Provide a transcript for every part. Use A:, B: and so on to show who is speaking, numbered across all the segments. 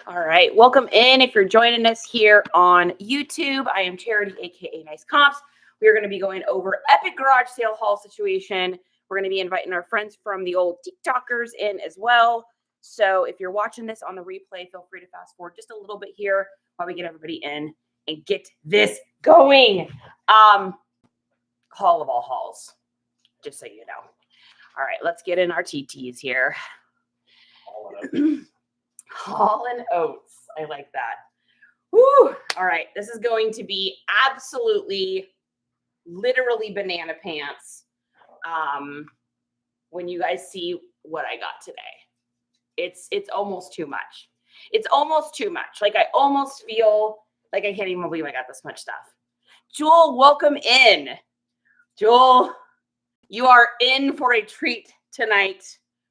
A: All right, welcome in. If you're joining us here on YouTube, I am Charity, aka Nice Comps. We are going to be going over epic garage sale haul situation. We're going to be inviting our friends from the old TikTokers in as well. So if you're watching this on the replay, feel free to fast forward just a little bit here while we get everybody in and get this going. Haul of all hauls, just so you know. All right, let's get in our TTs here. Hall and Oates. I like that. Woo! All right. This is going to be absolutely, literally banana pants when you guys see what I got today. It's almost too much. It's almost too much. Like, I almost feel like I can't even believe I got this much stuff. Jewel, welcome in. Jewel, you are in for a treat tonight,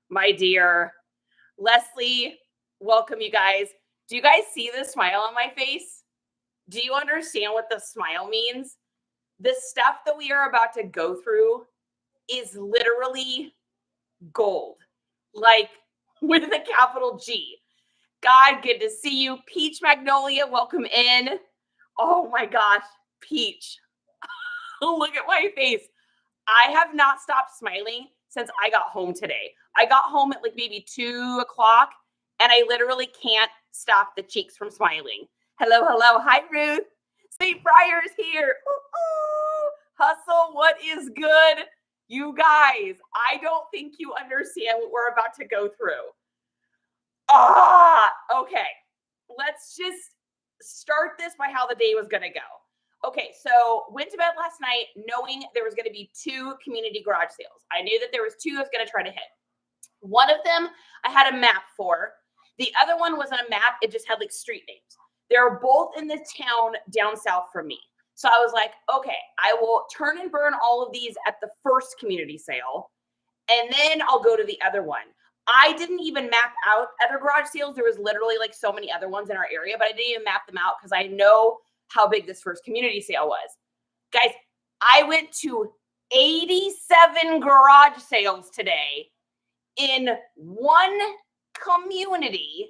A: my dear. Leslie, welcome, you guys. Do you guys see the smile on my face? Do you understand what the smile means? The stuff that we are about to go through is literally gold, like with a capital G. God, good to see you. Peach Magnolia, welcome in. Oh my gosh, Peach. Look at my face. I have not stopped smiling since I got home today. I got home at like maybe 2 o'clock, and I literally can't stop the cheeks from smiling. Hello, hello. Hi, Ruth. St. Briar's here. Ooh. Hustle, what is good? You guys, I don't think you understand what we're about to go through. Okay. Let's just start this by how the day was going to go. Okay, so went to bed last night knowing there was going to be 2 community garage sales. I knew that there was 2 I was going to try to hit. One of them I had a map for. The other one wasn't a map. It just had like street names. They're both in the town down south from me. So I was like, okay, I will turn and burn all of these at the first community sale, and then I'll go to the other one. I didn't even map out other garage sales. There was literally like so many other ones in our area, but I didn't even map them out because I know how big this first community sale was. Guys, I went to 87 garage sales today in one community.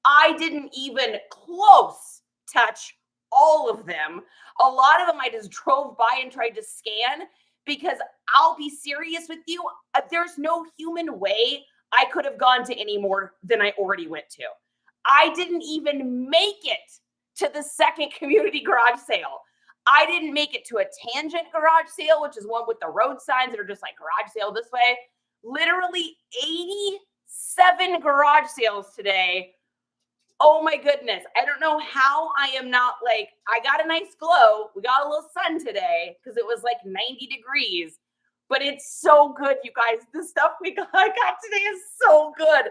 A: I didn't even close touch all of them. A lot of them I just drove by and tried to scan because I'll be serious with you. There's no human way I could have gone to any more than I already went to. I didn't even make it to the second community garage sale. I didn't make it to a tangent garage sale, which is one with the road signs that are just like garage sale this way. Literally 87 garage sales today. Oh my goodness. I don't know how I am not like, I got a nice glow. We got a little sun today because it was like 90 degrees. But it's so good, you guys. The stuff I got today is so good.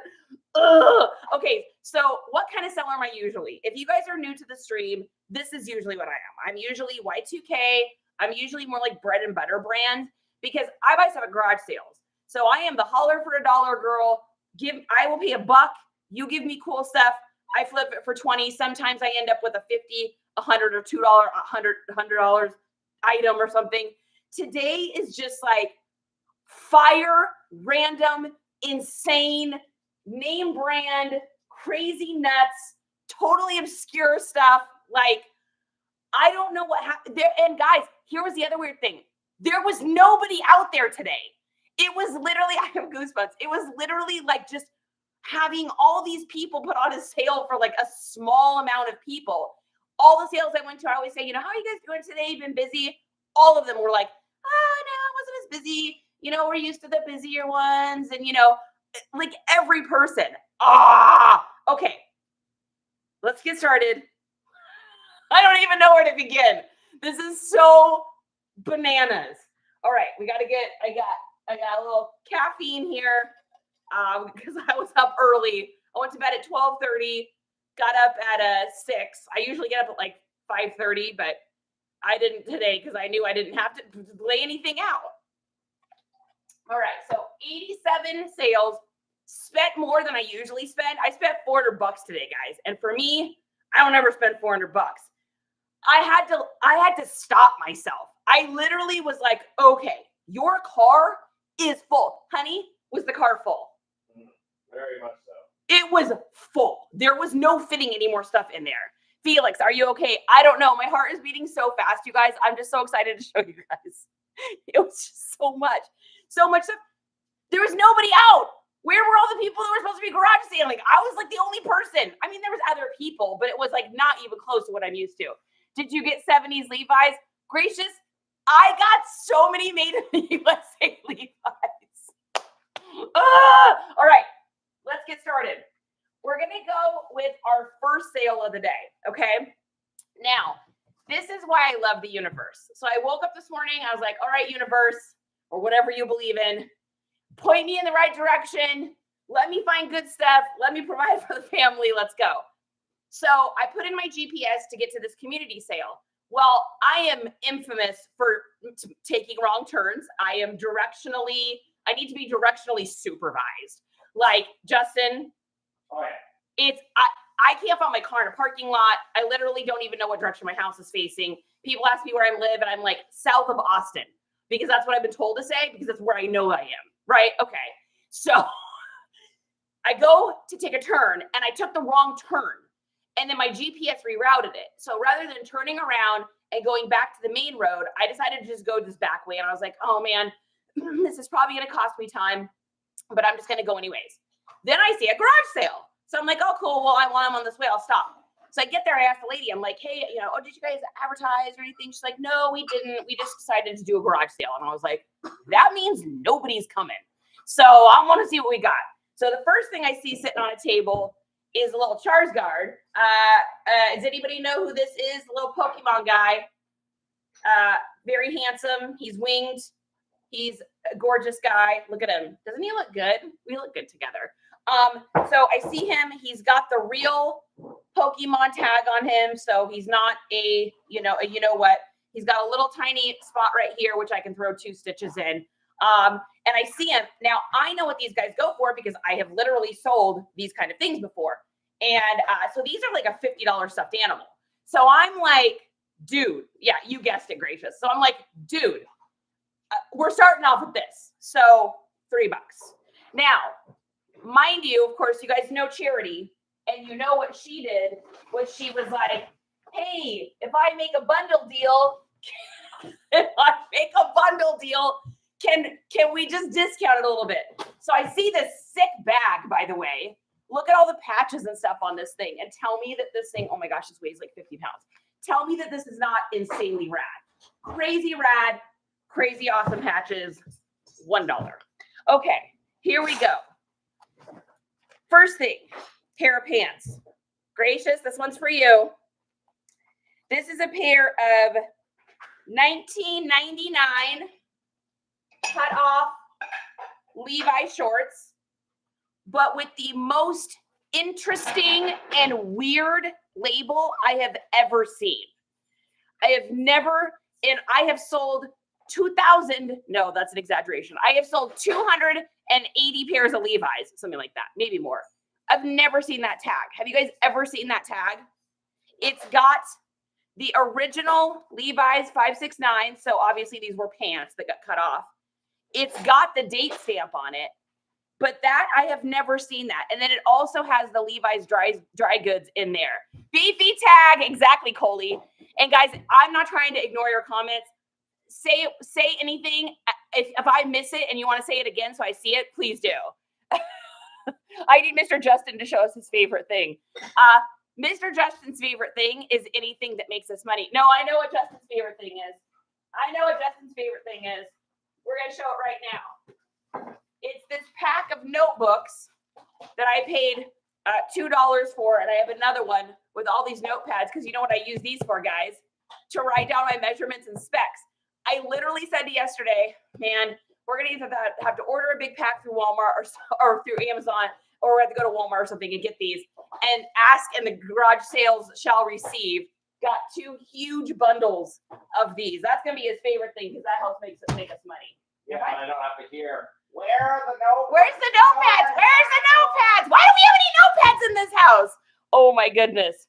A: Ugh. Okay, so what kind of seller am I usually? If you guys are new to the stream, this is usually what I am. I'm usually Y2K. I'm usually more like bread and butter brand because I buy stuff at garage sales. So I am the holler for $1 girl. I will pay $1. You give me cool stuff. I flip it for 20. Sometimes I end up with a 50, $100 or $100 item or something. Today is just like fire, random, insane, name brand, crazy nuts, totally obscure stuff. Like, I don't know what happened there. And guys, here was the other weird thing. There was nobody out there today. It was literally, I have goosebumps. It was literally like just having all these people put on a sale for like a small amount of people. All the sales I went to, I always say, how are you guys doing today? You've been busy? All of them were like, no, I wasn't as busy. We're used to the busier ones. And, like every person. Okay. Let's get started. I don't even know where to begin. This is so bananas. All right. I got a little caffeine here because I was up early. I went to bed at 12:30, got up at 6. I usually get up at like 5:30, but I didn't today because I knew I didn't have to lay anything out. All right, so 87 sales, spent more than I usually spend. I spent $400 today, guys. And for me, I don't ever spend $400. I had to stop myself. I literally was like, okay, your car is full. Honey, was the car full?
B: Very much so.
A: It was full. There was no fitting any more stuff in there. Felix, are you okay? I don't know. My heart is beating so fast, you guys. I'm just so excited to show you guys. It was just so much stuff. There was nobody out. Where were all the people that were supposed to be garage sailing? I was like the only person. I mean, there was other people, but it was like not even close to what I'm used to. Did you get 70s Levi's? Gracious, I got so many made in the USA Levi's. All right, let's get started. We're going to go with our first sale of the day, okay? Now, this is why I love the universe. So I woke up this morning, I was like, all right, universe, or whatever you believe in, point me in the right direction. Let me find good stuff. Let me provide for the family. Let's go. So I put in my GPS to get to this community sale. Well, I am infamous for taking wrong turns. I need to be directionally supervised. Like, Justin,
B: Oh, yeah.
A: I can't find my car in a parking lot. I literally don't even know what direction my house is facing. People ask me where I live, and I'm like, south of Austin, because that's what I've been told to say, because that's where I know I am, right? Okay. So I go to take a turn, and I took the wrong turn, and then my GPS rerouted it. So rather than turning around and going back to the main road, I decided to just go this back way, and I was like, oh, man, this is probably going to cost me time, but I'm just going to go anyways. Then I see a garage sale. So I'm like, oh, cool. Well, while I'm on this way, I'll stop. So I get there. I ask the lady, I'm like, hey, did you guys advertise or anything? She's like, no, we didn't. We just decided to do a garage sale. And I was like, that means nobody's coming. So I want to see what we got. So the first thing I see sitting on a table is a little Charizard. Does anybody know who this is? The little Pokemon guy. Very handsome. He's winged. He's a gorgeous guy. Look at him. Doesn't he look good? We look good together. So I see him. He's got the real Pokemon tag on him. So he's not a what. He's got a little tiny spot right here, which I can throw 2 stitches in. And I see him. Now, I know what these guys go for because I have literally sold these kind of things before. And so these are like a $50 stuffed animal. So I'm like, dude, yeah, you guessed it, Gracious. So I'm like, dude, we're starting off with this. So $3. Now, mind you, of course, you guys know Charity, and you know what she did was she was like, hey, if I make a bundle deal, can we just discount it a little bit? So I see this sick bag, by the way. Look at all the patches and stuff on this thing, and tell me that this thing, oh my gosh, this weighs like 50 pounds. Tell me that this is not insanely rad. Crazy rad, crazy awesome patches, $1. Okay, here we go. First thing, pair of pants. Gracious, this one's for you. This is a pair of $19.99 cut off Levi shorts, but with the most interesting and weird label I have ever seen. I have sold 2,000. No, that's an exaggeration. I have sold 280 pairs of Levi's, something like that, maybe more. I've never seen that tag. Have you guys ever seen that tag? It's got the original Levi's 569. So obviously these were pants that got cut off. It's got the date stamp on it, but that I have never seen that. And then it also has the Levi's dry goods in there. Beefy tag, exactly, Coley. And guys, I'm not trying to ignore your comments. Say anything. If I miss it and you want to say it again so I see it, please do. I need Mr. Justin to show us his favorite thing. Mr. Justin's favorite thing is anything that makes us money. No, I know what Justin's favorite thing is. We're going to show it right now. It's this pack of notebooks that I paid $2 for, and I have another one with all these notepads because you know what I use these for, guys? To write down my measurements and specs. I literally said yesterday, man, we're going to either have to order a big pack through Walmart or through Amazon, or we have to go to Walmart or something and get these. And ask and the garage sales shall receive. Got 2 huge bundles of these. That's going to be his favorite thing because that helps make us money.
B: Yeah, right? I don't have to hear. Where are the notepads?
A: Where's the notepads? Where's the notepads? Why do we have any notepads in this house? Oh my goodness.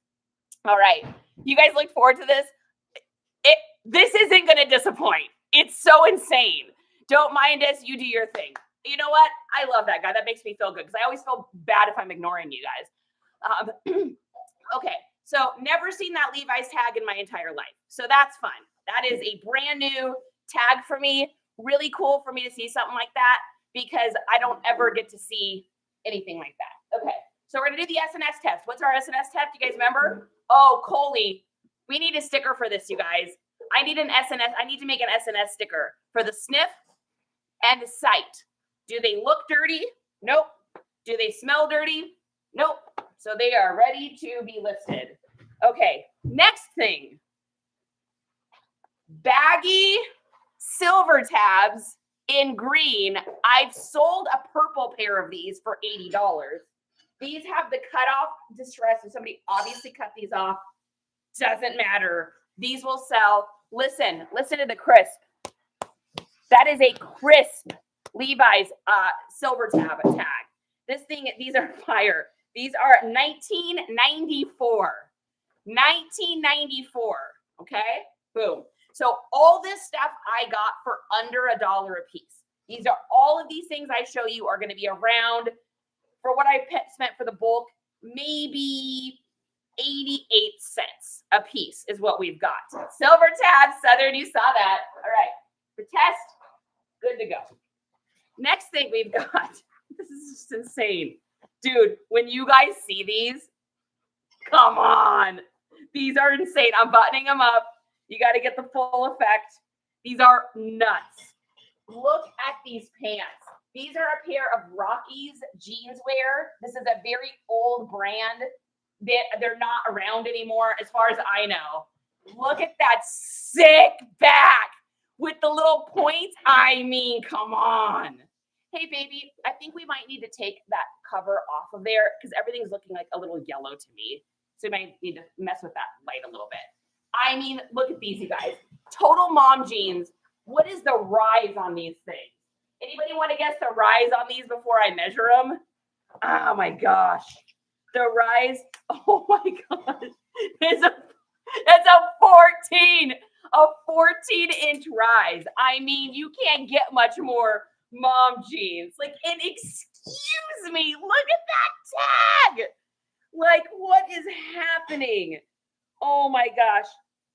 A: All right. You guys look forward to this? This isn't going to disappoint. It's so insane. Don't mind us. You do your thing. You know what? I love that guy. That makes me feel good because I always feel bad if I'm ignoring you guys. Okay, so never seen that Levi's tag in my entire life. So that's fun. That is a brand new tag for me. Really cool for me to see something like that because I don't ever get to see anything like that. Okay, so we're gonna do the SNS test. What's our SNS test? You guys remember? Oh, Coley, we need a sticker for this, you guys. I need an SNS. I need to make an SNS sticker for the sniff and the sight. Do they look dirty? Nope. Do they smell dirty? Nope. So they are ready to be listed. Okay, next thing. Baggy silver tabs in green. I've sold a purple pair of these for $80. These have the cutoff distress. If somebody obviously cut these off, doesn't matter. These will sell. Listen to the crisp. That is a crisp Levi's silver tag. These are fire. These are 1994. 1994. Okay? Boom. So all this stuff I got for under $1 a piece. These are all of these things I show you are going to be around for what I spent for the bulk, maybe 88 cents a piece is what we've got. Silver tab, Southern, you saw that. All right. The test, good to go. Next thing we've got, this is just insane. Dude, when you guys see these, come on. These are insane. I'm buttoning them up. You got to get the full effect. These are nuts. Look at these pants. These are a pair of Rockies jeans wear. This is a very old brand. They're not around anymore as far as I know. Look at that sick back with the little points. I mean, come on. Hey, baby, I think we might need to take that cover off of there because everything's looking like a little yellow to me. So you might need to mess with that light a little bit. I mean, look at these, you guys. Total mom jeans. What is the rise on these things? Anybody want to guess the rise on these before I measure them? Oh my gosh. The rise. Oh my gosh. It's a 14-inch rise. I mean, you can't get much more mom jeans. Like, and excuse me, look at that tag. Like, what is happening? Oh my gosh.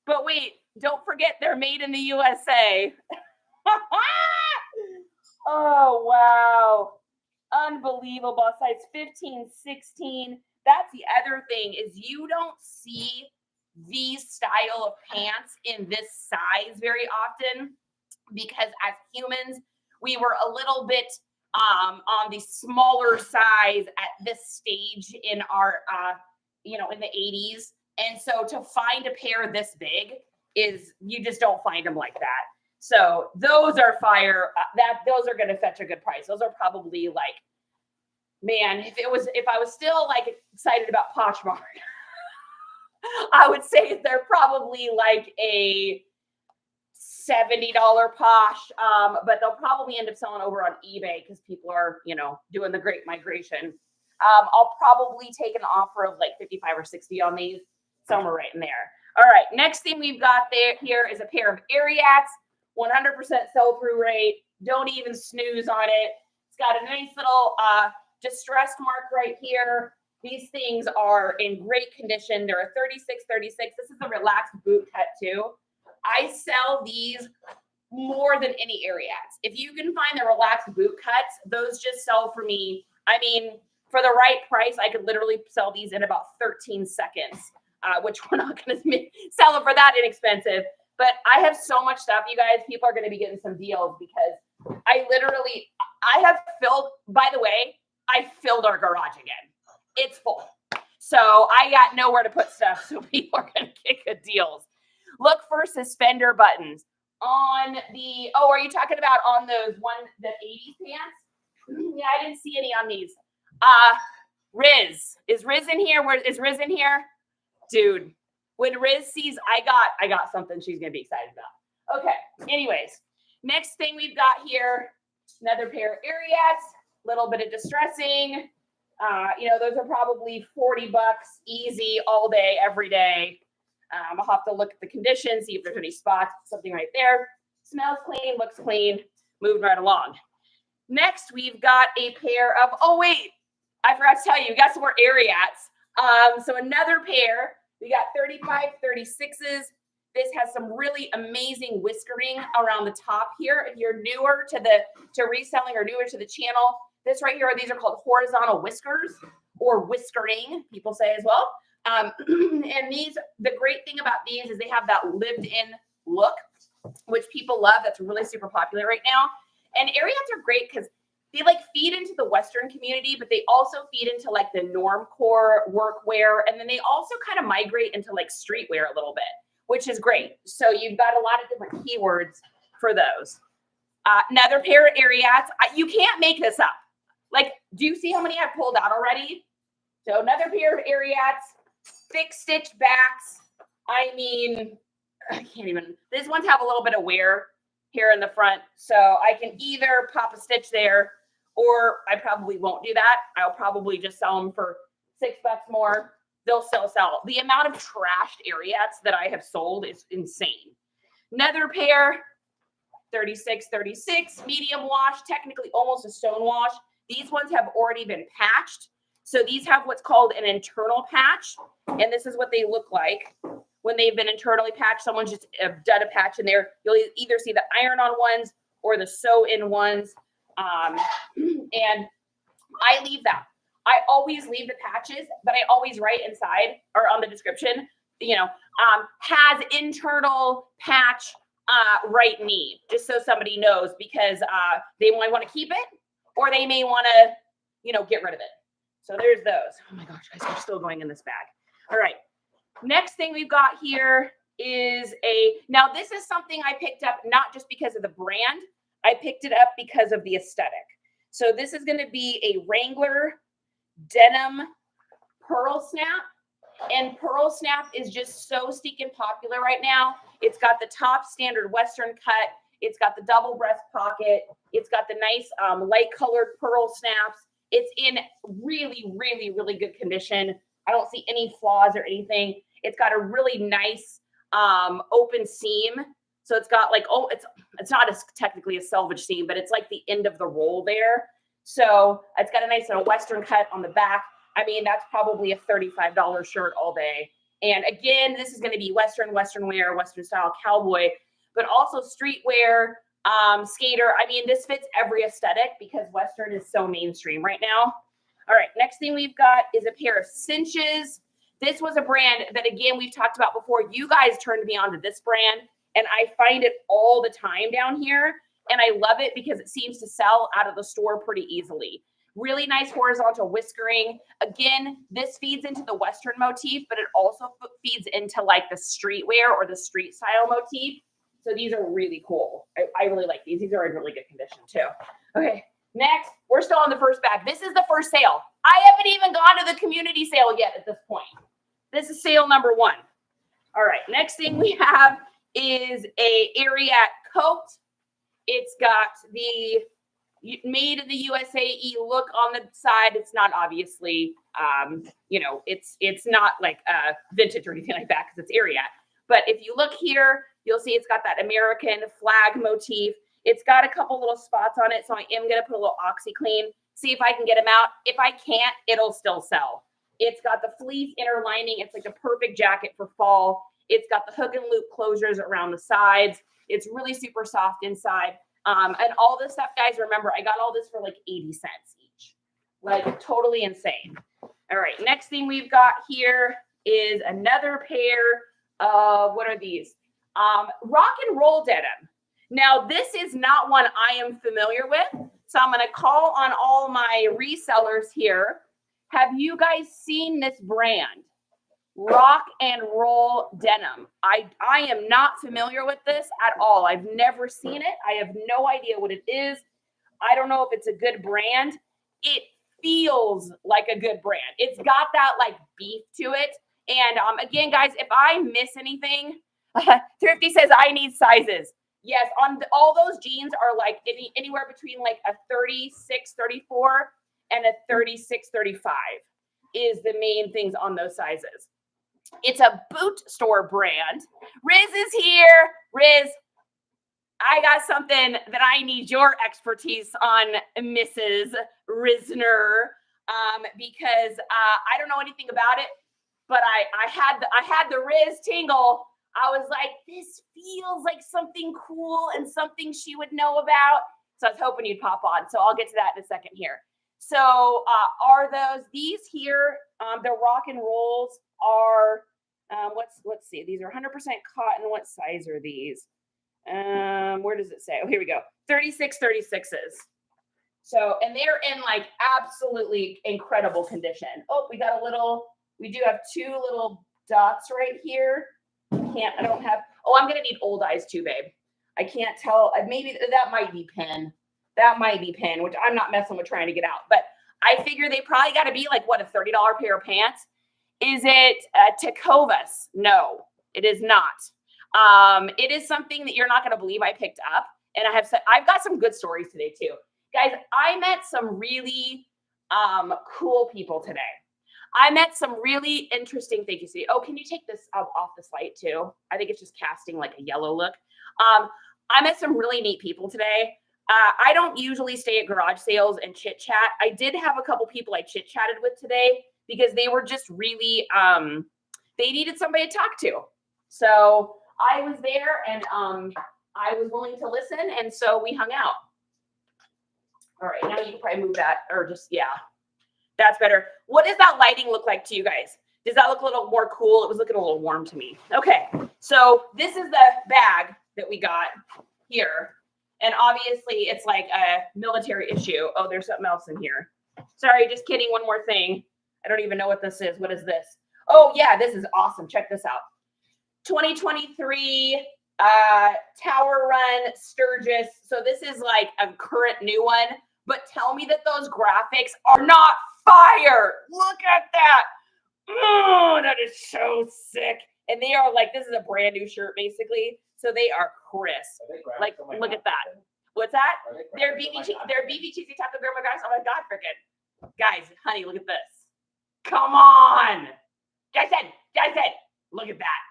A: But wait, don't forget they're made in the USA. Oh, wow. Unbelievable. Size 15, 16. That's the other thing is you don't see these style of pants in this size very often because as humans, we were a little bit on the smaller size at this stage in our, in the 80s. And so to find a pair this big is, you just don't find them like that. So those are fire. Those are going to fetch a good price. Those are probably like, man, if I was still like excited about Poshmark, I would say they're probably like a $70 Posh, but they'll probably end up selling over on eBay because people are, doing the great migration. I'll probably take an offer of like 55 or 60 on these, somewhere right in there. All right, next thing we've got here is a pair of Ariats, 100% sell-through rate. Don't even snooze on it. It's got a nice little distressed mark right here. These things are in great condition. They're a 36. This is a relaxed boot cut too. I sell these more than any Ariats. If you can find the relaxed boot cuts, those just sell for me. I mean, for the right price, I could literally sell these in about 13 seconds, which we're not going to sell them for that inexpensive. But I have so much stuff, you guys. People are going to be getting some deals because I have filled, by the way, I filled our garage again. It's full. So I got nowhere to put stuff. So people are going to get good deals. Look for suspender buttons on the, are you talking about on the 80s pants? Yeah, I didn't see any on these. Riz. Is Riz in here? Is Riz in here? Dude, when Riz sees I got something she's going to be excited about. Okay. Anyways, next thing we've got here, another pair of Ariats, little bit of distressing. Those are probably $40 easy all day, every day. I'll have to look at the condition, see if there's any spots, something right there. Smells clean, looks clean, moving right along. Next, we've got a pair of, I forgot to tell you, we got some more Ariats. So another pair, we got 35, 36s. This has some really amazing whiskering around the top here. If you're newer to reselling or newer to the channel, this right here, these are called horizontal whiskers or whiskering, people say as well. And the great thing about these is they have that lived-in look, which people love. That's really super popular right now. And Ariats are great because they like feed into the Western community, but they also feed into like the normcore workwear. And then they also kind of migrate into like streetwear a little bit, which is great. So you've got a lot of different keywords for those. Another pair of Ariats. You can't make this up. Like, do you see how many I've pulled out already? So another pair of Ariats, thick stitch backs. I mean, I can't even, these ones have a little bit of wear here in the front. So I can either pop a stitch there, or I probably won't do that. I'll probably just sell them for $6 more. They'll still sell. The amount of trashed Ariats that I have sold is insane. Another pair, 36, 36, medium wash, technically almost a stone wash. These ones have already been patched. So these have what's called an internal patch. And this is what they look like when they've been internally patched. Someone's just done a patch in there. You'll either see the iron-on ones or the sew-in ones. And I leave that. I always leave the patches, but I always write inside or on the description, has internal patch right knee, just so somebody knows, because they might want to keep it or they may want to, get rid of it. So there's those. Oh my gosh, guys, we're still going in this bag. All right. Next thing we've got here is now this is something I picked up not just because of the brand. I picked it up because of the aesthetic. So this is going to be a Wrangler denim pearl snap. And pearl snap is just so stinking popular right now. It's got the top standard Western cut. It's got the double breast pocket. It's got the nice light colored pearl snaps. It's in really, really, really good condition. I don't see any flaws or anything. It's got a really nice open seam. So it's got like, it's not technically a selvage seam, but it's like the end of the roll there. So it's got a nice little Western cut on the back. I mean, that's probably a $35 shirt all day. And again, this is going to be Western wear, Western style cowboy, but also streetwear, skater. I mean, this fits every aesthetic because Western is so mainstream right now. All right, next thing we've got is a pair of cinches. This was a brand that, again, we've talked about before. You guys turned me on to this brand, and I find it all the time down here. And I love it because it seems to sell out of the store pretty easily. Really nice horizontal whiskering. Again, this feeds into the Western motif, but it also feeds into like the streetwear or the street style motif. So these are really cool. I really like these. These are in really good condition too. Okay, next, we're still on the first bag. This is the first sale. I haven't even gone to the community sale yet at this point. This is sale number 1. All right, next thing we have is a Ariat coat. It's got the made in the USA look on the side. It's not obviously, it's not like vintage or anything like that because it's Ariat. But if you look here, you'll see it's got that American flag motif. It's got a couple little spots on it, so I am going to put a little OxiClean, see if I can get them out. If I can't, it'll still sell. It's got the fleece inner lining. It's like a perfect jacket for fall. It's got the hook and loop closures around the sides. It's really super soft inside. And all this stuff, guys, remember, I got all this for like 80 cents each. Like, totally insane. All right, next thing we've got here is another pair of, what are these? Rock and roll denim. Now, this is not one I am familiar with, so I'm going to call on all my resellers here. Have you guys seen this brand? Rock and roll denim. I am not familiar with this at all. I've never seen it. I have no idea what it is. I don't know if it's a good brand. It feels like a good brand. It's got that like beef to it. And again, guys, if I miss anything, Thrifty says I need sizes. Yes, on all those jeans are like anywhere between like a 36, 34 and a 36, 35 is the main things on those sizes. It's a boot store brand. Riz is here. Riz, I got something that I need your expertise on, Mrs. Risner. because I don't know anything about it, but I had the Riz tingle. I was like, this feels like something cool and something she would know about. So I was hoping you'd pop on. So I'll get to that in a second here. So are these here, the rock and rolls are, let's see, these are 100% cotton. What size are these? Where does it say? Oh, here we go. 36s. So, and they're in like absolutely incredible condition. Oh, we do have two little dots right here. I don't have, I'm going to need old eyes too, babe. I can't tell. Maybe that might be pen. That might be pen, which I'm not messing with trying to get out. But I figure they probably got to be like, what, a $30 pair of pants? Is it Tecovas? No, it is not. It is something that you're not going to believe I picked up. And I've got some good stories today too. Guys, I met some really cool people today. I met some really interesting things. You see, can you take this off this light too? I think it's just casting like a yellow look. I met some really neat people today. I don't usually stay at garage sales and chit chat. I did have a couple people I chit chatted with today because they were just really, they needed somebody to talk to. So I was there and I was willing to listen. And so we hung out. All right, now you can probably move that or just, yeah, that's better. What does that lighting look like to you guys? Does that look a little more cool? It was looking a little warm to me. Okay, so this is the bag that we got here. And obviously it's like a military issue. Oh, there's something else in here. Sorry, just kidding. One more thing. I don't even know what this is. What is this? Oh yeah, this is awesome. Check this out. 2023 Tower Run Sturgis. So this is like a current new one, but tell me that those graphics are not fire. Look at that. Oh, that is so sick. And they are like, this is a brand new shirt basically. So they are crisp. Like, look at that. What's that? They're beefy cheesy taco grandma guys. Oh my God, freaking guys, honey, look at this. Come on. Jason, look at that.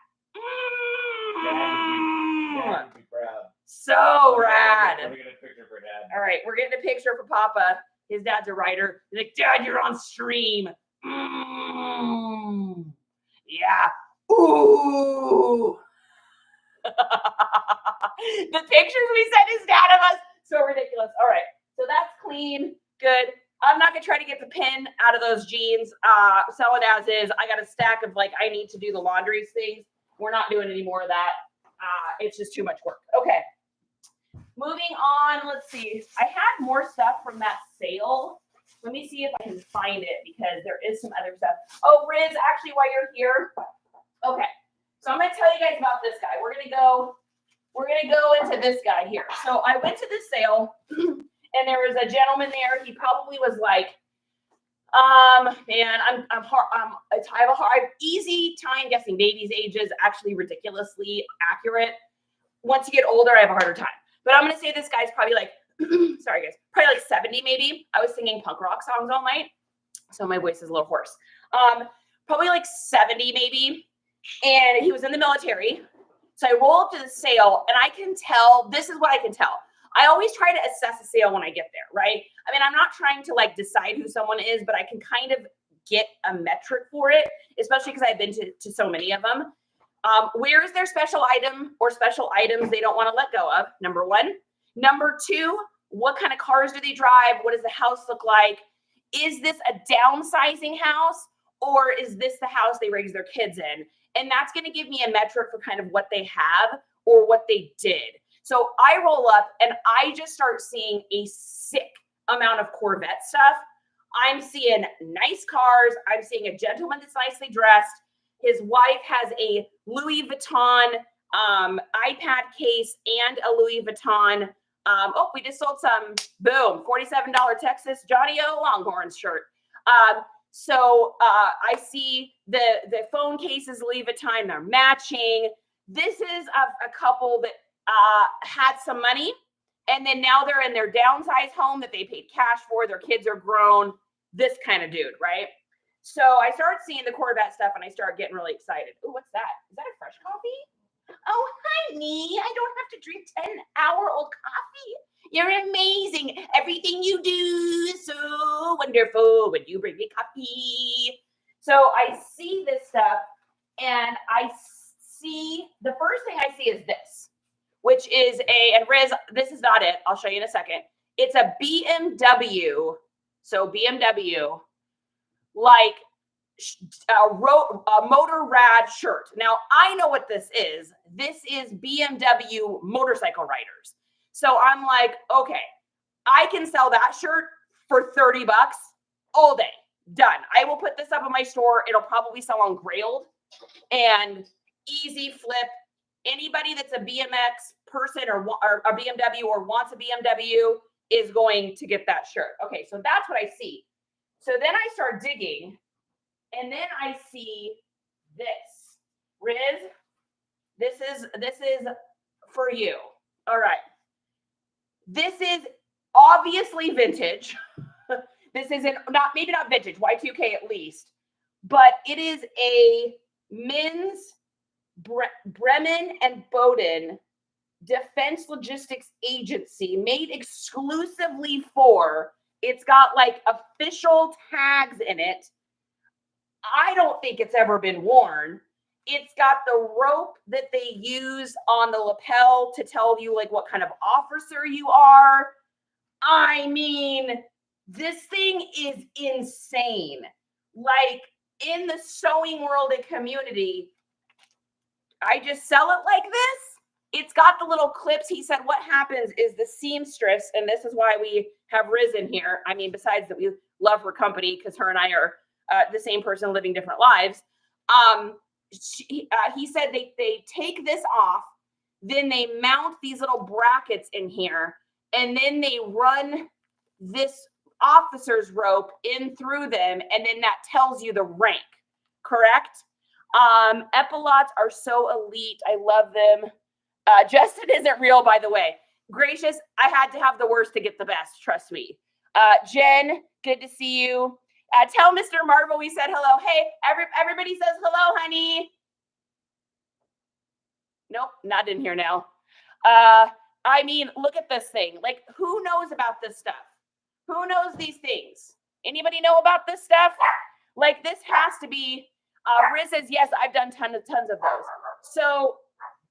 A: So rad. All right, we're getting a picture for Papa. His dad's a writer. He's like, Dad, you're on stream. Yeah. Ooh. The pictures we sent his dad of us, so ridiculous. All right, so that's clean, good. I'm not gonna try to get the pin out of those jeans. Sell it as is. I got a stack of like I need to do the laundry things. We're not doing any more of that. It's just too much work. Okay. Moving on, let's see. I had more stuff from that sale. Let me see if I can find it because there is some other stuff. Oh, Riz, actually, while you're here. Okay. So I'm going to tell you guys about this guy. We're going to go into this guy here. So I went to this sale and there was a gentleman there. He probably was like, man, I have a hard, easy time guessing babies' ages, actually ridiculously accurate. Once you get older, I have a harder time. But I'm going to say this guy's probably like, sorry guys, probably like 70 maybe. I was singing punk rock songs all night, so my voice is a little hoarse. Probably like 70 maybe. And he was in the military. So I roll up to the sale and I can tell, this is what I can tell. I always try to assess a sale when I get there, right? I mean, I'm not trying to like decide who someone is, but I can kind of get a metric for it, especially because I've been to so many of them. Where is their special item or special items they don't want to let go of? Number one. Number two, what kind of cars do they drive? What does the house look like? Is this a downsizing house or is this the house they raise their kids in? And that's going to give me a metric for kind of what they have or what they did. So I roll up and I just start seeing a sick amount of Corvette stuff. I'm seeing nice cars. I'm seeing a gentleman that's nicely dressed. His wife has a Louis Vuitton iPad case and a Louis Vuitton. We just sold some, boom, $47 Texas Johnny O Longhorns shirt. So I see the phone cases, Louis Vuitton, they're matching. This is a couple that had some money and then now they're in their downsized home that they paid cash for. Their kids are grown. This kind of dude, right? So I start seeing the Corvette stuff and I start getting really excited. Oh, what's that? Is that a fresh coffee? Oh, honey, I don't have to drink 10-hour-old coffee. You're amazing. Everything you do is so wonderful when you bring me coffee. So I see this stuff, and I see the first thing I see is this, which is and Riz, this is not it. I'll show you in a second. It's a BMW. So BMW, like a Motor Rad shirt. Now, I know what this is. This is BMW motorcycle riders. So I'm like, okay, I can sell that shirt for $30 all day. Done. I will put this up in my store. It'll probably sell on Grailed and easy flip. Anybody that's a BMX person or a BMW or wants a BMW is going to get that shirt. Okay, so that's what I see. So then I start digging, and then I see this. Riz, this is for you. All right. This is obviously vintage. This isn't maybe not vintage, Y2K at least, but it is a men's Bremen and Bowden Defense Logistics Agency made exclusively for. It's got like official tags in it. I don't think it's ever been worn. It's got the rope that they use on the lapel to tell you like what kind of officer you are. I mean, this thing is insane. Like in the sewing world and community, I just sell it like this. It's got the little clips. He said what happens is the seamstress, and this is why we have Riz in here. I mean, besides that we love her company because her and I are the same person living different lives. He said they take this off, then they mount these little brackets in here, and then they run this officer's rope in through them, and then that tells you the rank, correct? Epilots are so elite. I love them. Justin isn't real, by the way. Gracious, I had to have the worst to get the best, trust me. Jen, good to see you. Tell Mr. Marvel we said hello. Hey, everybody says hello, honey. Nope, not in here now. I mean, look at this thing. Like, who knows about this stuff? Who knows these things? Anybody know about this stuff? Like, this has to be, Riz says, yes, I've done tons of those. So,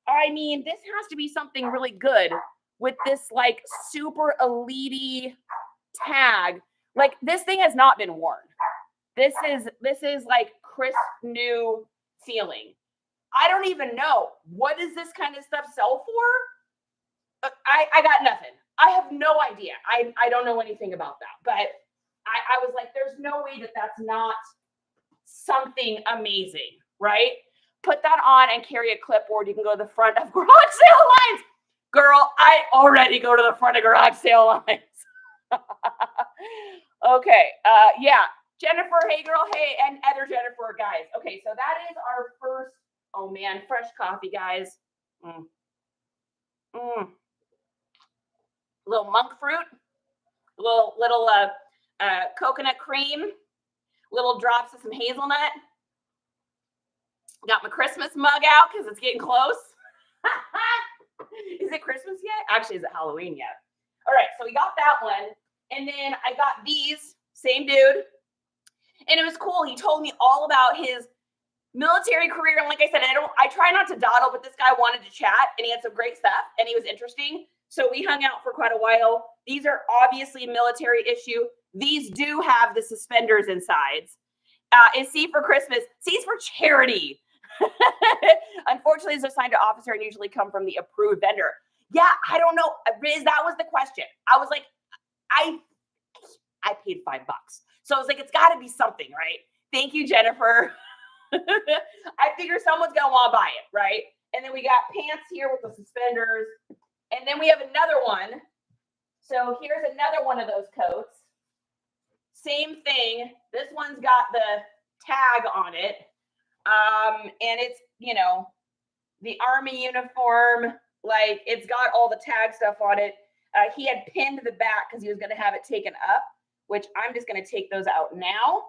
A: I mean, this has to be something really good with this, like, super elite tag. Like, this thing has not been worn. This is like crisp new feeling. I don't even know. What does this kind of stuff sell for? I got nothing. I have no idea. I don't know anything about that. But I was like, there's no way that that's not something amazing, right? Put that on and carry a clipboard. You can go to the front of garage sale lines. Girl, I already go to the front of garage sale lines. Okay. Yeah. Jennifer, hey girl, hey, and other Jennifer, guys. Okay, so that is our first, oh man, fresh coffee, guys. Little monk fruit, little coconut cream, little drops of some hazelnut. Got my Christmas mug out because it's getting close. Is it Christmas yet? Actually, is it Halloween yet? All right, so we got that one. And then I got these, same dude. And it was cool. He told me all about his military career. And like I said, I try not to dawdle, but this guy wanted to chat and he had some great stuff and he was interesting. So we hung out for quite a while. These are obviously military issue. These do have the suspenders inside. And C for Christmas. C's for charity. Unfortunately, it's assigned to officer and usually come from the approved vendor. Yeah, I don't know. Riz, that was the question. I was like, I paid $5. So I was like, it's got to be something, right? Thank you, Jennifer. I figure someone's going to want to buy it, right? And then we got pants here with the suspenders. And then we have another one. So here's another one of those coats. Same thing. This one's got the tag on it. And it's, you know, the Army uniform. Like, it's got all the tag stuff on it. He had pinned the back because he was going to have it taken up, which I'm just going to take those out now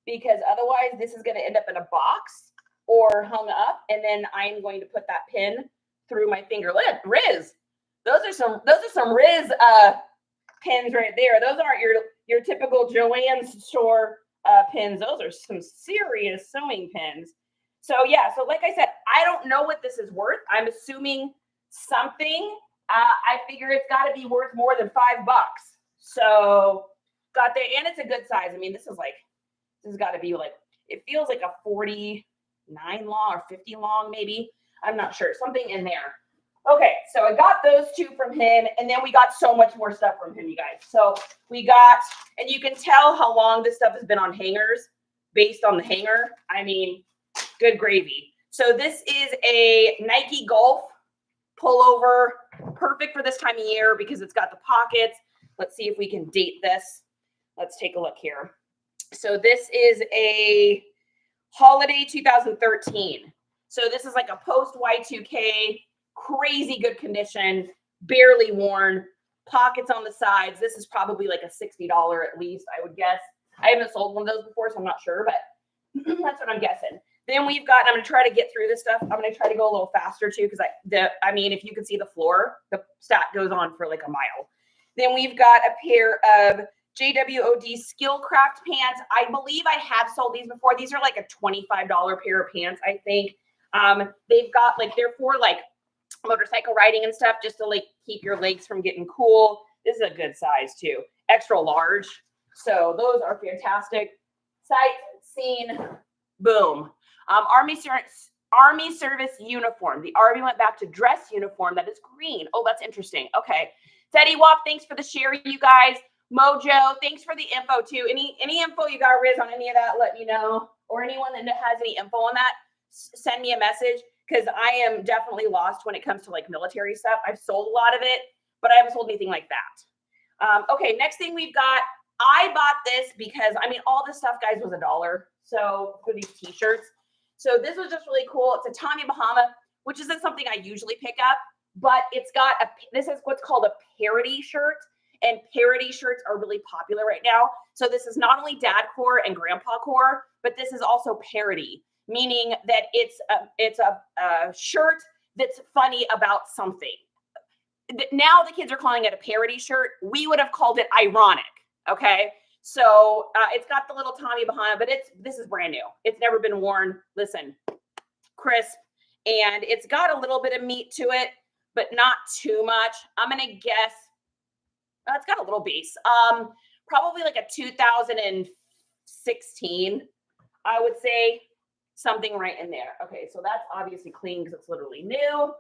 A: because otherwise this is going to end up in a box or hung up. And then I'm going to put that pin through my finger. Look at Riz. Those are some Riz pins right there. Those aren't your typical Joann's store pins. Those are some serious sewing pins. So yeah, so like I said, I don't know what this is worth. I'm assuming something. I figure it's got to be worth more than $5. So got there, and it's a good size. I mean, this has got to be like, it feels like a 49 long or 50 long, maybe. I'm not sure, something in there. Okay, so I got those two from him, and then we got so much more stuff from him, you guys. So we got, and you can tell how long this stuff has been on hangers based on the hanger. I mean, good gravy. So this is a Nike Golf pullover, perfect for this time of year because it's got the pockets. Let's see if we can date this. Let's take a look here. So this is a holiday 2013. So this is like a post Y2K, crazy good condition, barely worn, pockets on the sides. This is probably like a $60 at least, I would guess. I haven't sold one of those before, so I'm not sure, but that's what I'm guessing. Then we've got, I'm going to try to get through this stuff. I'm going to try to go a little faster too, because I mean, if you can see the floor, the stat goes on for like a mile. Then we've got a pair of JWOD Skillcraft pants. I believe I have sold these before. These are like a $25 pair of pants, I think. They've got like, they're for like motorcycle riding and stuff, just to like keep your legs from getting cool. This is a good size too, extra large. So those are fantastic. Sight, scene, boom. Army service uniform. The Army went back to dress uniform that is green. Oh, that's interesting. Okay. Teddy Wop, thanks for the share, you guys. Mojo, thanks for the info too. Any info you got, Riz, on any of that, let me know. Or anyone that has any info on that, send me a message, because I am definitely lost when it comes to like military stuff. I've sold a lot of it, but I haven't sold anything like that. Okay, next thing we've got, I bought this because, I mean, all this stuff, guys, was $1. So for these t-shirts. So this was just really cool. It's a Tommy Bahama, which isn't something I usually pick up, but it's got this is what's called a parody shirt, and parody shirts are really popular right now. So this is not only dad core and grandpa core, but this is also parody, meaning that it's a shirt that's funny about something. Now the kids are calling it a parody shirt. We would have called it ironic. Okay. So it's got the little Tommy Bahama, but this is brand new. It's never been worn. Listen, crisp, and it's got a little bit of meat to it, but not too much. I'm gonna guess it's got a little base. Probably like a 2016, I would say, something right in there. Okay, so that's obviously clean because it's literally new.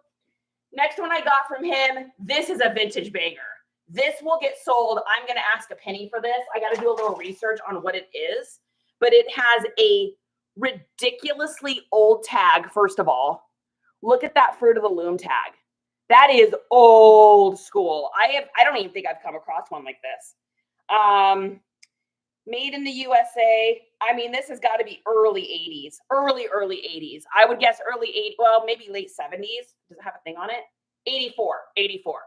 A: Next one I got from him. This is a vintage banger. This will get sold. I'm going to ask a penny for this. I got to do a little research on what it is, but it has a ridiculously old tag. First of all, look at that Fruit of the Loom tag. That is old school. I don't even think I've come across one like this. Made in the USA. I mean, this has got to be early 80s, early 80s. I would guess early 80s, well, maybe late 70s. Does it have a thing on it? 84.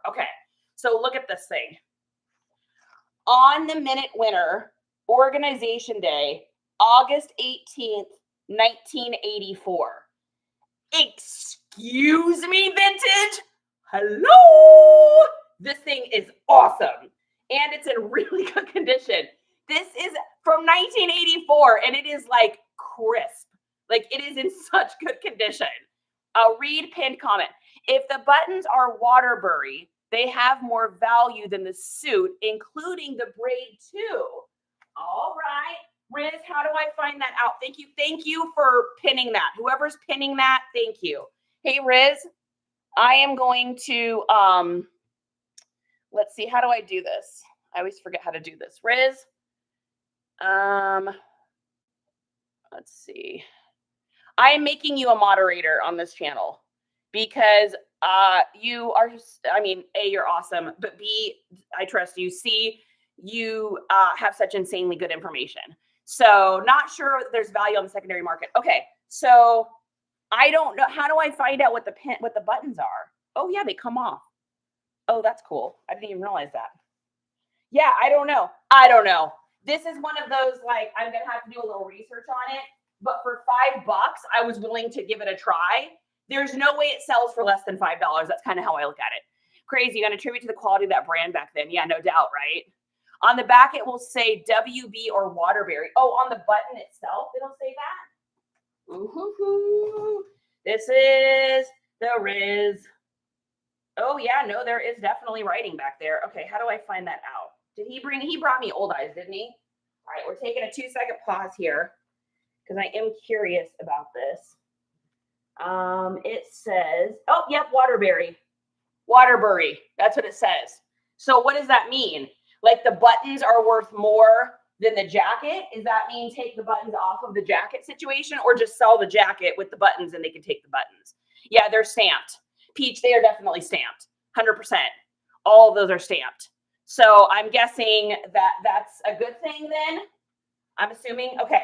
A: Okay. So look at this thing. On the minute winner, Organization Day, August 18th, 1984. Excuse me, vintage? Hello? This thing is awesome. And it's in really good condition. This is from 1984, and it is like crisp. Like, it is in such good condition. Read pinned comment. If the buttons are Waterbury, they have more value than the suit, including the braid too. All right. Riz, how do I find that out? Thank you for pinning that. Whoever's pinning that, thank you. Hey, Riz, I am going to, let's see, how do I do this? I always forget how to do this. Riz, let's see. I am making you a moderator on this channel because you are, I mean, A, you're awesome, but B, I trust you. C, you have such insanely good information. So not sure there's value on the secondary market. Okay, so I don't know. How do I find out what the buttons are? Oh yeah, they come off. Oh, that's cool. I didn't even realize that. Yeah, I don't know. This is one of those, like, I'm gonna have to do a little research on it. But for $5, I was willing to give it a try There's no way it sells for less than $5. That's kind of how I look at it. Crazy. You're going to attribute to the quality of that brand back then. Yeah, no doubt, right? On the back, it will say WB or Waterbury. Oh, on the button itself, it'll say that. Ooh-hoo-hoo. This is the Riz. Oh, yeah, no, there is definitely writing back there. Okay, how do I find that out? He brought me Old Eyes, didn't he? All right, we're taking a 2-second pause here because I am curious about this. It says, oh, yep, Waterbury. Waterbury, that's what it says. So what does that mean? Like the buttons are worth more than the jacket? Does that mean take the buttons off of the jacket situation, or just sell the jacket with the buttons and they can take the buttons? Yeah, they're stamped. Peach, they are definitely stamped. 100%. All of those are stamped. So I'm guessing that that's a good thing then. I'm assuming. Okay.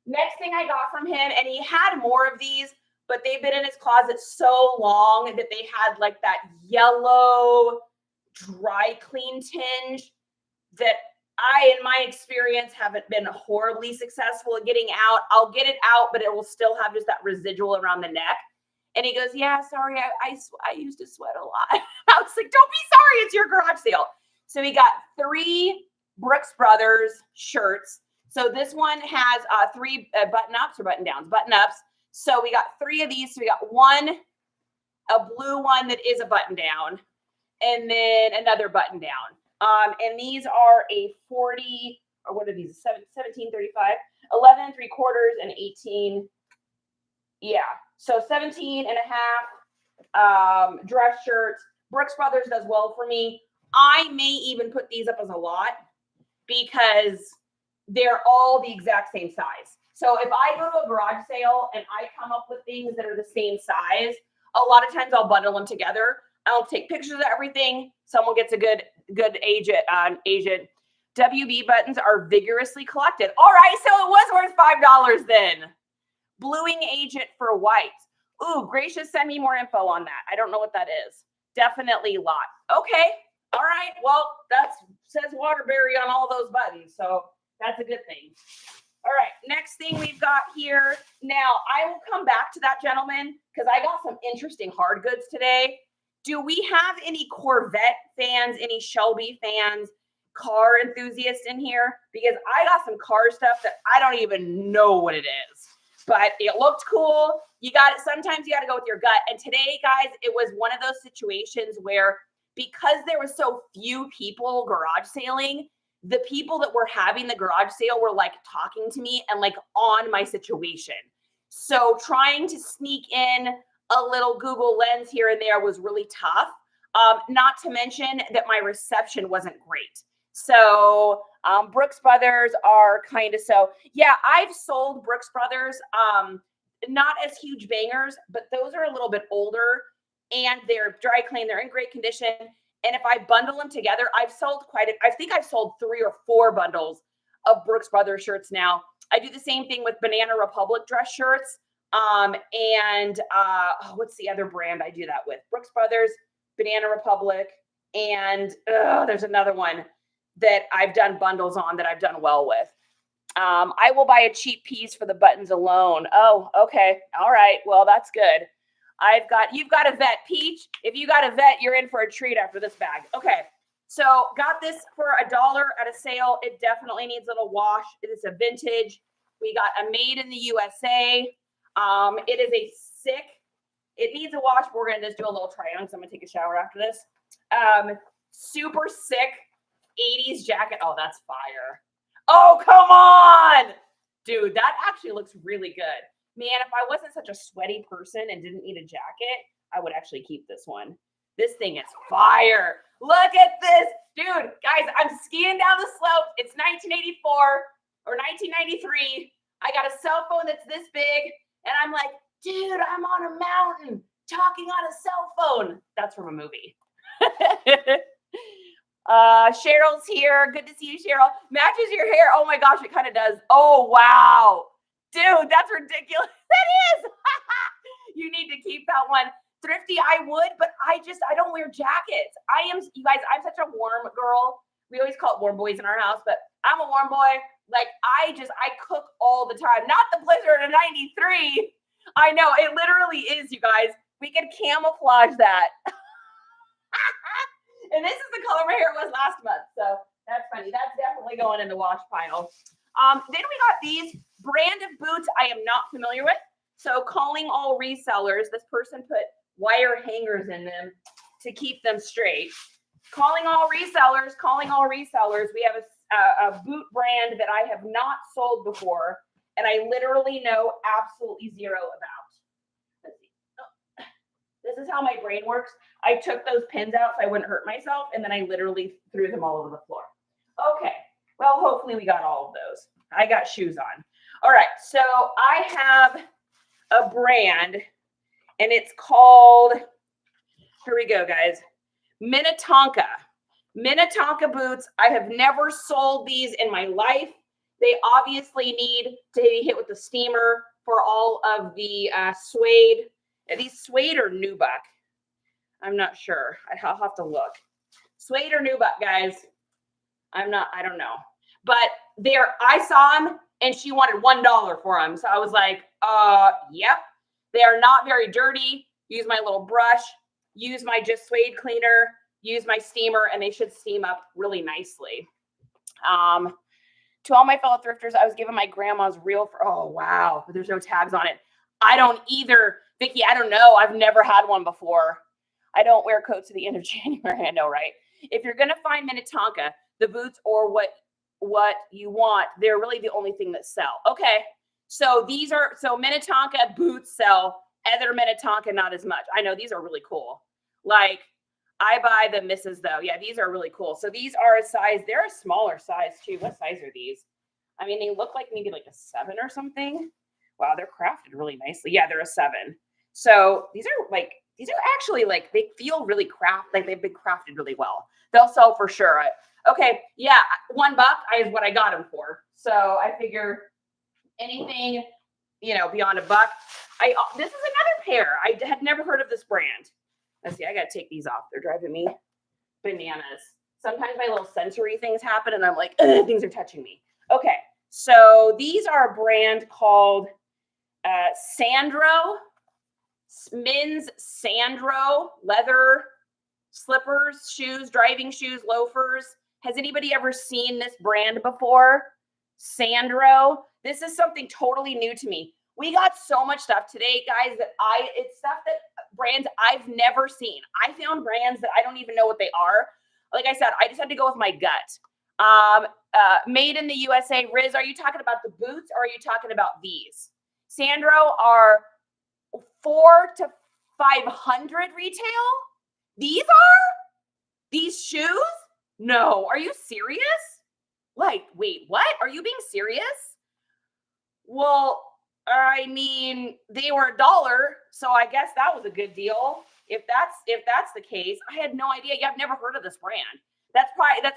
A: Next thing I got from him, and he had more of these, but they've been in his closet so long that they had like that yellow dry clean tinge that I, in my experience, haven't been horribly successful at getting out. I'll get it out, but it will still have just that residual around the neck. And he goes, yeah, sorry, I used to sweat a lot. I was like, don't be sorry, it's your garage sale. So he got 3 Brooks Brothers shirts. So this one has 3 button-ups or button-downs, button-ups. So we got 3 of these. So we got one, a blue one that is a button-down, and then another button-down. And these are a 40, or what are these, 17.35, 11 3/4, and 18. Yeah, so 17 and a half dress shirts. Brooks Brothers does well for me. I may even put these up as a lot because they're all the exact same size. So if I go to a garage sale and I come up with things that are the same size, a lot of times I'll bundle them together. I'll take pictures of everything. Someone gets a good agent. WB buttons are vigorously collected. All right, so it was worth $5 then. Bluing agent for white. Ooh, gracious, send me more info on that. I don't know what that is. Definitely lot. Okay. All right. Well, that says Waterbury on all those buttons, so that's a good thing. All right. Next thing we've got here. Now, I will come back to that, gentleman, because I got some interesting hard goods today. Do we have any Corvette fans, any Shelby fans, car enthusiasts in here? Because I got some car stuff that I don't even know what it is. But it looked cool. Sometimes you got to go with your gut. And today, guys, it was one of those situations where because there was so few people garage sailing, the people that were having the garage sale were like talking to me and like on my situation. So trying to sneak in a little Google Lens here and there was really tough. Not to mention that my reception wasn't great. So Brooks Brothers are kind of so. Yeah, I've sold Brooks Brothers, not as huge bangers, but those are a little bit older and they're dry clean. They're in great condition. And if I bundle them together, I've sold I think I've sold 3 or 4 bundles of Brooks Brothers shirts now. I do the same thing with Banana Republic dress shirts. What's the other brand I do that with? Brooks Brothers, Banana Republic, and there's another one that I've done bundles on that I've done well with. I will buy a cheap piece for the buttons alone. Oh, okay. All right. Well, that's good. You've got a vet, Peach. If you got a vet, you're in for a treat after this bag. Okay. So got this for $1 at a sale. It definitely needs a little wash. It is a vintage. We got a made in the USA. It is it needs a wash. We're going to just do a little try on. So I'm going to take a shower after this. Super sick 80s jacket. Oh, that's fire. Oh, come on. Dude, that actually looks really good. Man, if I wasn't such a sweaty person and didn't need a jacket, I would actually keep this one. This thing is fire. Look at this. Dude, guys, I'm skiing down the slope. It's 1984 or 1993. I got a cell phone that's this big. And I'm like, dude, I'm on a mountain talking on a cell phone. That's from a movie. Cheryl's here. Good to see you, Cheryl. Matches your hair. Oh my gosh, it kind of does. Oh, wow. Dude, that's ridiculous. That is. You need to keep that one. Thrifty, I would, but I don't wear jackets. You guys, I'm such a warm girl. We always call it warm boys in our house, but I'm a warm boy. Like, I cook all the time. Not the blizzard of 93. I know, it literally is, you guys. We could camouflage that. And this is the color my hair was last month. So that's funny. That's definitely going in the wash pile. Then we got these brand of boots I am not familiar with. So calling all resellers, this person put wire hangers in them to keep them straight. Calling all resellers. We have a boot brand that I have not sold before, and I literally know absolutely zero about. Let's see. Oh. This is how my brain works. I took those pins out so I wouldn't hurt myself, and then I literally threw them all over the floor. Okay, well, hopefully we got all of those. I got shoes on. All right, so I have a brand, and it's called, here we go, guys, Minnetonka. Minnetonka boots. I have never sold these in my life. They obviously need to be hit with the steamer for all of the suede. Are these suede or nubuck? I'm not sure. I'll have to look. Suede or nubuck, guys. I don't know. But I saw them and she wanted $1 for them. So I was like, yep. They are not very dirty. Use my little brush. Use my just suede cleaner. Use my steamer, and they should steam up really nicely. To all my fellow thrifters, I was given my grandma's oh, wow. There's no tags on it. I don't either. Vicki, I don't know. I've never had one before. I don't wear coats to the end of January. I know, right? If you're going to find Minnetonka, the boots or what you want, they're really the only thing that sell. Okay. So Minnetonka boots sell. Other Minnetonka, not as much. I know these are really cool. Like, I buy the misses though. Yeah, these are really cool. So these are they're a smaller size too. What size are these? I mean, they look like maybe like a 7 or something. Wow, they're crafted really nicely. Yeah, they're a 7. So these are actually like, they feel really like they've been crafted really well. They'll sell for sure. Okay, yeah, $1 is what I got them for. So I figure anything, beyond $1. This is another pair. I had never heard of this brand. Let's see, I got to take these off. They're driving me bananas. Sometimes my little sensory things happen and I'm like, things are touching me. Okay, so these are a brand called Sandro, men's Sandro, leather slippers, shoes, driving shoes, loafers. Has anybody ever seen this brand before? Sandro. This is something totally new to me. We got so much stuff today, guys, it's stuff that brands I've never seen. I found brands that I don't even know what they are. Like I said, I just had to go with my gut. Made in the USA. Riz, are you talking about the boots or are you talking about these? Sandro are $400 to $500 retail. These shoes? No, are you serious? Like, wait, what? Are you being serious? Well, I mean, they were $1, so I guess that was a good deal. If that's the case, I had no idea. Yeah, I've never heard of this brand. That's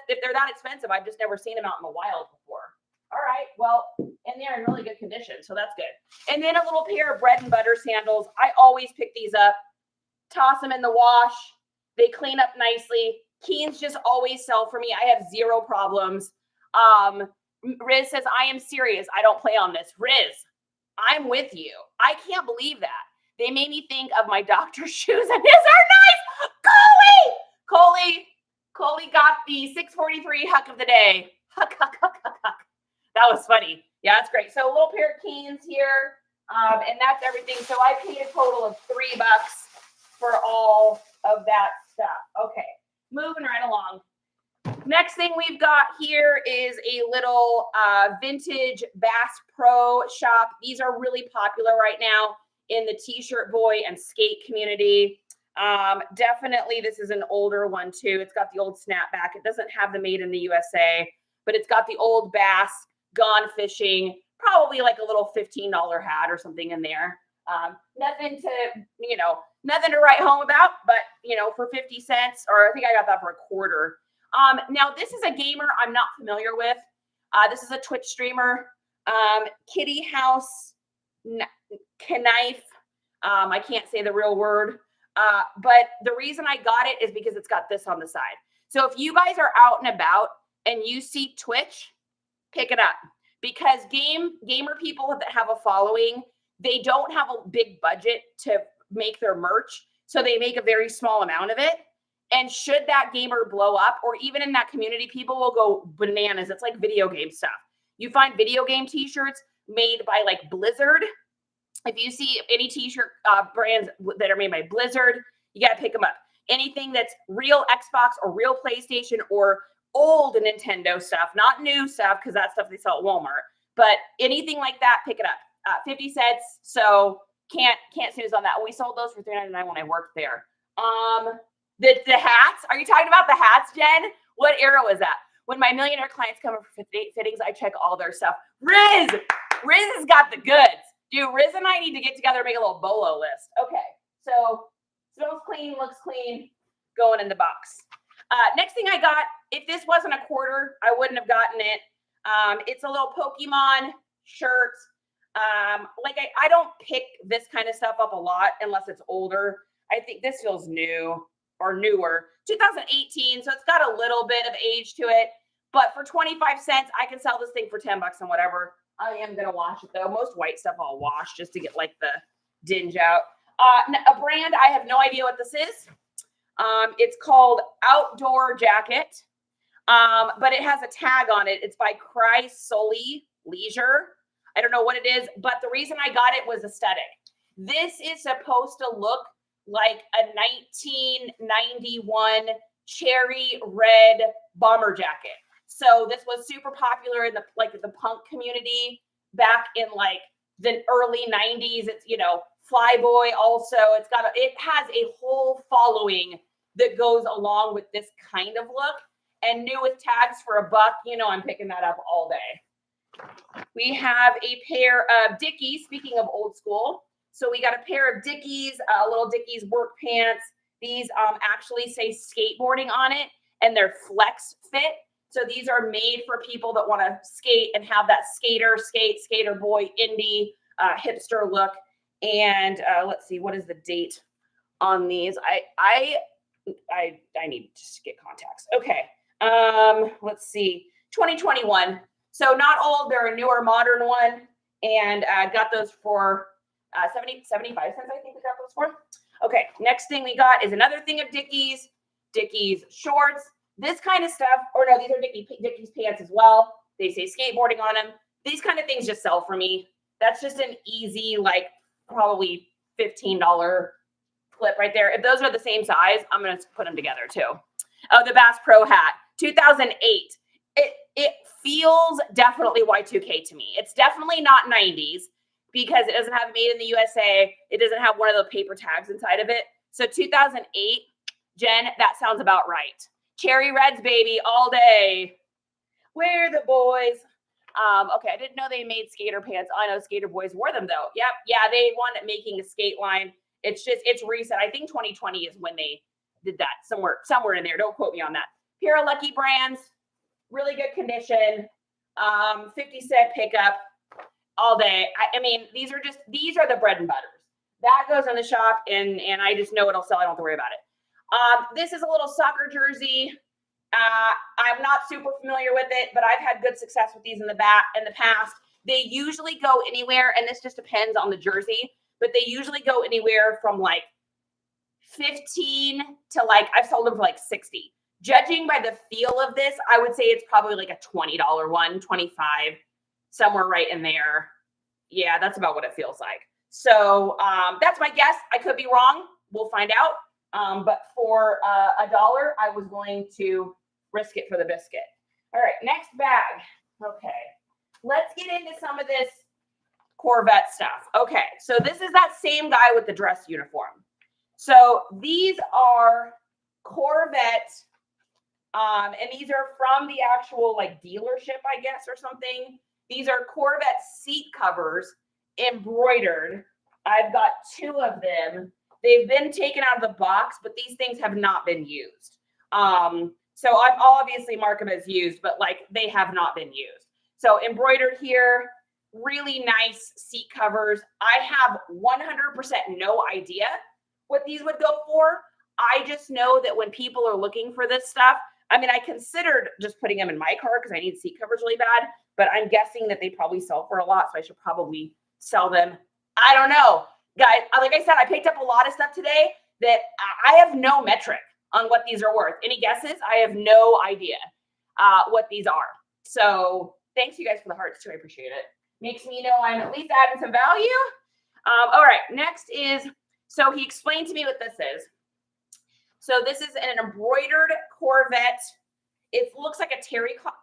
A: if they're that expensive, I've just never seen them out in the wild before. All right, well, and they're in really good condition, so that's good. And then a little pair of bread and butter sandals. I always pick these up, toss them in the wash. They clean up nicely. Keens just always sell for me. I have zero problems. Riz says, I am serious. I don't play on this. Riz, I'm with you. I can't believe that. They made me think of my doctor's shoes, and his are nice. Coley got the 643 huck of the day. Huck. That was funny. Yeah, that's great. So a little pair of Keens here, and that's everything. So I paid a total of $3 for all of that stuff. Okay, moving right along. Next thing we've got here is a little vintage Bass Pro shop. These are really popular right now in the t-shirt boy and skate community. Definitely, this is an older one too. It's got the old snapback. It doesn't have the made in the USA, but it's got the old Bass gone fishing, probably like a little $15 hat or something in there. Nothing to write home about, but for 50 cents, or I think I got that for $0.25. Now this is a gamer I'm not familiar with. This is a Twitch streamer, Kitty House Knife. I can't say the real word, but the reason I got it is because it's got this on the side. So if you guys are out and about and you see Twitch, pick it up, because gamer people that have a following, they don't have a big budget to make their merch. So they make a very small amount of it. And should that gamer blow up, or even in that community, people will go bananas. It's like video game stuff. You find video game t-shirts made by like Blizzard. If you see any t-shirt brands that are made by Blizzard, you got to pick them up. Anything that's real Xbox or real PlayStation or old Nintendo stuff, not new stuff, because that stuff they sell at Walmart, but anything like that, pick it up. 50 cents. So can't snooze on that. We sold those for $3.99 when I worked there. The hats. Are you talking about the hats, Jen? What era was that? When my millionaire clients come in for fittings, I check all their stuff. Riz has got the goods. Dude, Riz and I need to get together and make a little bolo list. Okay, so smells clean, looks clean, going in the box. Next thing I got, if this wasn't a quarter, I wouldn't have gotten it. It's a little Pokemon shirt. Like I don't pick this kind of stuff up a lot unless it's older. I think this feels new or newer. 2018, so it's got a little bit of age to it. But for 25 cents, I can sell this thing for $10 and whatever. I am going to wash it, though. Most white stuff I'll wash just to get, like, the dinge out. A brand, I have no idea what this is. It's called Outdoor Jacket, but it has a tag on it. It's by Cry Sully Leisure. I don't know what it is, but the reason I got it was aesthetic. This is supposed to look like a 1991 cherry red bomber jacket. So this was super popular in the punk community back in like the early 90s. It's, Flyboy also. It has a whole following that goes along with this kind of look. And new with tags for $1, I'm picking that up all day. We have a pair of Dickies, speaking of old school. So we got a pair of Dickies, little Dickies work pants. These actually say skateboarding on it, and they're flex fit. So these are made for people that want to skate and have that skater boy, indie, hipster look. And let's see, what is the date on these? I need to get contacts. Okay. Let's see, 2021. So not old, they're a newer modern one. And got those for 75 cents, I think we got those for. Okay, next thing we got is another thing of Dickies shorts. This kind of stuff, or no, these are Dickies pants as well. They say skateboarding on them. These kind of things just sell for me. That's just an easy, like probably $15 clip right there. If those are the same size, I'm going to put them together too. Oh, the Bass Pro hat, 2008. It feels definitely Y2K to me. It's definitely not 90s because it doesn't have made in the USA. It doesn't have one of the paper tags inside of it. So 2008, Jen, that sounds about right. Cherry reds, baby, all day. Where the boys? Okay, I didn't know they made skater pants. I know skater boys wore them though. Yep, yeah, they wanted making a skate line. It's recent. I think 2020 is when they did that. Somewhere in there. Don't quote me on that. Pair of Lucky Brands, really good condition. 50-cent pickup all day. I mean, these are the bread and butters. That goes in the shop, and I just know it'll sell. I don't have to worry about it. This is a little soccer jersey. I'm not super familiar with it, but I've had good success with these in the past. They usually go anywhere, and this just depends on the jersey, but they usually go anywhere from like 15 to like, I've sold them for like 60. Judging by the feel of this, I would say it's probably like a $20 one, 25, somewhere right in there. Yeah, that's about what it feels like. So that's my guess. I could be wrong. We'll find out. But for $1, I was willing to risk it for the biscuit. All right, next bag. Okay, let's get into some of this Corvette stuff. Okay, so this is that same guy with the dress uniform. So these are Corvette, and these are from the actual like dealership, I guess, or something. These are Corvette seat covers embroidered. I've got 2 of them. They've been taken out of the box, but these things have not been used. So I'm obviously mark them as used, but like they have not been used. So embroidered here, really nice seat covers. I have 100% no idea what these would go for. I just know that when people are looking for this stuff, I mean, I considered just putting them in my car because I need seat covers really bad, but I'm guessing that they probably sell for a lot. So I should probably sell them I don't know. Guys, like I said, I picked up a lot of stuff today that I have no metric on what these are worth. Any guesses? I have no idea what these are. So thanks you guys for the hearts too. I appreciate it. Makes me know I'm at least adding some value. All right, next is, so he explained to me what this is. So this is an embroidered Corvette. It looks like a terry cloth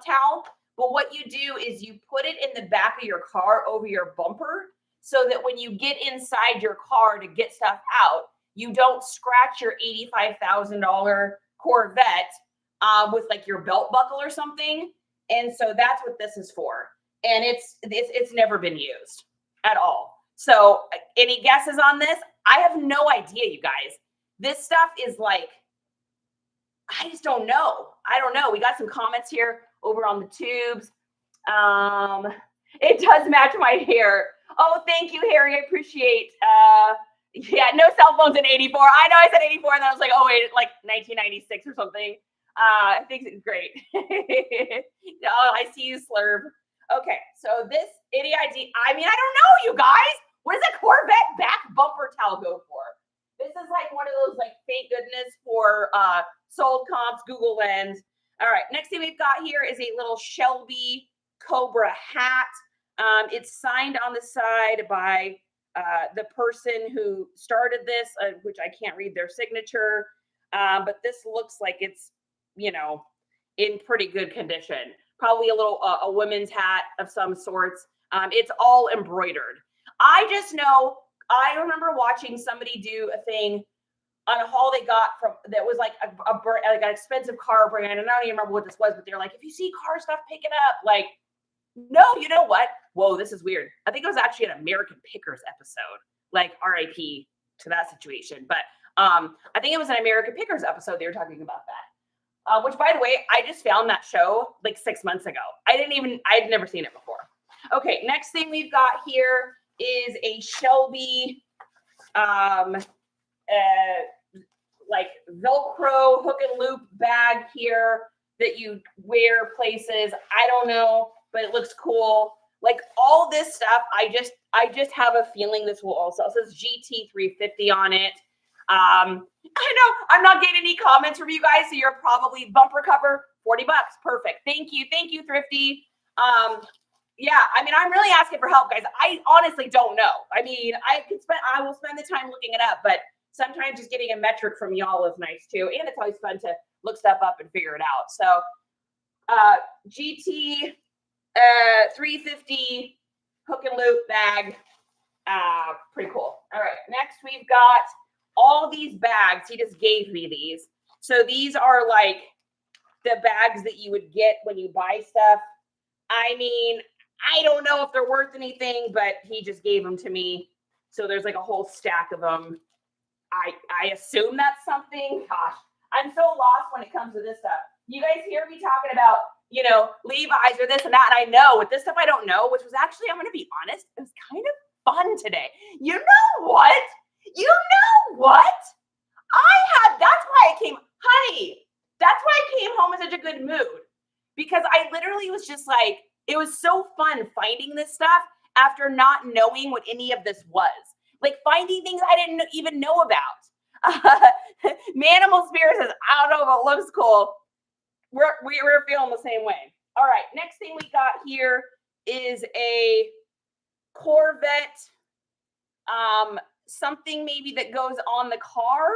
A: towel, but what you do is you put it in the back of your car over your bumper so that when you get inside your car to get stuff out, you don't scratch your $85,000 Corvette with like your belt buckle or something. And so that's what this is for. And it's never been used at all. So any guesses on this? I have no idea, you guys. This stuff is like, I just don't know. I don't know. We got some comments here over on the tubes. It does match my hair. Oh, thank you, Harry. I appreciate. Yeah, no cell phones in 84. I know I said 84, and then I was like, oh, wait, like 1996 or something. I think it's great. Oh, I see you, Slurb. Okay, so this ID, I mean, I don't know, you guys. What does a Corvette back bumper towel go for? This is like one of those, like, thank goodness for sold comps, Google Lens. All right, next thing we've got here is a little Shelby Cobra hat. It's signed on the side by the person who started this, which I can't read their signature, but this looks like it's, you know, in pretty good condition. Probably a little a women's hat of some sorts. It's all embroidered. I just know, I remember watching somebody do a thing on a haul they got from that was like like an expensive car brand, and I don't even remember what this was, but they're like, if you see car stuff, pick it up. Like, no, you know what? Whoa, this is weird. I think it was actually an American Pickers episode, like RIP to that situation. But I think it was an American Pickers episode. They were talking about that. Which, by the way, I just found that show like 6 months ago. I'd never seen it before. Okay, next thing we've got here is a Shelby like Velcro hook and loop bag here that you wear places. I don't know, but it looks cool. Like all this stuff, I just have a feeling this will also, it says GT350 on it. I know I'm not getting any comments from you guys, so you're probably bumper cover, $40. Perfect. Thank you, Thrifty. Yeah, I mean, I'm really asking for help, guys. I honestly don't know. I mean, I will spend the time looking it up, but sometimes just getting a metric from y'all is nice too. And it's always fun to look stuff up and figure it out. So GT 350 hook and loop bag. Pretty cool. All right, next we've got all these bags. He just gave me these. So these are like the bags that you would get when you buy stuff. I mean, I don't know if they're worth anything, but he just gave them to me. So there's like a whole stack of them. I assume that's something. Gosh, I'm so lost when it comes to this stuff. You guys hear me talking about, you know, Levi's or this and that, and I know with this stuff I don't know, which was actually, I'm going to be honest, it was kind of fun today. You know what? That's why I came, honey, that's why I came home in such a good mood, because I literally was just like, it was so fun finding this stuff after not knowing what any of this was. Like finding things I didn't even know about. Manimal Spirit says, I don't know if it looks cool. We're feeling the same way. All right, next thing we got here is a Corvette, something maybe that goes on the car,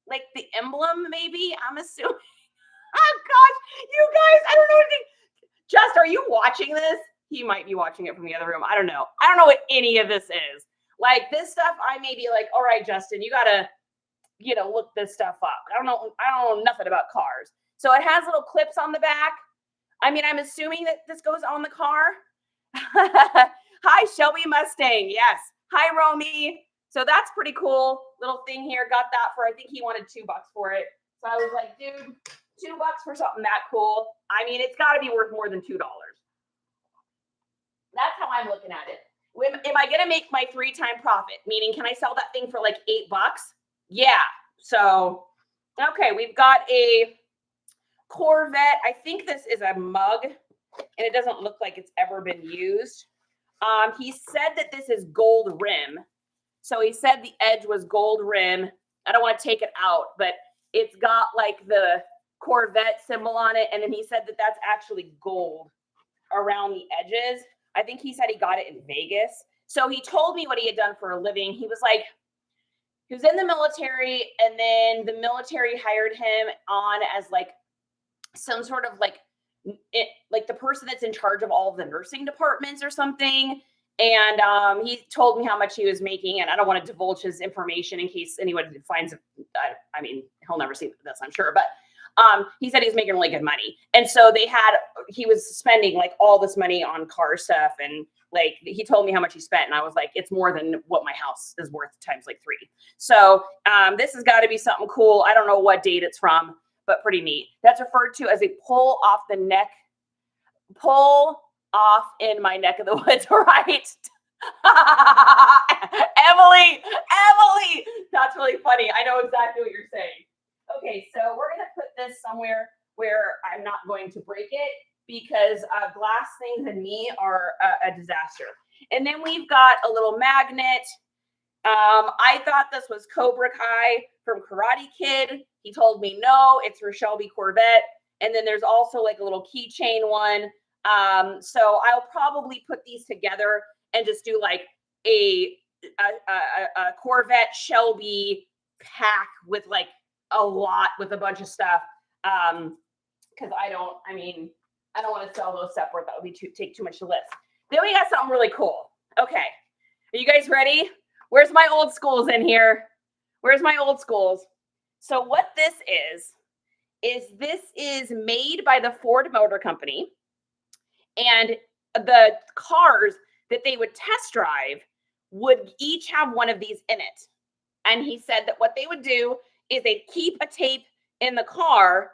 A: like the emblem maybe, I'm assuming. Oh gosh, you guys, I don't know anything. Just, are you watching this? He might be watching it from the other room. I don't know. I don't know what any of this is. Like this stuff, I may be like, all right, Justin, you gotta, you know, look this stuff up. I don't know nothing about cars. So it has little clips on the back. I mean, I'm assuming that this goes on the car. Hi, Shelby Mustang. Yes. Hi, Romy. So that's pretty cool. Little thing here. Got that for, I think he wanted $2 for it. So I was like, dude, $2 for something that cool. I mean, it's got to be worth more than $2. That's how I'm looking at it. Am I going to make my 3-time profit? Meaning, can I sell that thing for like $8? Yeah. So, okay, we've got a Corvette. I think this is a mug, and it doesn't look like it's ever been used. He said that this is gold rim. So he said the edge was gold rim. I don't want to take it out, but it's got like the Corvette symbol on it. And then he said that that's actually gold around the edges. I think he said he got it in Vegas. So he told me what he had done for a living. He was like, he was in the military, and then the military hired him on as like some sort of like the person that's in charge of all of the nursing departments or something. And he told me how much he was making, and I don't want to divulge his information in case anyone finds it. I mean, he'll never see this, I'm sure, but he said he was making really good money. And so he was spending like all this money on car stuff, and like he told me how much he spent, and I was like, it's more than what my house is worth times like 3. So this has got to be something cool. I don't know what date it's from, but pretty neat. That's referred to as a pull off in my neck of the woods, right? Emily, that's really funny. I know exactly what you're saying. Okay, so we're gonna put this somewhere where I'm not going to break it, because glass things and me are a disaster. And then we've got a little magnet. I thought this was Cobra Kai from Karate Kid. He told me no, it's for Shelby Corvette. And then there's also like a little keychain one. So I'll probably put these together and just do like a Corvette Shelby pack with like with a bunch of stuff. Because I don't want to sell those separate. That would take too much to list. Then we got something really cool. Okay, are you guys ready? Where's my old schools in here? Where's my old schools? So what this is made by the Ford Motor Company, and the cars that they would test drive would each have one of these in it. And he said that what they would do is they'd keep a tape in the car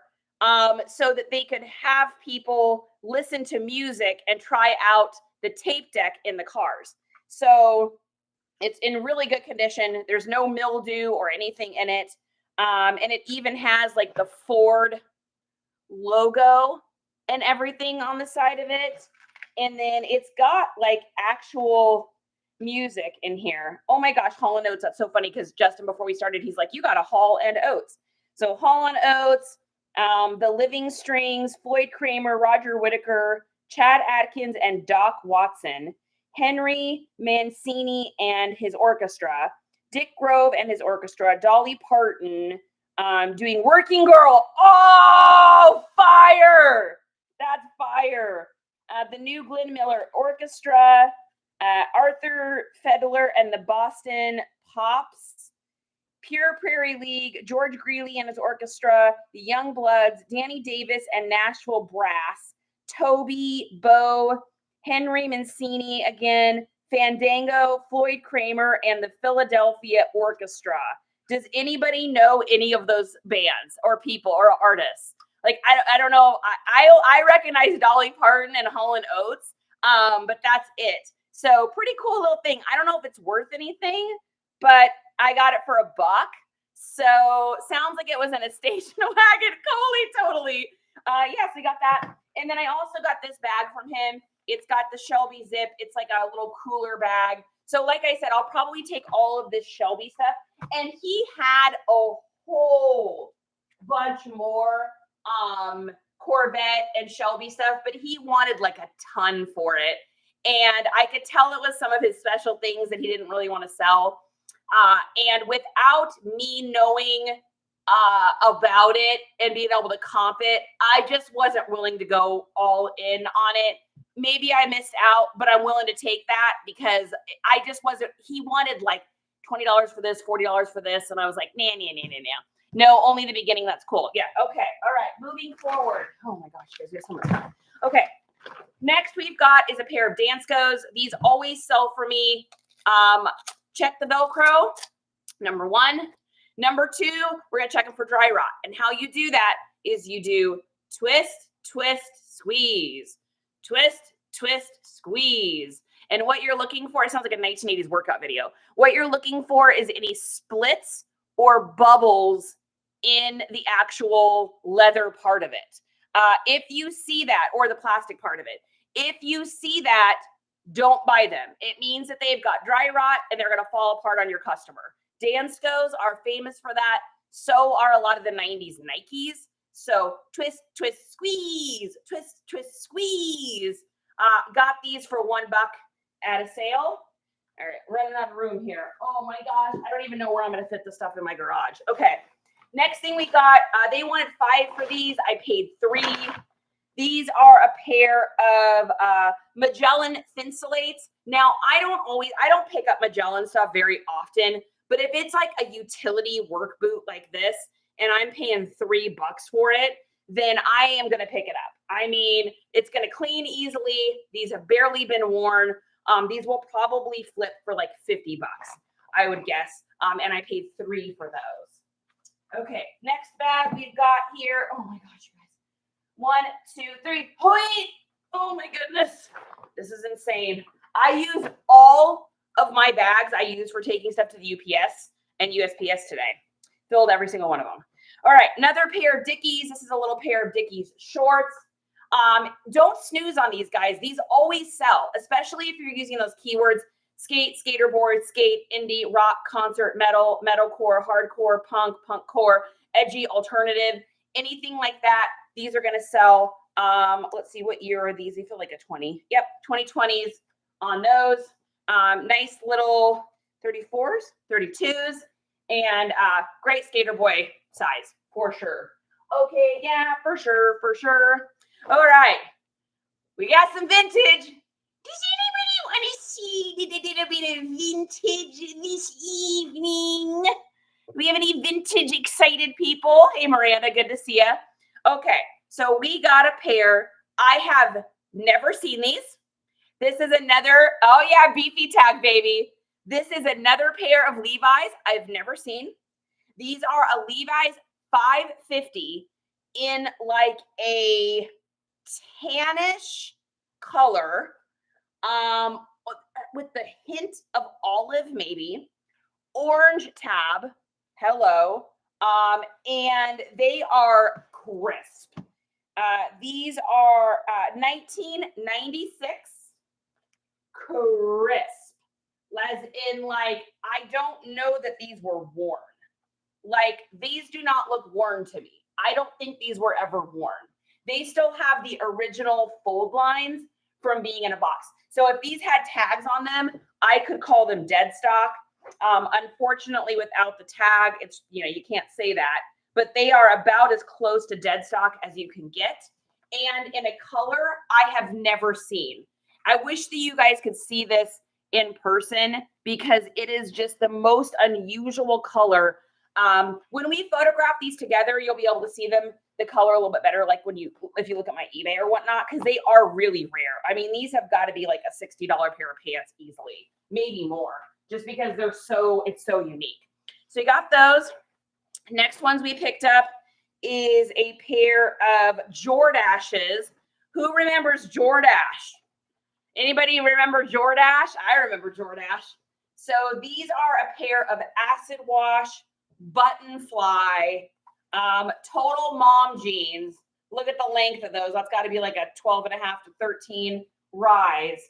A: so that they could have people listen to music and try out the tape deck in the cars. So it's in really good condition. There's no mildew or anything in it. And it even has like the Ford logo and everything on the side of it. And then it's got like actual music in here. Oh my gosh, Hall & Oates. That's so funny, because Justin, before we started, he's like, you got a Hall & Oates. So Hall & Oates, the Living Strings, Floyd Kramer, Roger Whittaker, Chad Atkins, and Doc Watson, Henry Mancini and his orchestra, Dick Grove and his orchestra, Dolly Parton, doing Working Girl. Oh, fire! That's fire. The new Glenn Miller Orchestra, Arthur Fiedler and the Boston Pops, Pure Prairie League, George Greeley and his orchestra, the Young Bloods, Danny Davis and Nashville Brass, Toby, Bo, Henry Mancini again, Fandango, Floyd Kramer, and the Philadelphia Orchestra. Does anybody know any of those bands or people or artists? Like, I don't know. I recognize Dolly Parton and Hall & Oates, but that's it. So pretty cool little thing. I don't know if it's worth anything, but I got it for $1. So sounds like it was in a station wagon. Totally. Yes, we got that. And then I also got this bag from him. It's got the Shelby zip. It's like a little cooler bag. So like I said, I'll probably take all of this Shelby stuff. And he had a whole bunch more Corvette and Shelby stuff, but he wanted like a ton for it. And I could tell it was some of his special things that he didn't really want to sell. And without me knowing about it and being able to comp it, I just wasn't willing to go all in on it. Maybe I missed out, but I'm willing to take that, because I just wasn't, he wanted like $20 for this, $40 for this. And I was like, nah. No, only the beginning. That's cool. Yeah. Okay. All right. Moving forward. Oh my gosh, guys, we have so much time. Okay. Next we've got is a pair of Danskos. These always sell for me. Check the Velcro, number 1. Number 2, we're going to check them for dry rot. And how you do that is you do twist, twist, squeeze. Twist, twist, squeeze. And what you're looking for, it sounds like a 1980s workout video. What you're looking for is any splits or bubbles in the actual leather part of it. If you see that, or the plastic part of it, if you see that, don't buy them. It means that they've got dry rot and they're going to fall apart on your customer. Danskos are famous for that. So are a lot of the 90s Nikes. So twist, twist, squeeze, twist, twist, squeeze. Got these for $1 at a sale. All right, running out of room here. Oh my gosh, I don't even know where I'm going to fit the stuff in my garage. Okay, next thing we got, they wanted 5 for these. I paid 3. These are a pair of Magellan Thinsulates. Now, I don't pick up Magellan stuff very often, but if it's like a utility work boot like this, and I'm paying $3 for it, then I am going to pick it up. I mean, it's going to clean easily. These have barely been worn. These will probably flip for like $50, I would guess. And I paid 3 for those. Okay, next bag we've got here. Oh my gosh, you guys. 1, 2, 3. Point! Oh my goodness. This is insane. I use all of my bags I use for taking stuff to the UPS and USPS today. Filled every single one of them. All right, another pair of Dickies. This is a little pair of Dickies shorts. Don't snooze on these guys. These always sell, especially if you're using those keywords: skate, skaterboard, skate, indie, rock, concert, metal, metalcore, hardcore, punk, punkcore, edgy, alternative, anything like that. These are going to sell. Let's see, what year are these? They feel like a 20. Yep, 2020s on those. Nice little 34s, 32s, and great skater boy size for sure. Okay, yeah, for sure, for sure. All right, we got some vintage. Does anybody want to see a little bit of vintage this evening? Do we have any vintage excited people? Hey, Miranda, good to see you. Okay, so we got a pair. I have never seen these. This is another, oh yeah, beefy tag, baby. This is another pair of Levi's I've never seen. These are a Levi's 550 in like a tannish color, with the hint of olive, maybe orange tab. Hello. And they are crisp. These are 1996 crisp. As in, like, I don't know that these were worn. Like, these do not look worn to me. I don't think these were ever worn. They still have the original fold lines from being in a box. So if these had tags on them, I could call them dead stock. Unfortunately, without the tag, it's, you know, you can't say that, but they are about as close to dead stock as you can get. And in a color I have never seen. I wish that you guys could see this in person because it is just the most unusual color. When we photograph these together, you'll be able to see them, the color a little bit better, like if you look at my eBay or whatnot, because they are really rare. I mean, these have got to be like a $60 pair of pants easily, maybe more, just because it's so unique. So you got those. Next ones we picked up is a pair of Jordashes. Who remembers Jordache? Anybody remember Jordache? I remember Jordache. So these are a pair of acid wash, button fly, total mom jeans. Look at the length of those. That's got to be like a 12.5 to 13 rise.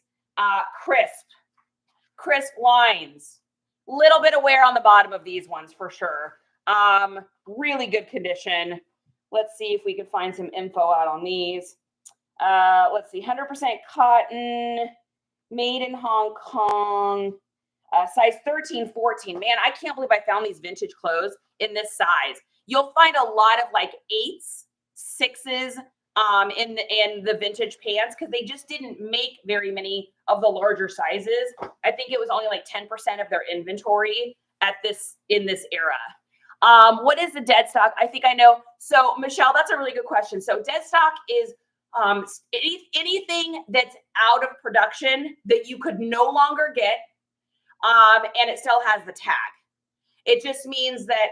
A: Crisp lines. Little bit of wear on the bottom of these ones for sure. Really good condition. Let's see if we can find some info out on these. Let's see, 100% cotton, made in Hong Kong, size 13, 14. Man, I can't believe I found these vintage clothes in this size. You'll find a lot of like 8s, 6s in the vintage pants because they just didn't make very many of the larger sizes. I think it was only like 10% of their inventory in this era. What is the dead stock? I think I know. So Michelle, that's a really good question. So dead stock is anything that's out of production that you could no longer get, and it still has the tag. It just means that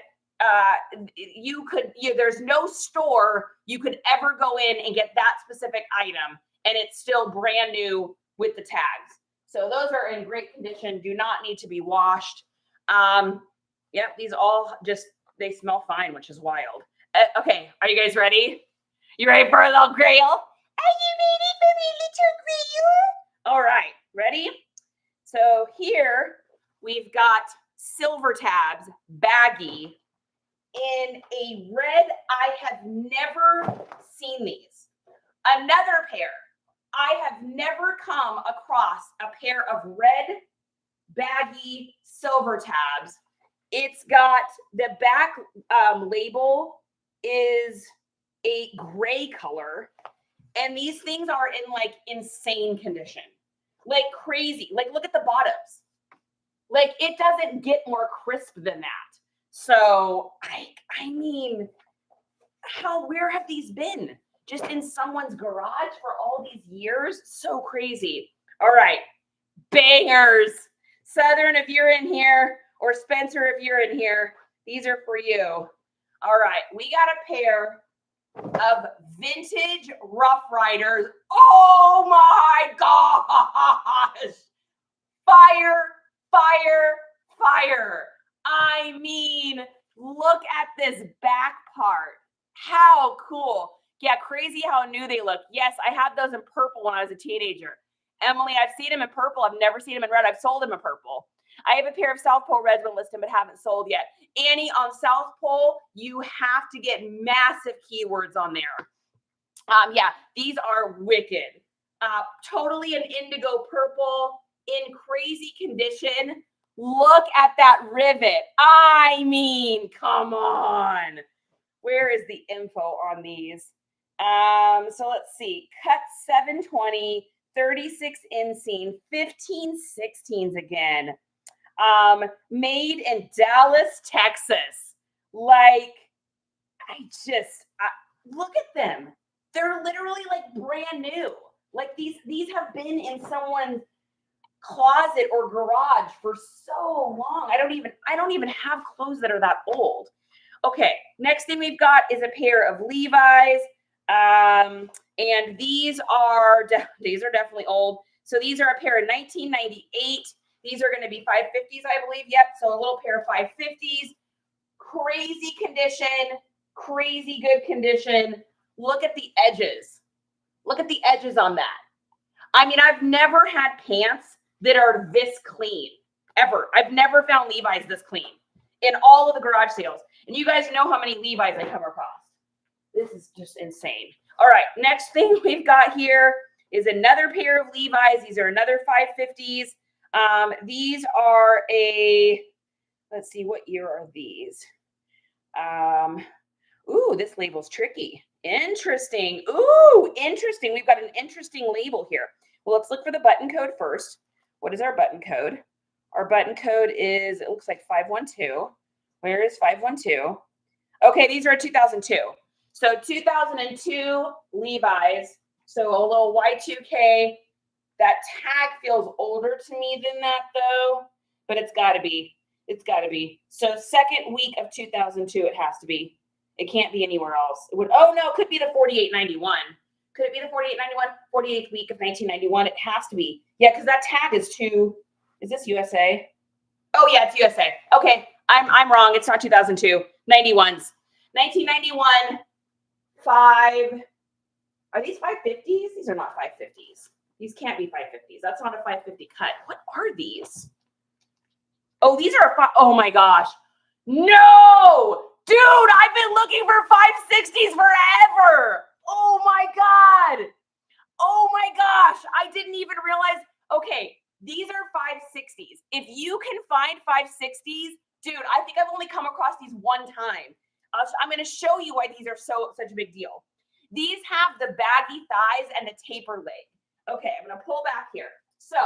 A: there's no store you could ever go in and get that specific item, and it's still brand new with the tags. So those are in great condition, do not need to be washed. Yep, these all they smell fine, which is wild. Okay, are you guys ready? You ready for a little grail? Are you ready for a little grail? All right, Ready? So here we've got Silver Tabs baggy in a red. I have never seen these. Another pair. I have never come across a pair of red baggy Silver Tabs. It's got the back label is a gray color, and these things are in like insane condition, like crazy. Like look at the bottoms. Like it doesn't get more crisp than that. So I mean, where have these been? Just in someone's garage for all these years? So crazy. All right, bangers. Southern, if you're in here, or Spencer, if you're in here, these are for you. All right, we got a pair of vintage Rough Riders. Oh my gosh! Fire, fire, fire. I mean, look at this back part. How cool. Yeah, crazy how new they look. Yes, I had those in purple when I was a teenager. Emily, I've seen them in purple. I've never seen them in red. I've sold them in purple. I have a pair of South Pole reds on listing, but haven't sold yet. Annie, on South Pole, you have to get massive keywords on there. Yeah, these are wicked. Totally an indigo purple in crazy condition. Look at that rivet. I mean, come on. Where is the info on these? So let's see. Cut 720, 36 inseam, 15 16s again. Made in Dallas, Texas. Like, look at them. They're literally like brand new. Like these have been in someone's closet or garage for so long. I don't even have clothes that are that old. Okay, next thing we've got is a pair of Levi's. And these are definitely old. So these are a pair of 1998. These are going to be 550s, I believe. Yep. So a little pair of 550s. Crazy condition, crazy good condition. Look at the edges. Look at the edges on that. I mean, I've never had pants that are this clean, ever. I've never found Levi's this clean in all of the garage sales. And you guys know how many Levi's I come across. This is just insane. All right, next thing we've got here is another pair of Levi's. These are another 550s. These are let's see, what year are these? Ooh, this label's tricky. Interesting. Ooh, interesting. We've got an interesting label here. Well, let's look for the button code first. What is our button code? Our button code is, it looks like 512. Where is 512? Okay, these are 2002. So 2002 Levi's. So a little Y2K. That tag feels older to me than that though, but it's got to be. It's got to be. So second week of 2002, it has to be. It can't be anywhere else. It would. Oh no, it could be the 4891. Could it be the 4891? 48th week of 1991. It has to be. Yeah, because that tag is is this USA? Oh yeah, it's USA. Okay, I'm wrong. It's not 2002. 91s. 1991. Are these 550s? These are not 550s. These can't be 550s. That's not a 550 cut. What are these? Oh, these are oh my gosh. No! Dude, I've been looking for 560s forever. Oh my God. Oh my gosh. I didn't even realize. Okay, these are 560s. If you can find 560s, dude, I think I've only come across these one time. I'm going to show you why these are such a big deal. These have the baggy thighs and the taper leg. Okay, I'm going to pull back here. So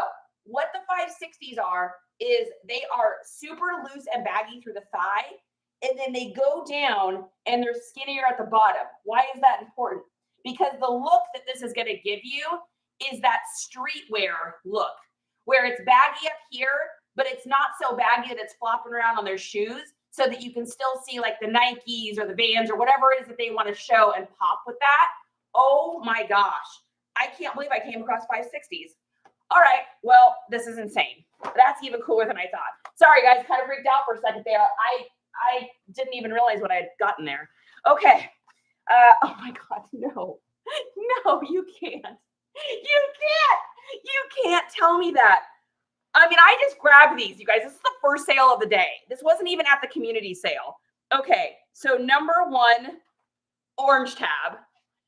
A: what the 560s are is they are super loose and baggy through the thigh, and then they go down and they're skinnier at the bottom. Why is that important? Because the look that this is going to give you is that streetwear look, where it's baggy up here, but it's not so baggy that it's flopping around on their shoes, so that you can still see like the Nikes or the Vans or whatever it is that they want to show and pop with that. Oh my gosh. I can't believe I came across 560s. All right, well, this is insane. That's even cooler than I thought. Sorry, guys, kind of freaked out for a second there. I didn't even realize what I had gotten there. Okay. Oh my God, no. No, you can't. You can't tell me that. I mean, I just grabbed these, you guys. This is the first sale of the day. This wasn't even at the community sale. Okay, so number one, orange tab.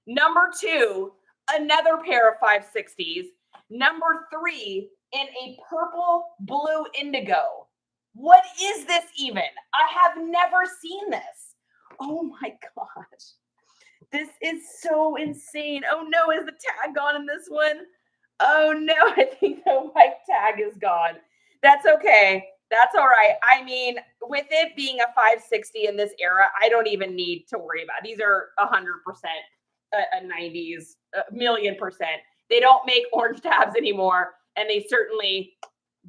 A: Number two, another pair of 560s. Number three, in a purple, blue, indigo. What is this even? I have never seen this. Oh my gosh. This is so insane. Oh no, is the tag gone in this one? Oh no, I think the white tag is gone. That's okay. That's all right. I mean, with it being a 560 in this era, I don't even need to worry about it. These are 100% a 90s, a million percent. They don't make orange tabs anymore, and they certainly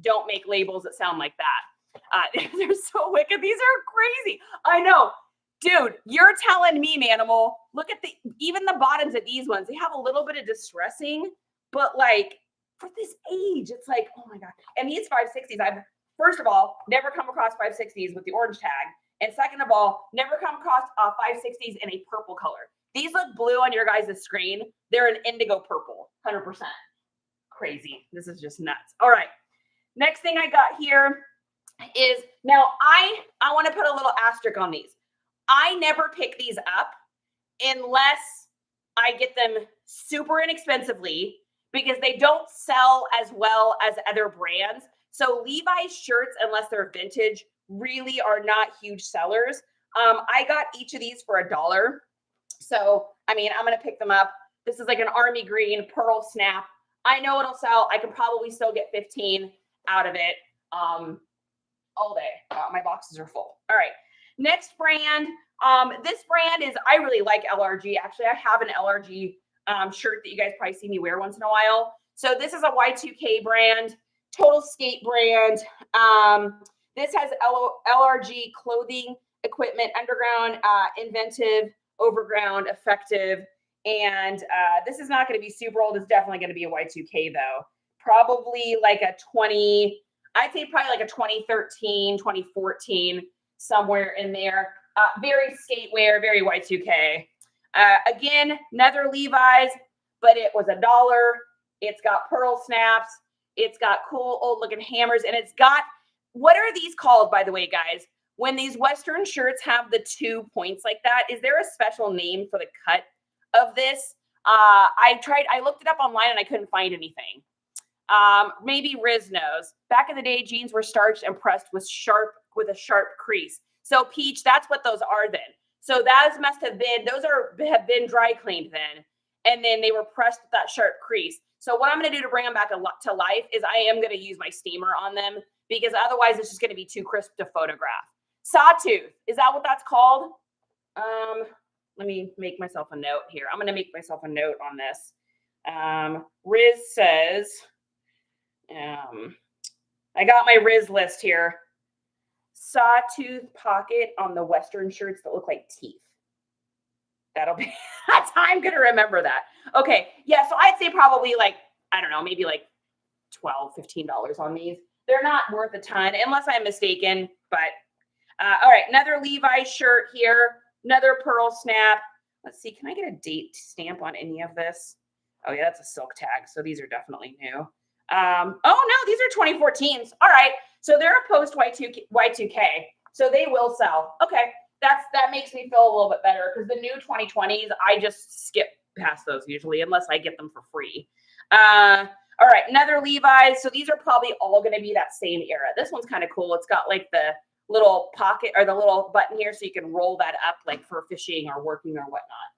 A: don't make labels that sound like that. They're so wicked. These are crazy. I know. Dude, you're telling me, Manimal, look at even the bottoms of these ones. They have a little bit of distressing, but like for this age, it's like, oh my God. And these 560s, I've, first of all, never come across 560s with the orange tag. And second of all, never come across 560s in a purple color. These look blue on your guys' screen. They're an indigo purple, 100%. Crazy. This is just nuts. All right. Next thing I got here is, now I want to put a little asterisk on these. I never pick these up unless I get them super inexpensively because they don't sell as well as other brands. So Levi's shirts, unless they're vintage, really are not huge sellers. I got each of these for $1. So, I mean, I'm going to pick them up. This is like an army green pearl snap. I know it'll sell. I can probably still get 15 out of it all day. My boxes are full. All right. Next brand. This brand is, I really like LRG. Actually, I have an LRG shirt that you guys probably see me wear once in a while. So this is a Y2K brand, total skate brand. This has LRG clothing, equipment, underground, inventive, overground, effective. And this is not going to be super old. It's definitely going to be a Y2K though. Probably like a 20, I'd say probably like a 2013, 2014, somewhere in there. Very skatewear, very Y2K. Again, another Levi's, but it was $1. It's got pearl snaps. It's got cool old looking hammers. And it's got, what are these called, by the way, guys? When these Western shirts have the 2 points like that, is there a special name for the cut of this? I looked it up online and I couldn't find anything. Maybe Riz knows. Back in the day, jeans were starched and pressed with a sharp crease. So Peach, that's what those are then. So that must have been, have been dry cleaned then. And then they were pressed with that sharp crease. So what I'm going to do to bring them back to life is I am going to use my steamer on them because otherwise it's just going to be too crisp to photograph. Sawtooth, is that what that's called? Let me make myself a note here. I'm going to make myself a note on this. Riz says, I got my Riz list here. Sawtooth pocket on the Western shirts that look like teeth. That'll be, that's how I'm going to remember that. Okay. Yeah. So I'd say probably like, I don't know, maybe like $12, $15 on these. They're not worth a ton unless I'm mistaken, but all right. Another Levi's shirt here, another pearl snap. Let's see. Can I get a date stamp on any of this? Oh yeah, that's a silk tag. So these are definitely new. Oh no, these are 2014s. All right. So they're a post Y2K. So they will sell. Okay. That makes me feel a little bit better because the new 2020s, I just skip past those usually unless I get them for free. All right, another Levi's. So these are probably all going to be that same era. This one's kind of cool. It's got like the little pocket or the little button here so you can roll that up like for fishing or working or whatnot.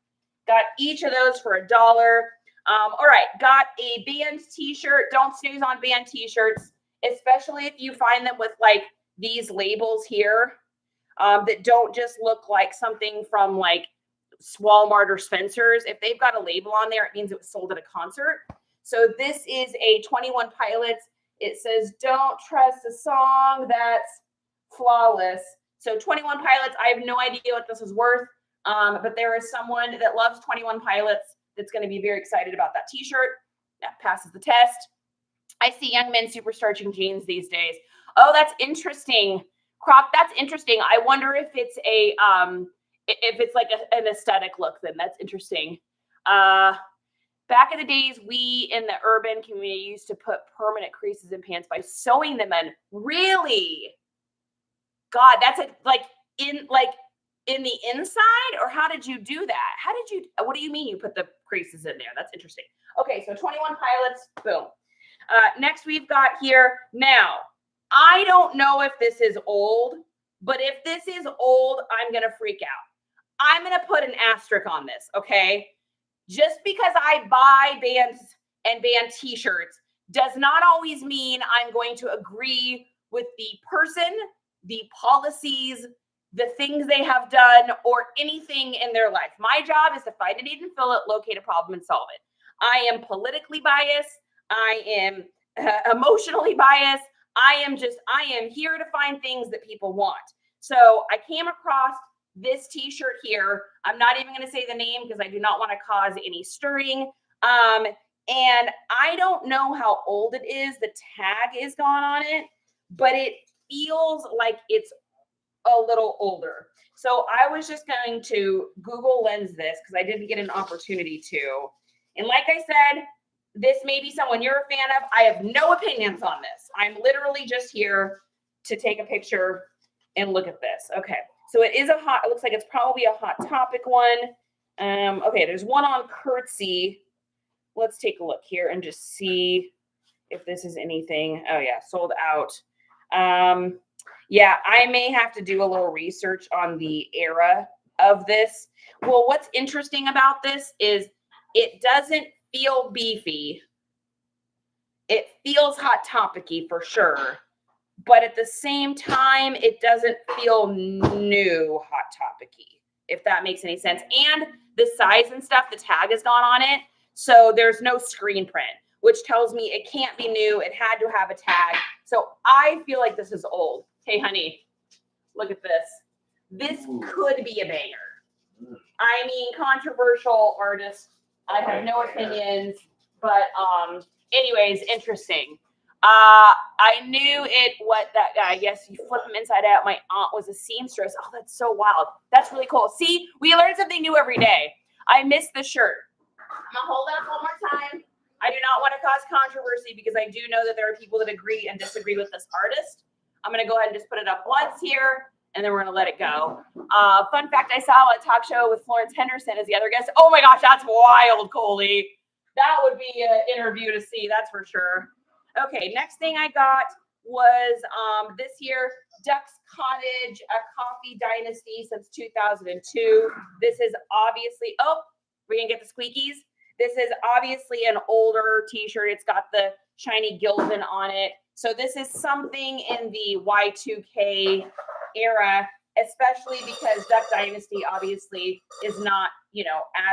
A: Got each of those for $1. All right, got a band t-shirt. Don't snooze on band t-shirts, especially if you find them with like these labels here. That don't just look like something from like Walmart or Spencer's. If they've got a label on there, it means it was sold at a concert. So this is a 21 Pilots. It says, don't trust a song that's flawless. So 21 Pilots, I have no idea what this is worth. But there is someone that loves 21 Pilots that's going to be very excited about that t-shirt. That passes the test. I see young men superstarching jeans these days. Oh, that's interesting. Croc, that's interesting. I wonder if it's a if it's like an aesthetic look, then that's interesting. Back in the days, we in the urban community used to put permanent creases in pants by sewing them in. Really? God, that's in the inside, or how did you do that? What do you mean you put the creases in there? That's interesting. Okay, so 21 Pilots, boom. Next we've got here, now, I don't know if this is old, but if this is old, I'm going to freak out. I'm going to put an asterisk on this, okay? Just because I buy bands and band t-shirts does not always mean I'm going to agree with the person, the policies, the things they have done, or anything in their life. My job is to find a need and fill it, locate a problem, and solve it. I am politically biased. I am emotionally biased. I am here to find things that people want. So I came across this t-shirt here. I'm not even going to say the name because I do not want to cause any stirring. And I don't know how old it is. The tag is gone on it, but it feels like it's a little older. So I was just going to Google Lens this because I didn't get an opportunity to. And like I said, this may be someone you're a fan of. I have no opinions on this. I'm literally just here to take a picture and look at this. Okay. So it looks like it's probably a Hot Topic one. Okay, there's one on Curtsy. Let's take a look here and just see if this is anything. Oh yeah, sold out. Yeah, I may have to do a little research on the era of this. Well, what's interesting about this is it doesn't feel beefy. It feels Hot Topic-y for sure. But at the same time, it doesn't feel new Hot Topic-y, if that makes any sense. And the size and stuff, the tag is gone on it. So there's no screen print, which tells me it can't be new. It had to have a tag. So I feel like this is old. Hey, honey, look at this. This could be a banger. I mean, controversial artist. I have no opinions, but anyways, interesting. I knew yes, you flip them inside out. My aunt was a seamstress. Oh, that's so wild. That's really cool. See, we learn something new every day. I missed the shirt. I'm gonna hold it up one more time. I do not want to cause controversy because I do know that there are people that agree and disagree with this artist. I'm gonna go ahead and just put it up once here, and then we're gonna let it go. Fun fact, I saw a talk show with Florence Henderson as the other guest. Oh my gosh, that's wild, Coley. That would be an interview to see, that's for sure. Okay, next thing I got was this year, Duck's Cottage, a coffee dynasty since 2002. This is obviously, we're gonna get the squeakies. This is obviously an older t-shirt. It's got the shiny Gildan on it. So this is something in the Y2K era, especially because Duck Dynasty obviously is not,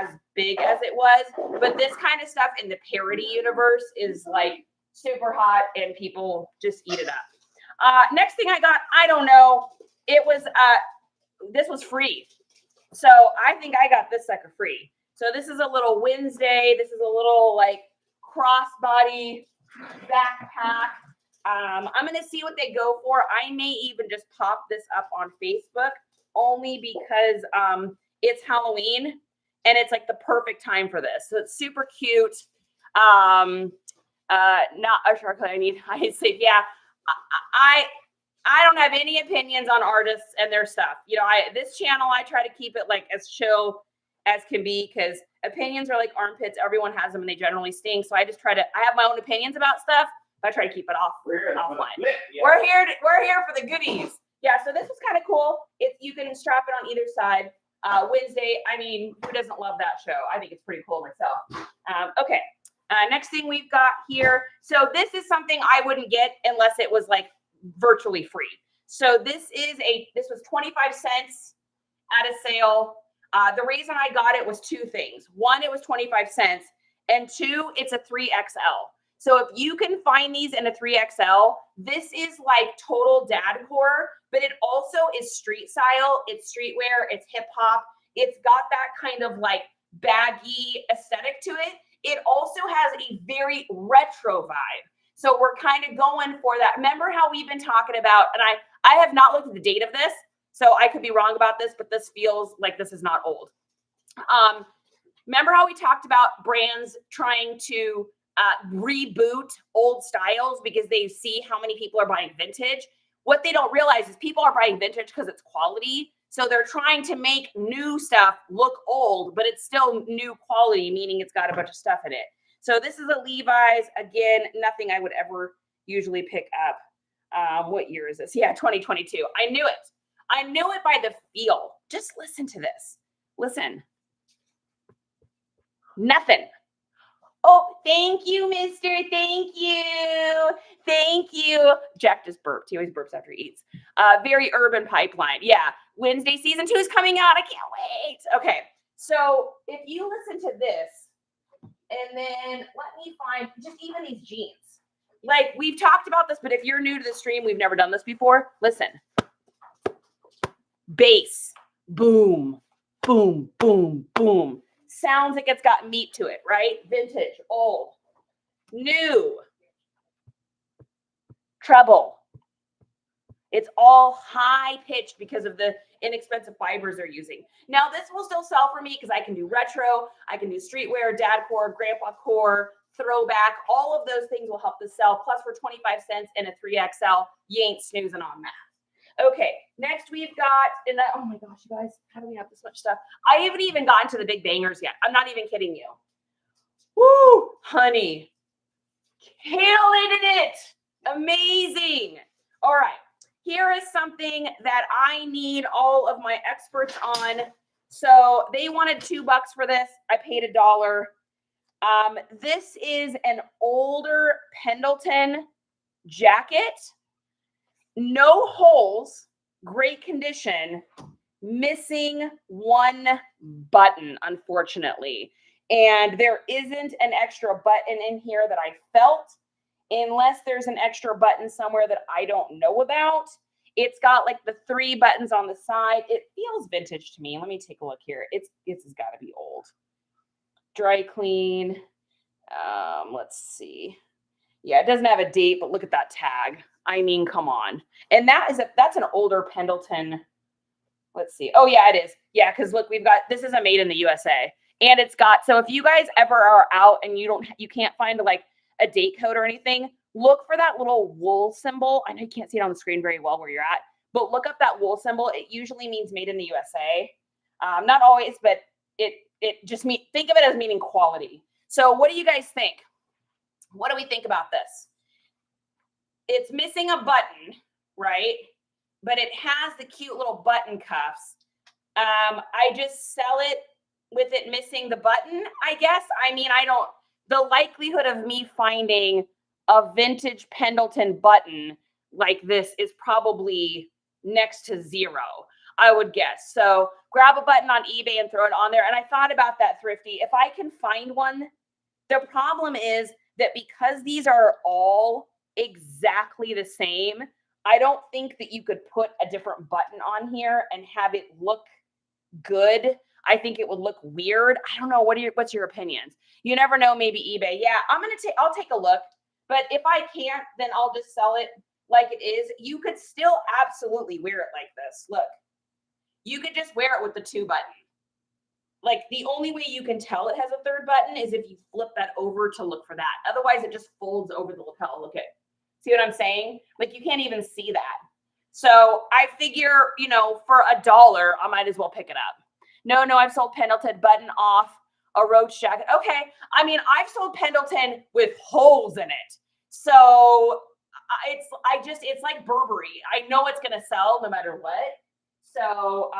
A: as big as it was. But this kind of stuff in the parody universe is like super hot and people just eat it up. Next thing I got, I don't know. It was, this was free. So I think I got this sucker free. So this is a little Wednesday. This is a little like crossbody backpack. I'm going to see what they go for. I may even just pop this up on Facebook only because it's Halloween and it's like the perfect time for this. So it's super cute. Not a shark. I say, yeah, I don't have any opinions on artists and their stuff. This channel, I try to keep it like as chill as can be because opinions are like armpits. Everyone has them and they generally sting. So I have my own opinions about stuff. But I try to keep it offline. Yeah. We're here for the goodies. Yeah. So this was kind of cool. You can strap it on either side. Wednesday. I mean, who doesn't love that show? I think it's pretty cool myself. Okay. Next thing we've got here. So this is something I wouldn't get unless it was like virtually free. So this was 25 cents at a sale. The reason I got it was two things. One, it was 25 cents. And two, it's a 3XL. So if you can find these in a 3XL, this is like total dadcore, but it also is street style. It's streetwear. It's hip hop. It's got that kind of like baggy aesthetic to it. It also has a very retro vibe. So we're kind of going for that. Remember how we've been talking about, and I have not looked at the date of this, so I could be wrong about this, but this feels like this is not old. Remember how we talked about brands trying to reboot old styles because they see how many people are buying vintage? What they don't realize is people are buying vintage because it's quality. So they're trying to make new stuff look old, but it's still new quality, meaning it's got a bunch of stuff in it. So this is a Levi's. Again, nothing I would ever usually pick up. What year is this? Yeah, 2022. I knew it. I knew it by the feel. Just listen to this. Listen. Nothing. Oh, thank you, mister. Thank you. Thank you. Jack just burped. He always burps after he eats. Very urban pipeline. Yeah. Wednesday season 2 is coming out. I can't wait. Okay. So if you listen to this, and then let me find just even these jeans. Like we've talked about this, but if you're new to the stream, we've never done this before. Listen. Bass. Boom. Boom. Boom. Boom. Sounds like it's got meat to it, right? Vintage, old, new, treble. It's all high pitched because of the inexpensive fibers they're using. Now, this will still sell for me because I can do retro, I can do streetwear, dad core, grandpa core, throwback. All of those things will help this sell. Plus, for 25 cents in a 3XL, you ain't snoozing on that. Okay, next we've got, oh my gosh, you guys, how do we have this much stuff? I haven't even gotten to the big bangers yet. I'm not even kidding you. Woo, honey. Killing it. Amazing. All right, here is something that I need all of my experts on. So they wanted $2 for this. I paid $1. This is an older Pendleton jacket. No holes, great condition, missing one button, unfortunately. And there isn't an extra button in here that I felt, unless there's an extra button somewhere that I don't know about. It's got like the 3 buttons on the side. It feels vintage to me. Let me take a look here. It's got to be old. Dry clean. Let's see. Yeah, it doesn't have a date, but look at that tag. I mean, come on. And that's an older Pendleton. Let's see. Oh, yeah, it is. Yeah, because look, this is a made in the USA. And it's got, so if you guys ever are out and you can't find like a date code or anything, look for that little wool symbol. I know you can't see it on the screen very well where you're at, but look up that wool symbol. It usually means made in the USA. Not always, but it just think of it as meaning quality. So what do you guys think? What do we think about this? It's missing a button, right? But it has the cute little button cuffs. I just sell it with it missing the button, I guess. I mean, the likelihood of me finding a vintage Pendleton button like this is probably next to 0, I would guess. So grab a button on eBay and throw it on there. And I thought about that, Thrifty. If I can find one, the problem is that because these are all exactly the same, I don't think that you could put a different button on here and have it look good. I think it would look weird. I don't know. What's your opinions? You never know. Maybe eBay. Yeah, I'll take a look. But if I can't, then I'll just sell it like it is. You could still absolutely wear it like this. Look, you could just wear it with the 2 button. Like the only way you can tell it has a 3rd button is if you flip that over to look for that. Otherwise, it just folds over the lapel. Look at, see what I'm saying? Like you can't even see that. So I figure, for $1, I might as well pick it up. No, I've sold Pendleton button off a roach jacket. Okay. I mean, I've sold Pendleton with holes in it. So it's like Burberry. I know it's going to sell no matter what. So,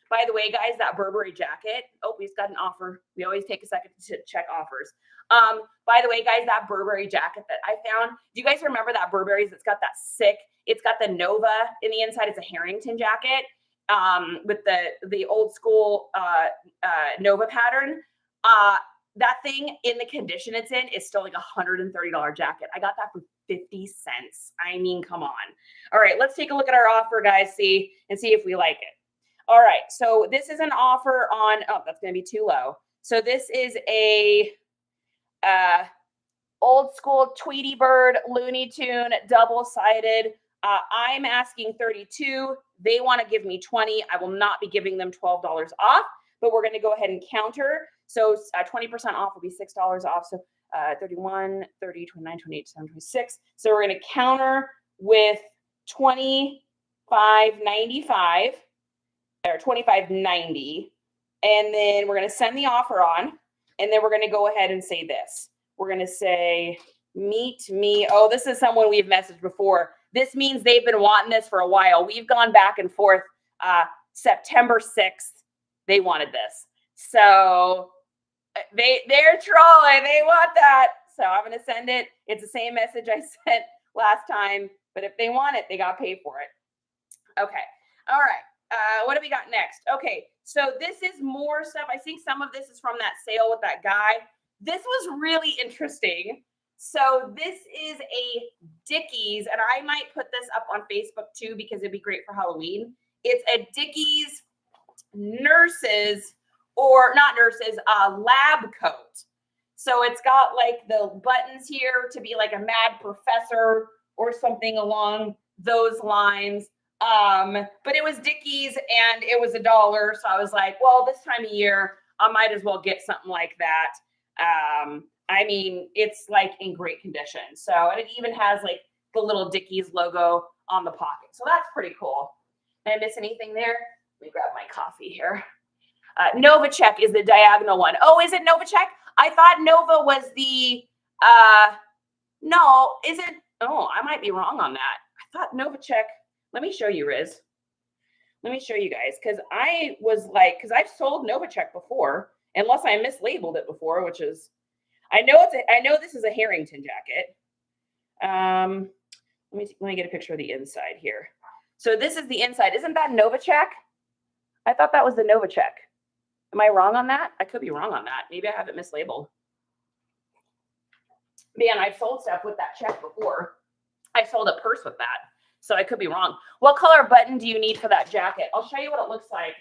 A: by the way, guys, that Burberry jacket. Oh, we've got an offer. We always take a second to check offers. By the way, guys, that Burberry jacket that I found. Do you guys remember that Burberry's? It's got that sick. It's got the Nova in the inside. It's a Harrington jacket with the old school Nova pattern. That thing in the condition it's in is still like $130 jacket. I got that for 50 cents. I mean, come on. All right, let's take a look at our offer, guys. See if we like it. All right, so this is an offer on, oh, that's going to be too low. So this is a old school Tweety Bird Looney Tune double-sided. I'm asking $32. They want to give me $20. I will not be giving them $12 off, but we're going to go ahead and counter. So 20% off will be $6 off. So 31, 30, 29, 28, 27, 26. So we're going to counter with $25.95 or $25.90. And then we're going to send the offer on. And then we're going to go ahead and say this. We're going to say, meet me. Oh, this is someone we've messaged before. This means they've been wanting this for a while. We've gone back and forth. September 6th, they wanted this. So they're trolling. They want that. So I'm going to send it. It's the same message I sent last time. But if they want it, they got to pay for it. Okay. All right. What do we got next? Okay. So this is more stuff. I think some of this is from that sale with that guy. This was really interesting. So this is a Dickies, and I might put this up on Facebook too because it'd be great for Halloween. It's a Dickies nurses, or not nurses, lab coat. So it's got like the buttons here to be like a mad professor or something along those lines. But it was Dickies and it was $1. So I was like, well, this time of year, I might as well get something like that. I mean, it's like in great condition. So, and it even has like the little Dickies logo on the pocket. So that's pretty cool. Did I miss anything there? Let me grab my coffee here. Novacek is the diagonal one. Oh, is it Novacek? I thought Nova was the, no, is it? Oh, I might be wrong on that. I thought Novacek. Let me show you, Riz. Let me show you guys. Because I was like, because I've sold Novacek before, unless I mislabeled it before, which is, I know this is a Harrington jacket. Let me get a picture of the inside here. So this is the inside. Isn't that Novacek? I thought that was the Novacek. Am I wrong on that? I could be wrong on that. Maybe I have it mislabeled. Man, I've sold stuff with that check before. I sold a purse with that. So I could be wrong. What color button do you need for that jacket? I'll show you what it looks like.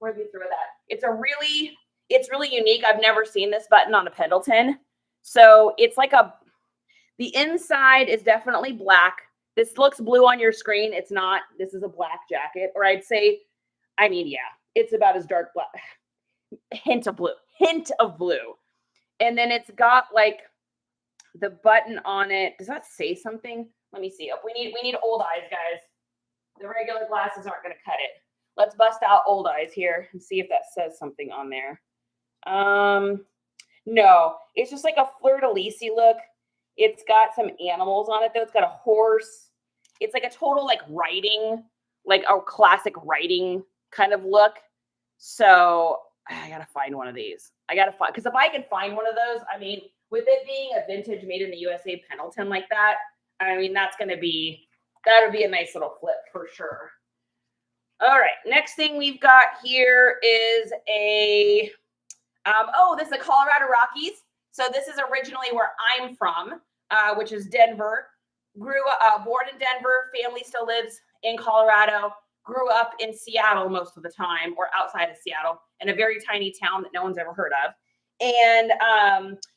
A: Where did you throw that? It's really unique. I've never seen this button on a Pendleton. So it's like the inside is definitely black. This looks blue on your screen. It's not. This is a black jacket. Or I'd say, I mean, yeah, it's about as dark black. Hint of blue. And then it's got like the button on it. Does that say something? Let me see. We need old eyes, guys. The regular glasses aren't going to cut it. Let's bust out old eyes here and see if that says something on there. No, it's just like a fleur-de-lis look. It's got some animals on it though. It's got a horse. It's like a total like writing, like a classic writing kind of look. So I gotta find one of these. Because if I can find one of those, I mean, with it being a vintage made in the USA Pendleton like that, I mean, that'll be a nice little flip for sure. All right, next thing we've got here is this is the Colorado Rockies. So this is originally where I'm from, which is Denver. Born in Denver, family still lives in Colorado. Grew up in Seattle most of the time, or outside of Seattle, in a very tiny town that no one's ever heard of. And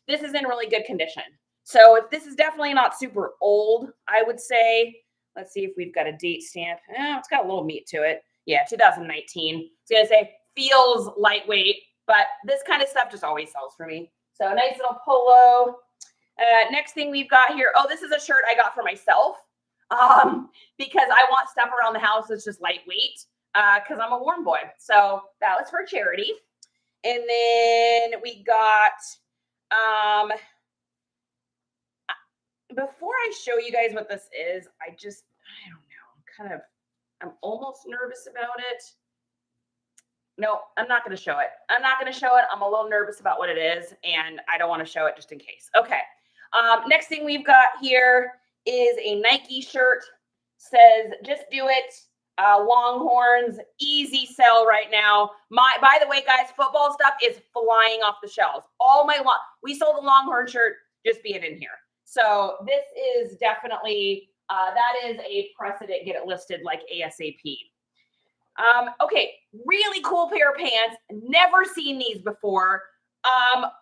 A: this is in really good condition. So this is definitely not super old, I would say. Let's see if we've got a date stamp. It's got a little meat to it. Yeah, 2019. It's going to say feels lightweight, but this kind of stuff just always sells for me. So nice little polo. Next thing we've got here. Oh, this is a shirt I got for myself because I want stuff around the house that's just lightweight because I'm a warm boy. So that was for charity. And then we got, before I show you guys what this is, I don't know, I'm almost nervous about it. No, I'm not going to show it. I'm a little nervous about what it is, and I don't want to show it just in case. Okay. Next thing we've got here is a Nike shirt. Says, just do it. Longhorns, easy sell right now. By the way, guys, football stuff is flying off the shelves. We sold a Longhorn shirt just being in here. So this is definitely, that is a precedent. Get it listed like ASAP. Okay, really cool pair of pants. Never seen these before.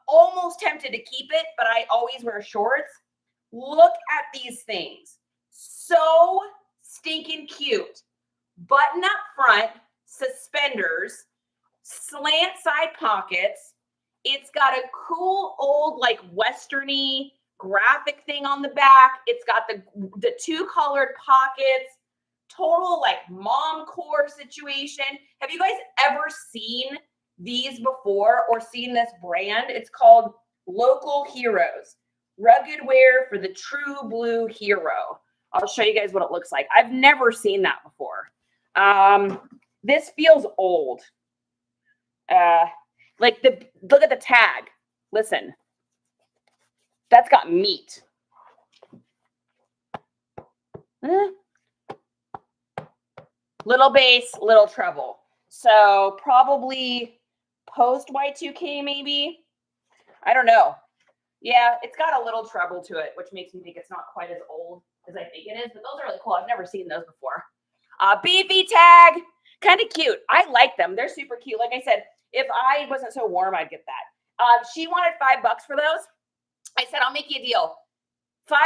A: Almost tempted to keep it, but I always wear shorts. Look at these things. So stinking cute. Button up front, suspenders, slant side pockets, It's got a cool old like westerny graphic thing on the back. It's got the two colored pockets. Total like mom core situation. Have you guys ever seen these before or seen this brand? It's called Local Heroes. Rugged wear for the true blue hero. I'll show you guys what it looks like. I've never seen that before. This feels old. Look at the tag. Listen. That's got meat. Little bass, little treble. So probably post Y2K maybe. I don't know. Yeah, it's got a little treble to it, which makes me think it's not quite as old as I think it is. But those are really cool. I've never seen those before. Beefy tag, kind of cute. I like them. They're super cute. Like I said, if I wasn't so warm, I'd get that. She wanted $5 for those. I said, I'll make you a deal. $5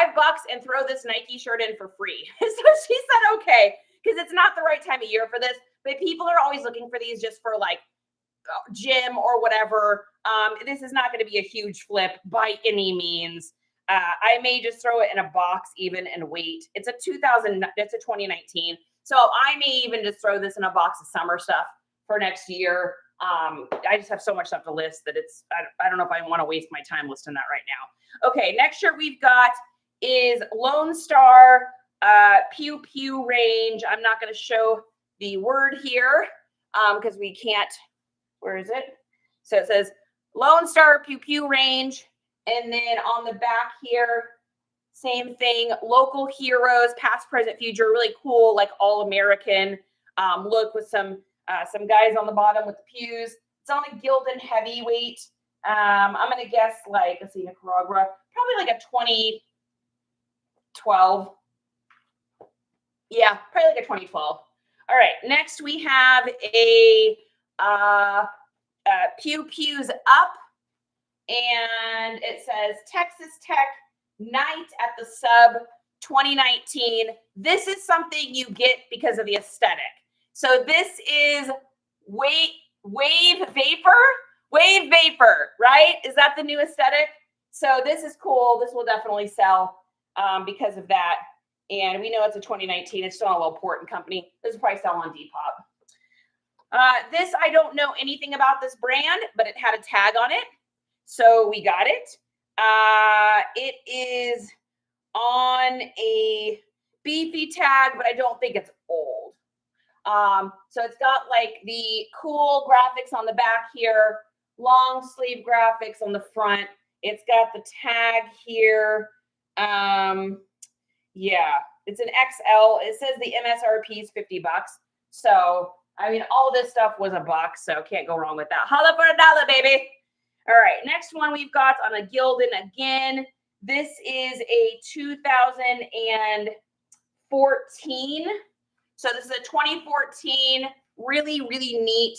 A: and throw this Nike shirt in for free. So she said, okay, because it's not the right time of year for this. But people are always looking for these just for like gym or whatever. This is not going to be a huge flip by any means. I may just throw it in a box even and wait. It's a 2019. So I may even just throw this in a box of summer stuff for next year. I just have so much stuff to list that I don't know if I want to waste my time listing that right now. Okay, next shirt we've got is Lone Star Pew Pew range. I'm not going to show the word here because we can't. Where is it? So it says Lone Star Pew Pew range. And then on the back here, same thing. Local heroes, past, present, future. Really cool, like all American look with some guys on the bottom with the pews. It's on a Gildan heavyweight. I'm going to guess like, let's see, Nicaragua, probably like a 2012. Yeah, probably like a 2012. All right, next we have a Pew Pews Up, and it says Texas Tech Night at the Sub 2019. This is something you get because of the aesthetic. So this is Wave Vapor, right? Is that the new aesthetic? So this is cool. This will definitely sell because of that. And we know it's a 2019. It's still a Well-Porton company. This will probably sell on Depop. This, I don't know anything about this brand, but it had a tag on it. So we got it. It is on a beefy tag, but I don't think it's old. So it's got like the cool graphics on the back here, long sleeve graphics on the front. It's got the tag here. Yeah, it's an XL. It says the MSRP is $50. So, I mean, all this stuff was $1, so can't go wrong with that. Holla for $1, baby. All right, next one we've got on a Gildan again. This is a 2014. So this is a 2014, really, really neat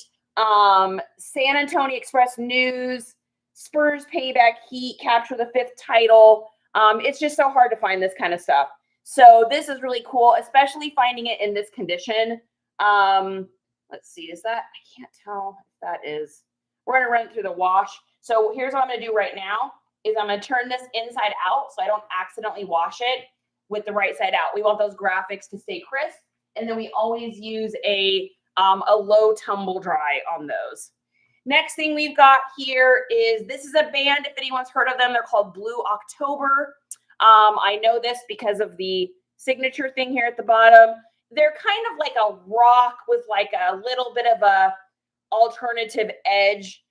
A: San Antonio Express News, Spurs payback heat, capture the 5th title. It's just so hard to find this kind of stuff. So this is really cool, especially finding it in this condition. Let's see, is that, I can't tell if that is, we're going to run it through the wash. So here's what I'm going to do right now is I'm going to turn this inside out so I don't accidentally wash it with the right side out. We want those graphics to stay crisp. And then we always use a low tumble dry on those. Next thing we've got here is, this is a band, if anyone's heard of them, they're called Blue October. I know this because of the signature thing here at the bottom. They're kind of like a rock with like a little bit of a alternative edge.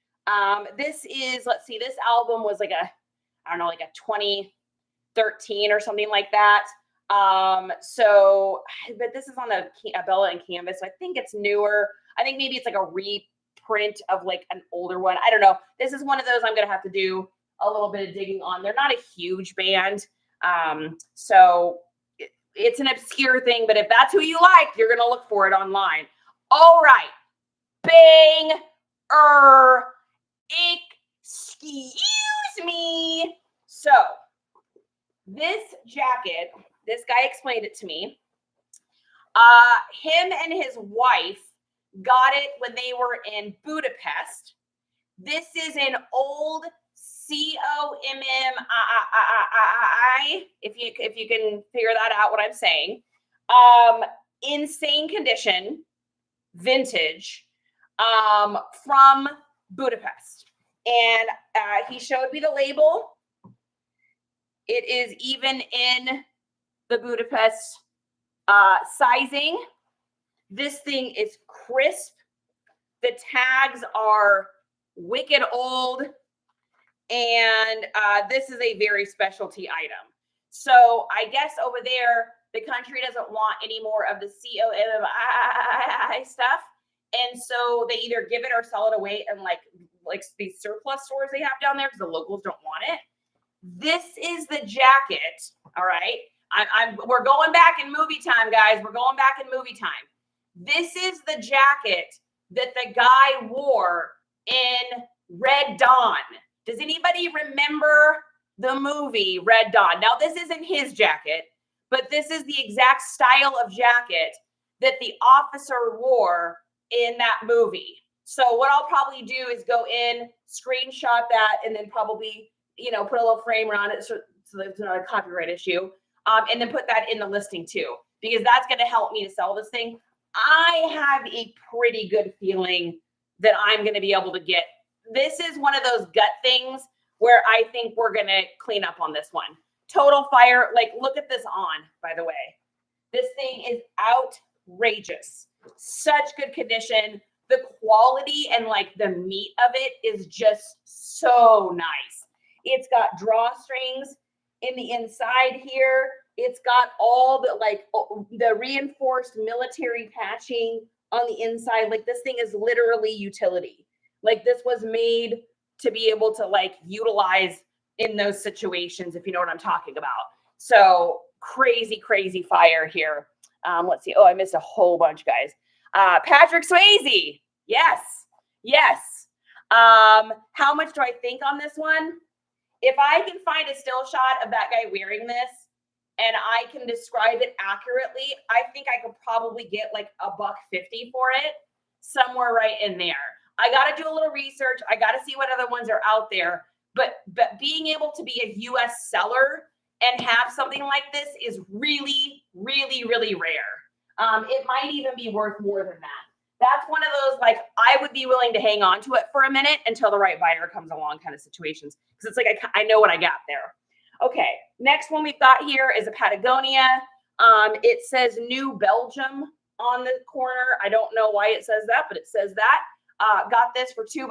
A: This is, let's see, this album was like a, I don't know, like a 2013 or something like that. So, but this is on a Bella and Canvas, so I think it's newer. I think maybe it's like a reprint of like an older one. I don't know. This is one of those I'm going to have to do a little bit of digging on. They're not a huge band. So it's an obscure thing, but if that's who you like, you're going to look for it online. All right. Excuse me. So this jacket, this guy explained it to me. Him and his wife got it when they were in Budapest. This is an old COMMI, if you can figure that out, what I'm saying. Insane condition, vintage, from Budapest. And he showed me the label. It is even in the Budapest sizing. This thing is crisp. The tags are wicked old. And this is a very specialty item. So I guess over there, the country doesn't want any more of the COMMI stuff. And so they either give it or sell it away in like these surplus stores they have down there because the locals don't want it. This is the jacket. All right. We're going back in movie time, guys. We're going back in movie time. This is the jacket that the guy wore in Red Dawn. Does anybody remember the movie Red Dawn? Now, this isn't his jacket, but this is the exact style of jacket that the officer wore in that movie. So what I'll probably do is go in, screenshot that, and then probably, put a little frame around it so there's not a copyright issue, and then put that in the listing too, because that's going to help me to sell this thing. I have a pretty good feeling that I'm going to be able to get. This is one of those gut things where I think we're going to clean up on this one. Total fire. Like, look at this on, by the way. This thing is outrageous. Such good condition. The quality and like the meat of it is just so nice. It's got drawstrings in the inside here. It's got all the reinforced military patching on the inside. Like, this thing is literally utility. Like, this was made to be able to like utilize in those situations, if you know what I'm talking about. So crazy, crazy fire here. Let's see. Oh, I missed a whole bunch, guys. Patrick Swayze. Yes. How much do I think on this one? If I can find a still shot of that guy wearing this and I can describe it accurately, I think I could probably get like $150 for it, somewhere right in there. I got to do a little research. I got to see what other ones are out there. But being able to be a U.S. seller and have something like this is really, really, really rare. It might even be worth more than that. That's one of those, like, I would be willing to hang on to it for a minute until the right buyer comes along kind of situations. Because it's like, I know what I got there. Okay, next one we've got here is a Patagonia. It says New Belgium on the corner. I don't know why it says that, but it says that. Got this for $2.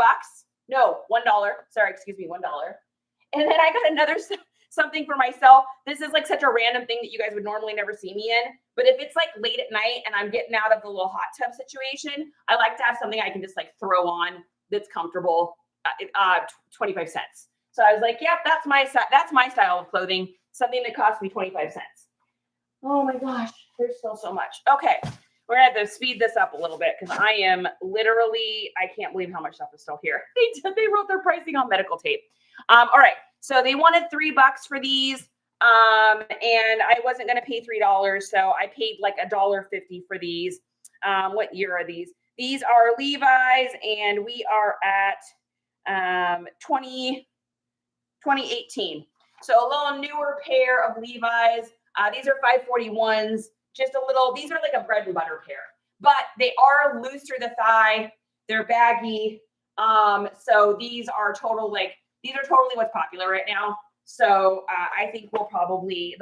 A: No, $1. Sorry, excuse me, $1. And then I got another something for myself. This is like such a random thing that you guys would normally never see me in. But if it's like late at night and I'm getting out of the little hot tub situation, I like to have something I can just like throw on that's comfortable. 25 cents. So I was like, yep, that's my style of clothing. Something that cost me 25 cents. Oh my gosh, there's still so much. Okay. We're going to have to speed this up a little bit because I am literally, I can't believe how much stuff is still here. They wrote their pricing on medical tape. All right. So they wanted $3 for these. And I wasn't going to pay $3. So I paid like $1.50 for these. What year are these? These are Levi's and we are at 2018. So a little newer pair of Levi's. These are 541s. Just a little, these are like a bread and butter pair, but they are loose through the thigh. They're baggy. So these are totally what's popular right now. So I think those will probably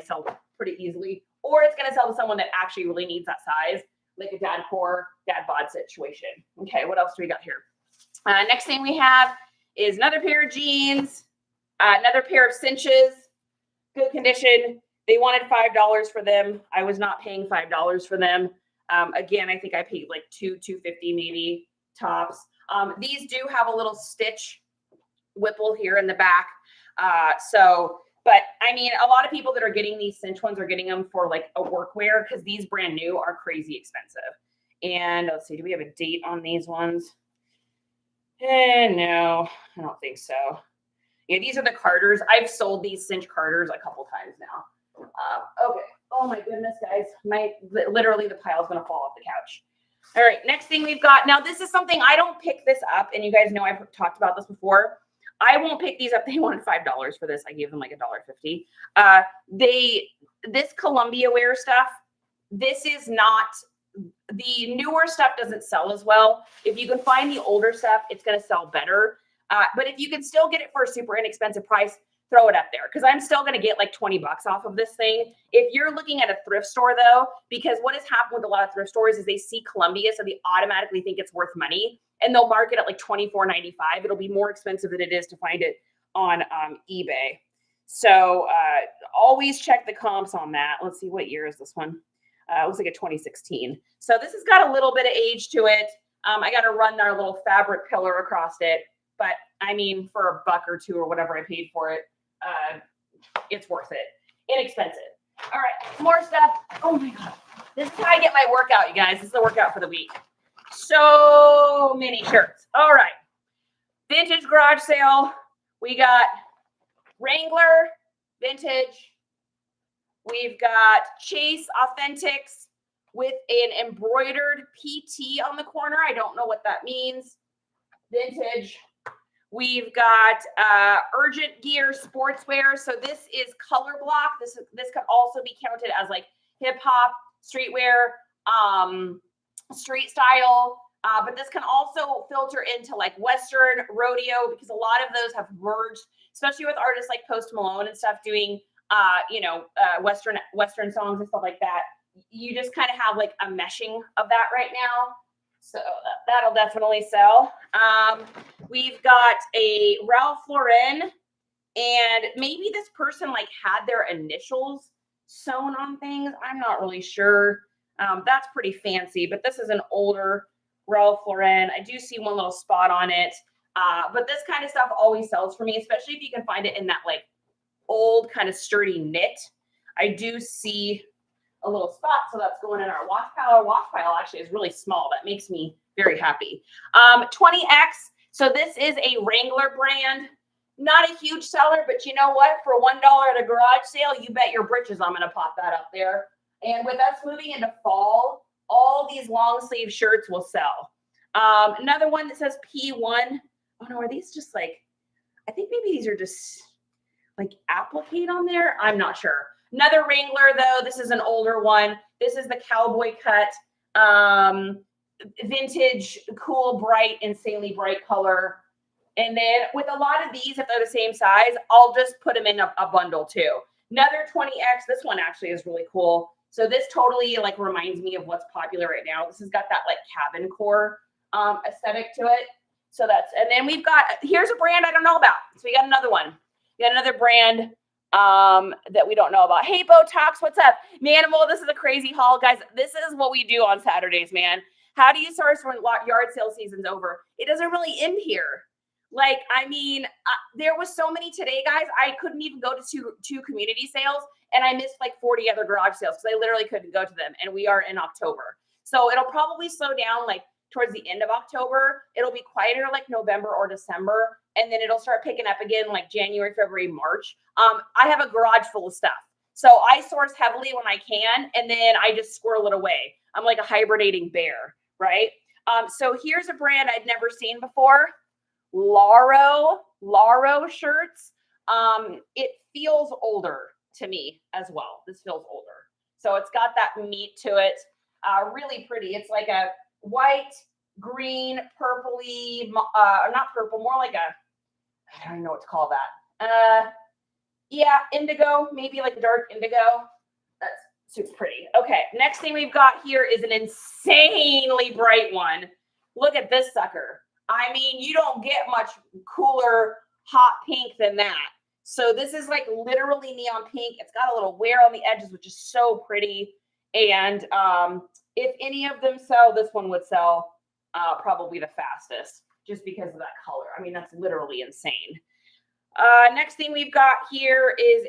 A: sell pretty easily, or it's going to sell to someone that actually really needs that size, like a dad bod situation. Okay. What else do we got here? Next thing we have is another pair of jeans, another pair of cinches, good condition. They wanted $5 for them. I was not paying $5 for them. Again, I think I paid like $2.50 maybe tops. These do have a little stitch whipple here in the back. But I mean, a lot of people that are getting these cinch ones are getting them for like a workwear because these brand new are crazy expensive. And let's see, do we have a date on these ones? No, I don't think so. Yeah, these are the Carters. I've sold these cinch Carters a couple times now. Okay. Oh my goodness, guys. Literally the pile's going to fall off the couch. All right, next thing we've got. Now, this is something I don't pick this up, and you guys know I've talked about this before. I won't pick these up. They wanted $5 for this. I gave them like $1.50. This Columbia wear stuff, this is not, the newer stuff doesn't sell as well. If you can find the older stuff, it's going to sell better. But if you can still get it for a super inexpensive price, throw it up there, because I'm still going to get like 20 bucks off of this thing. If you're looking at a thrift store though, because what has happened with a lot of thrift stores is they see Columbia, so they automatically think it's worth money, and they'll mark it at like $24.95. It'll be more expensive than it is to find it on eBay. So always check the comps on that. Let's see, what year is this one? It looks like a 2016. So this has got a little bit of age to it. I got to run our little fabric pillar across it, but I mean, for $1 or $2 or whatever I paid for it, it's worth it. Inexpensive. All right, more stuff. Oh my God. This is how I get my workout, you guys. This is the workout for the week. So many shirts. All right. Vintage garage sale. We got Wrangler vintage. We've got Chase Authentics with an embroidered PT on the corner. I don't know what that means. Vintage. We've got Urgent Gear sportswear. So this is color block. This could also be counted as like hip hop, streetwear, street style. But this can also filter into like Western, rodeo, because a lot of those have merged, especially with artists like Post Malone and stuff doing, Western songs and stuff like that. You just kind of have like a meshing of that right now. So that'll definitely sell. We've got a Ralph Lauren, and maybe this person like had their initials sewn on things. I'm not really sure. That's pretty fancy, but this is an older Ralph Lauren. I do see one little spot on it. But this kind of stuff always sells for me, especially if you can find it in that like old kind of sturdy knit. I do see a little spot, so that's going in our wash pile. Our wash pile actually is really small. That makes me very happy. 20X. So this is a Wrangler brand. Not a huge seller, but you know what? For $1 at a garage sale, you bet your britches I'm going to pop that up there. And with us moving into fall, all these long sleeve shirts will sell. Another one that says P1. Oh no, are these just like, I think maybe these are just like applique on there. I'm not sure. Another Wrangler though. This is an older one. This is the cowboy cut, vintage, cool, bright, insanely bright color. And then with a lot of these, if they're the same size, I'll just put them in a bundle too. Another 20X. This one actually is really cool. So this totally like reminds me of what's popular right now. This has got that like cabin core aesthetic to it. So that's, and then we've got, here's a brand I don't know about. So we got another one. We got another brand that we don't know about. Hey, Botox, what's up? Manimal, this is a crazy haul. Guys, this is what we do on Saturdays, man. How do you source when yard sale season's over? It doesn't really end here. Like, I mean, there was so many today, guys. I couldn't even go to two community sales, and I missed like 40 other garage sales because I literally couldn't go to them. And we are in October. So it'll probably slow down like towards the end of October. It'll be quieter like November or December. And then it'll start picking up again like January, February, March. I have a garage full of stuff. So I source heavily when I can, and then I just squirrel it away. I'm like a hibernating bear, right? So here's a brand I'd never seen before. Laro shirts. It feels older to me as well. This feels older. So it's got that meat to it. Really pretty. It's like a white, green, purpley, not purple, more like a, I don't even know what to call that. Yeah, indigo, maybe like dark indigo. That's super pretty. Okay, next thing we've got here is an insanely bright one. Look at this sucker. I mean, you don't get much cooler hot pink than that. So this is like literally neon pink. It's got a little wear on the edges, which is so pretty. And if any of them sell, this one would sell probably the fastest just because of that color. I mean, that's literally insane. Next thing we've got here is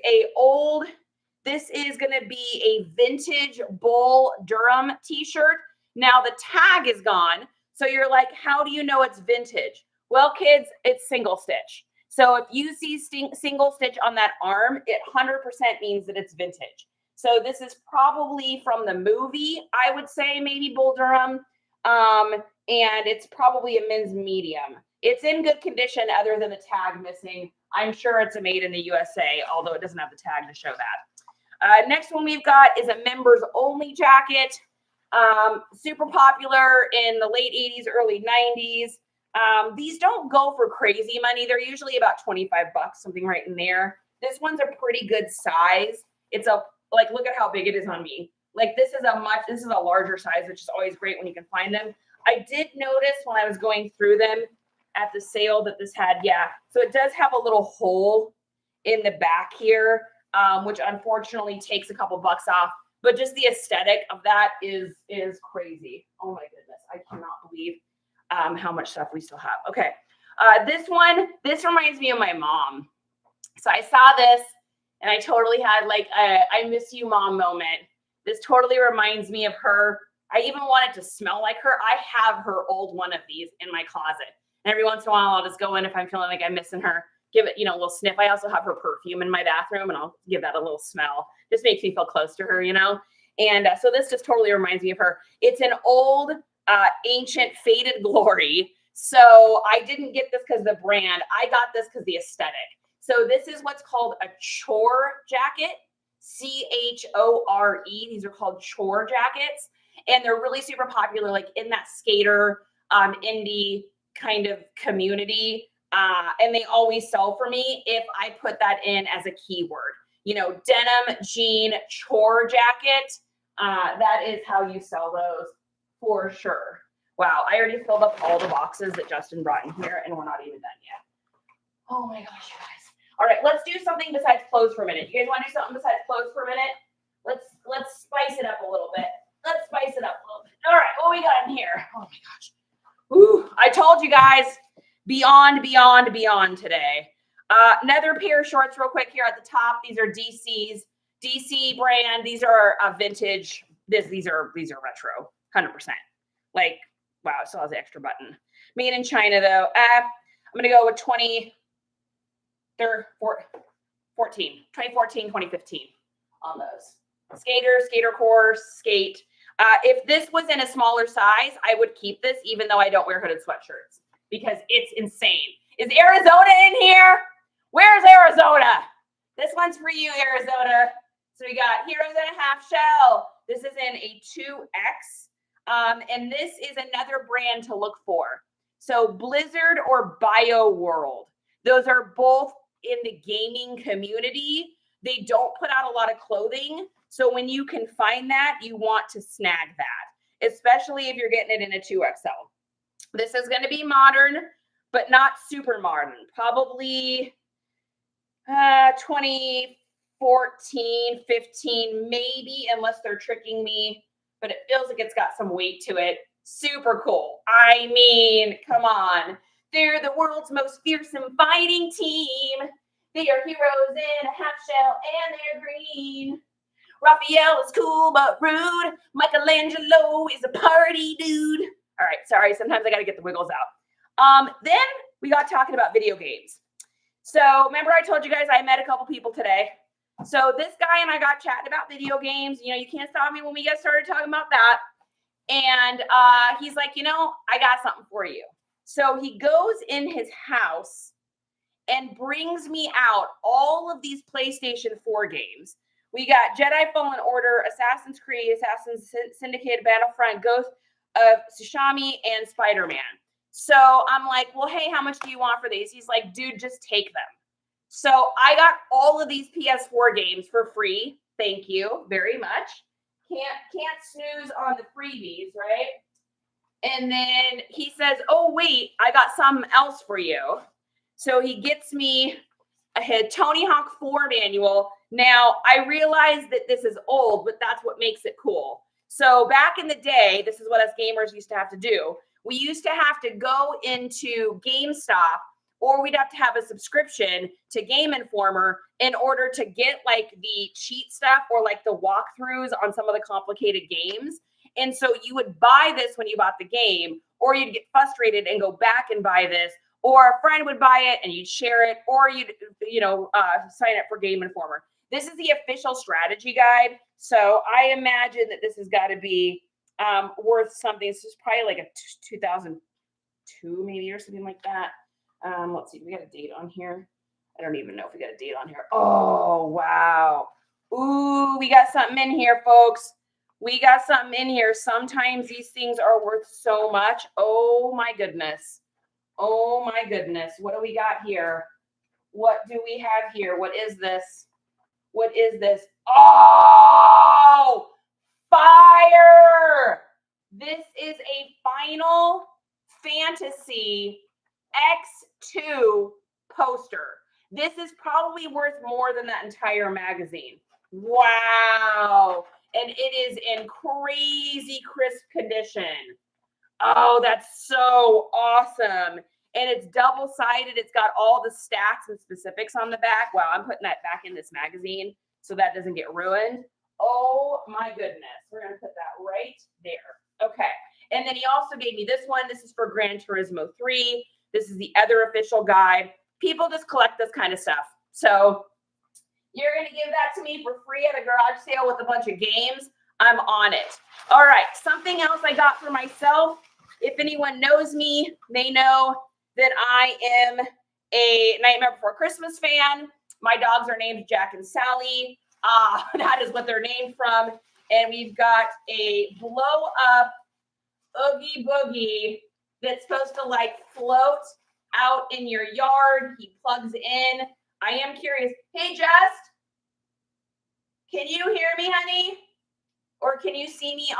A: this is going to be a vintage Bull Durham t-shirt. Now the tag is gone. So you're like, how do you know it's vintage? Well, kids, it's single stitch. So if you see single stitch on that arm, it 100% means that it's vintage. So this is probably from the movie, I would say, maybe Bull Durham. And it's probably a men's medium. It's in good condition other than the tag missing. I'm sure it's a made in the USA, although it doesn't have the tag to show that. Next one we've got is a members only jacket. Super popular in the late 80s, early 90s. These don't go for crazy money. They're usually about 25 bucks, something right in there. This one's a pretty good size. It's look at how big it is on me. Like this is a larger size, which is always great when you can find them. I did notice when I was going through them at the sale that this had, so it does have a little hole in the back here, which unfortunately takes a couple bucks off. But just the aesthetic of that is crazy. Oh my goodness, I cannot believe how much stuff we still have. Okay, this reminds me of my mom. So I saw this and I totally had like a I miss you mom moment. This totally reminds me of her. I even want it to smell like her. I have her old one of these in my closet. And every once in a while, I'll just go in if I'm feeling like I'm missing her, give it, a little sniff. I also have her perfume in my bathroom and I'll give that a little smell. Just makes me feel close to her, And so this just totally reminds me of her. It's an old, ancient, faded glory. So I didn't get this because of the brand. I got this because the aesthetic. So this is what's called a chore jacket. Chore. These are called chore jackets. And they're really super popular, like in that skater, indie kind of community. And they always sell for me if I put that in as a keyword. Denim, jean, chore jacket. That is how you sell those for sure. Wow, I already filled up all the boxes that Justin brought in here, and we're not even done yet. Oh my gosh, you guys. All right, let's do something besides clothes for a minute. You guys want to do something besides clothes for a minute? Let's spice it up a little bit. Let's spice it up a little bit. All right, what we got in here? Oh my gosh. Ooh, I told you guys, beyond today. Another pair of shorts real quick here at the top. These are DC's. DC brand. These are vintage. These are retro, 100%. Like, wow, it still has the extra button. Made in China, though. I'm going to go with 2014, 2015 on those. Skater core, skate. If this was in a smaller size, I would keep this, even though I don't wear hooded sweatshirts, because it's insane. Is Arizona in here? Where's Arizona? This one's for you, Arizona. So we got Heroes in a Half Shell. This is in a 2X. And this is another brand to look for. So Blizzard or BioWorld. Those are both in the gaming community. They don't put out a lot of clothing. So when you can find that, you want to snag that, especially if you're getting it in a 2XL. This is going to be modern, but not super modern. Probably 2014, 15, maybe, unless they're tricking me. But it feels like it's got some weight to it. Super cool. I mean, come on. They're the world's most fearsome fighting team. They are heroes in a half shell and they're green. Raphael is cool but rude. Michelangelo is a party dude. All right, sorry. Sometimes I got to get the wiggles out. Then we got talking about video games. So remember I told you guys I met a couple people today. So this guy and I got chatting about video games. You can't stop me when we get started talking about that. And he's like, I got something for you. So he goes in his house and brings me out all of these PlayStation 4 games. We got Jedi Fallen Order, Assassin's Creed, Assassin's Syndicate, Battlefront, Ghost of Tsushima, and Spider-Man. So I'm like, well, hey, how much do you want for these? He's like, dude, just take them. So I got all of these PS4 games for free. Thank you very much. Can't snooze on the freebies, right? And then he says, oh, wait, I got something else for you. So he gets me a Tony Hawk 4 manual. Now, I realize that this is old, but that's what makes it cool. So back in the day, this is what us gamers used to have to do. We used to have to go into GameStop, or we'd have to have a subscription to Game Informer in order to get like the cheat stuff or like the walkthroughs on some of the complicated games. And so you would buy this when you bought the game, or you'd get frustrated and go back and buy this, or a friend would buy it and you'd share it, or you'd, sign up for Game Informer. This is the official strategy guide. So I imagine that this has got to be worth something. This is probably like a 2002 maybe or something like that. Let's see, we got a date on here. I don't even know if we got a date on here. Oh, wow. Ooh, we got something in here, folks. We got something in here. Sometimes these things are worth so much. Oh, my goodness. Oh, my goodness. What do we got here? What do we have here? What is this? What is this? Oh, fire. This is a Final Fantasy X2 poster. This is probably worth more than that entire magazine. Wow. And it is in crazy crisp condition. Oh, that's so awesome. And it's double-sided. It's got all the stats and specifics on the back. Wow, I'm putting that back in this magazine so that doesn't get ruined. Oh, my goodness. We're going to put that right there. Okay. And then he also gave me this one. This is for Gran Turismo 3. This is the other official guide. People just collect this kind of stuff. So you're going to give that to me for free at a garage sale with a bunch of games. I'm on it. All right. Something else I got for myself. If anyone knows me, they know that I am a Nightmare Before Christmas fan. My dogs are named Jack and Sally. That is what they're named from. And we've got a blow up Oogie Boogie that's supposed to like float out in your yard. He plugs in. I am curious. Hey, Just, can you hear me, honey? Or can you see me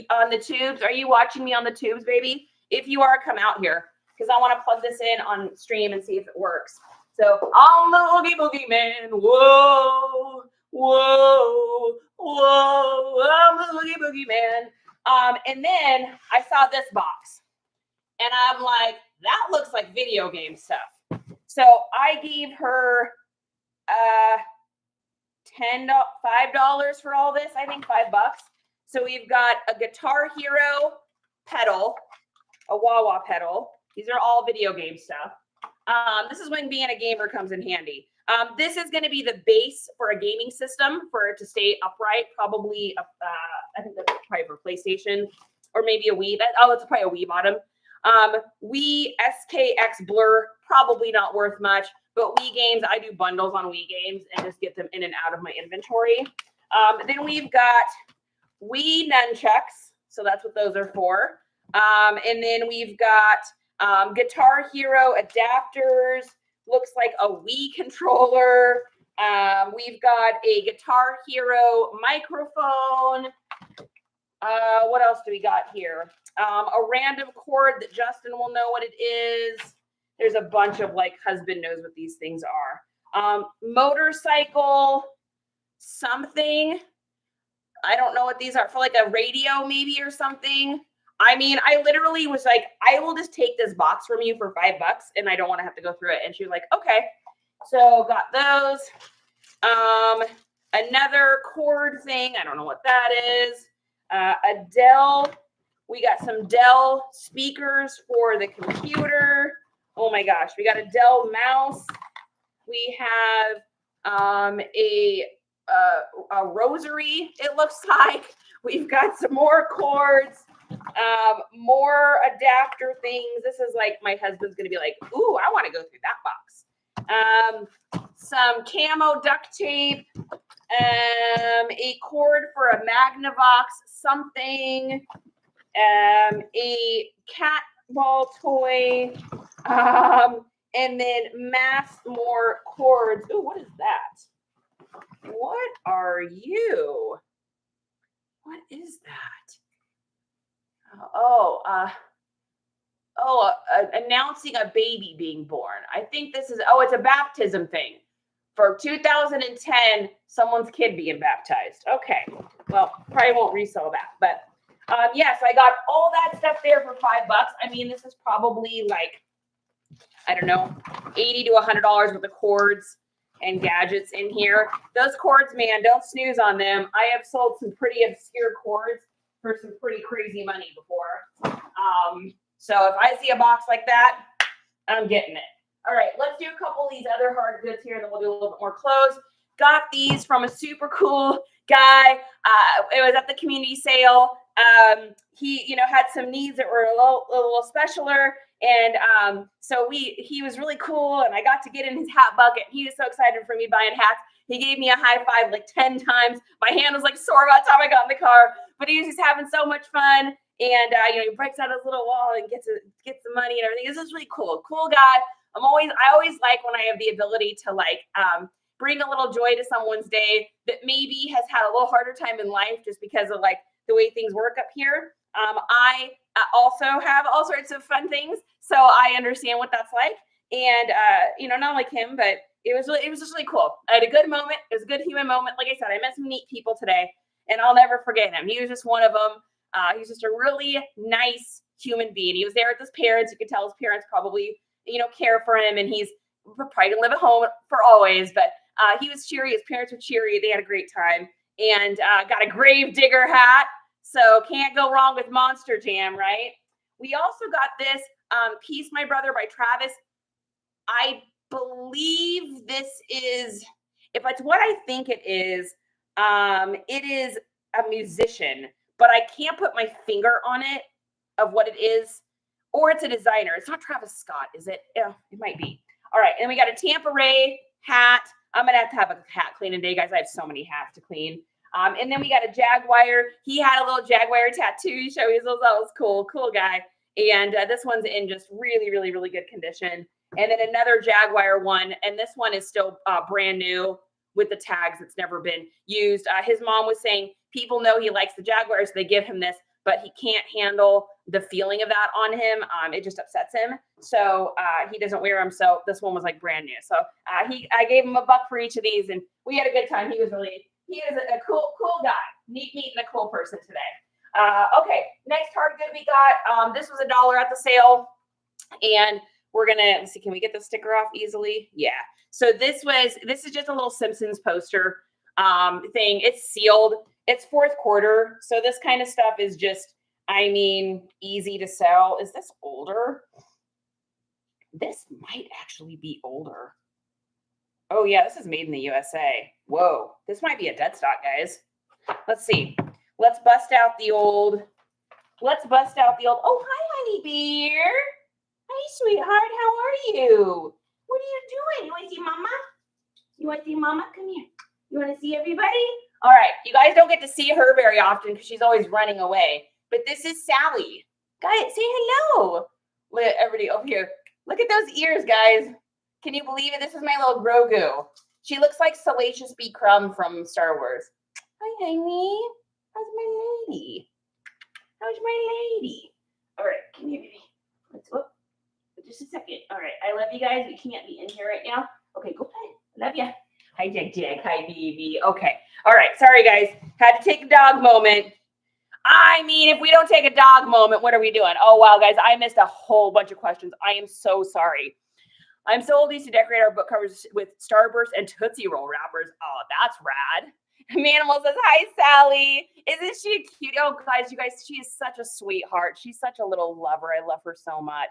A: on the tubes? Are you watching me on the tubes, baby? If you are, come out here because I want to plug this in on stream and see if it works. So I'm the Oogie Boogie Man. Whoa, whoa, whoa. I'm the Oogie Boogie Man. And then I saw this box. And I'm like, that looks like video game stuff. So I gave her $5 for all this. I think $5. So we've got a Guitar Hero pedal, a wah-wah pedal. These are all video game stuff. This is when being a gamer comes in handy. This is going to be the base for a gaming system for it to stay upright. Probably, I think that's probably for PlayStation or maybe a Wii. It's probably a Wii bottom. Wii SKX Blur, probably not worth much. But Wii games, I do bundles on Wii games and just get them in and out of my inventory. Then we've got Wii nunchucks. So that's what those are for. And then we've got Guitar Hero adapters. Looks like a Wii controller. We've got a Guitar Hero microphone. What else do we got here? A random cord that Justin will know what it is. There's a bunch of like husband knows what these things are. Motorcycle something. I don't know what these are, for like a radio maybe or something. I mean, I literally was like, I will just take this box from you for $5 and I don't want to have to go through it. And she was like, okay. So got those. Another cord thing. I don't know what that is. A Dell. We got some Dell speakers for the computer. Oh my gosh. We got a Dell mouse. We have a rosary, it looks like. We've got some more cords, more adapter things. This is like, my husband's going to be like, ooh, I want to go through that box. Some camo duct tape, a cord for a Magnavox something, a cat ball toy, and then more cords. Ooh, what is that? What are you? What is that? Announcing a baby being born. I think this is, it's a baptism thing. For 2010, someone's kid being baptized. Okay. Well, probably won't resell that. But yes, I got all that stuff there for $5. I mean, this is probably like, I don't know, $80 to $100 worth of cords and gadgets in here. Those cords, man, don't snooze on them. I have sold some pretty obscure cords for some pretty crazy money before. So if I see a box like that, I'm getting it. All right, let's do a couple of these other hard goods here, and then we'll do a little bit more clothes. Got these from a super cool guy. It was at the community sale. he, had some needs that were a little specialer. And so he was really cool, and I got to get in his hat bucket. He was so excited for me buying hats. He gave me a high five like 10 times. My hand was like sore by the time I got in the car, but he was just having so much fun. And he breaks out his little wall and gets the money and everything. This is really cool guy. I always like when I have the ability to bring a little joy to someone's day that maybe has had a little harder time in life just because of the way things work up here. I also have all sorts of fun things, so I understand what that's like. And not like him, but it was just really cool. I had a good moment. It was a good human moment. Like I said, I met some neat people today, and I'll never forget him. He was just one of them. He's just a really nice human being. He was there with his parents. You could tell his parents probably, care for him, and he's probably gonna live at home for always. But he was cheery. His parents were cheery. They had a great time, and got a grave digger hat. So can't go wrong with Monster Jam, right? We also got this Peace, My Brother by Travis. I believe this is, if it's what I think it is a musician, but I can't put my finger on it of what it is, or it's a designer. It's not Travis Scott, is it? Yeah, it might be. All right, and we got a Tampa Ray hat. I'm gonna have a hat cleaning day, guys. I have so many hats to clean. And then we got a Jaguar. He had a little Jaguar tattoo. So that was cool guy. And this one's in just really, really, really good condition. And then another Jaguar one, and this one is still brand new with the tags. It's never been used. His mom was saying people know he likes the Jaguars, so they give him this, but he can't handle the feeling of that on him. It just upsets him. So he doesn't wear them. So this one was brand new. So I gave him $1 for each of these, and we had a good time. He is a cool guy. Neat meeting a cool person today. Okay, next hard good we got. This was $1 at the sale, and we're gonna, let's see, can we get the sticker off easily? Yeah. So this is just a little Simpsons poster thing. It's sealed. It's fourth quarter. So this kind of stuff is just, easy to sell. Is this older? This might actually be older. Oh yeah, this is made in the USA. Whoa, this might be a dead stock, guys. Let's see. Let's bust out the old. Oh, hi, honey bear. Hi, sweetheart. How are you? What are you doing? You want to see mama? Come here. You want to see everybody? All right. You guys don't get to see her very often because she's always running away. But this is Sally. Guys, say hello. Look at everybody over here. Look at those ears, guys. Can you believe it? This is my little Grogu. She looks like Salacious B. Crumb from Star Wars. Hi, honey. How's my lady? All right, come here, baby. Let's whoop. Just a second. All right, I love you guys. We can't be in here right now. Okay, go ahead. Love ya. Hi, Jag. Hi, baby. Okay. All right. Sorry, guys. Had to take a dog moment. If we don't take a dog moment, what are we doing? Oh, wow, guys. I missed a whole bunch of questions. I am so sorry. I'm so old used to decorate our book covers with Starburst and Tootsie Roll wrappers. Oh, that's rad. Manimal says, hi, Sally. Isn't she cute? Oh, guys, you guys, she is such a sweetheart. She's such a little lover. I love her so much.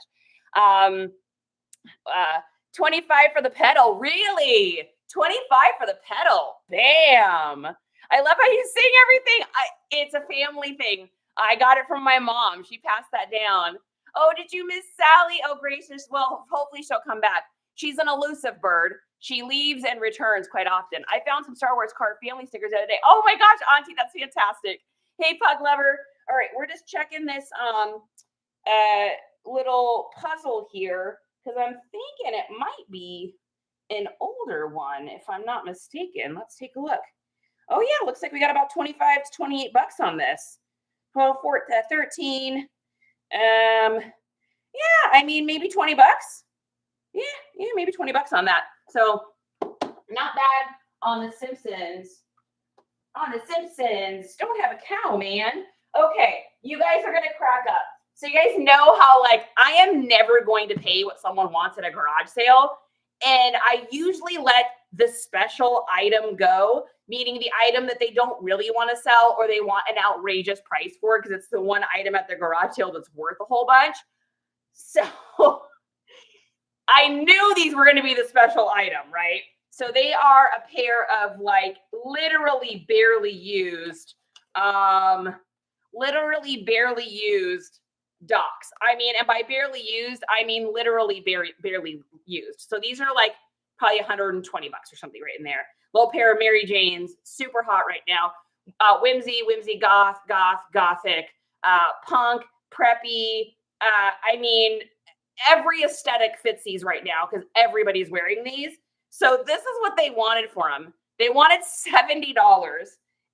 A: 25 for the pedal. Really? 25 for the pedal. Bam. I love how you sing everything. It's a family thing. I got it from my mom. She passed that down. Oh, did you miss Sally? Oh, gracious. Well, hopefully she'll come back. She's an elusive bird. She leaves and returns quite often. I found some Star Wars car family stickers the other day. Oh my gosh, Auntie, that's fantastic. Hey, Pug Lover. All right, we're just checking this little puzzle here because I'm thinking it might be an older one, if I'm not mistaken. Let's take a look. Oh yeah, looks like we got about 25 to 28 bucks on this. 12, 14, 13. Yeah, maybe 20 bucks. Yeah, maybe 20 bucks on that. So not bad on the Simpsons. Don't have a cow, man. Okay, you guys are gonna crack up. So you guys know how I am never going to pay what someone wants at a garage sale. And I usually let the special item go, meaning the item that they don't really want to sell or they want an outrageous price for because it's the one item at the garage sale that's worth a whole bunch. So I knew these were going to be the special item, right? So they are a pair of literally barely used literally barely used docks. I mean, and by barely used, I mean literally barely used. So these are like probably $120 or something right in there. Little pair of Mary Janes, super hot right now. Whimsy, gothic, punk, preppy. I mean, every aesthetic fits these right now because everybody's wearing these. So this is what they wanted for them. They wanted $70.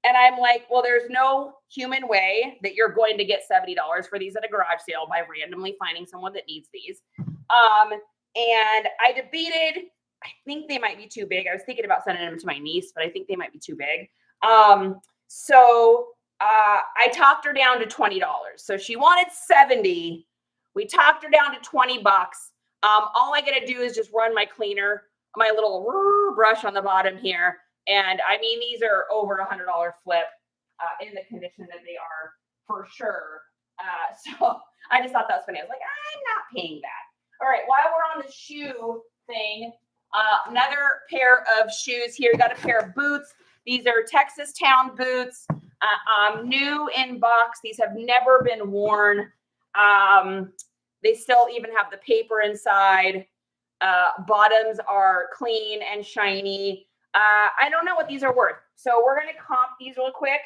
A: And I'm like, well, there's no human way that you're going to get $70 for these at a garage sale by randomly finding someone that needs these. And I debated, I think they might be too big. I was thinking about sending them to my niece, but I think they might be too big. So I talked her down to $20. So she wanted 70. We talked her down to $20. All I got to do is just run my cleaner, my little brush on the bottom here. And I mean, these are over $100 flip in the condition that they are for sure. So I just thought that was funny. I was like, I'm not paying that. All right, while we're on the shoe thing, another pair of shoes here. You got a pair of boots. These are Texas Town boots, new in box. These have never been worn. They still even have the paper inside. Bottoms are clean and shiny. I don't know what these are worth. So we're going to comp these real quick.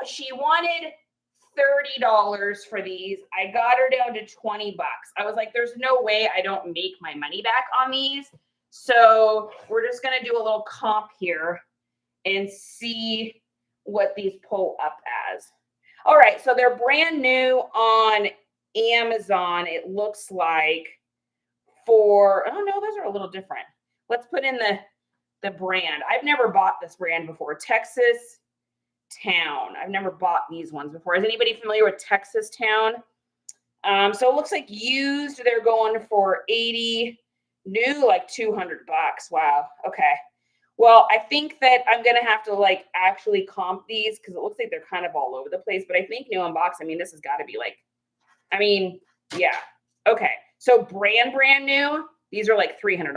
A: She wanted $30 for these. I got her down to $20. I was like, there's no way I don't make my money back on these. So we're just going to do a little comp here and see what these pull up as. All right. So they're brand new on Amazon. It looks like oh no, those are a little different. Let's put in the brand. I've never bought this brand before. Texas Town. I've never bought these ones before. Is anybody familiar with Texas Town? So it looks like used, they're going for 80, new like $200. Wow. Okay. Well, I think that I'm going to have to like actually comp these because it looks like they're kind of all over the place, but I think new in box, I mean, this has got to be like, I mean, yeah. Okay. So brand new, these are like $300,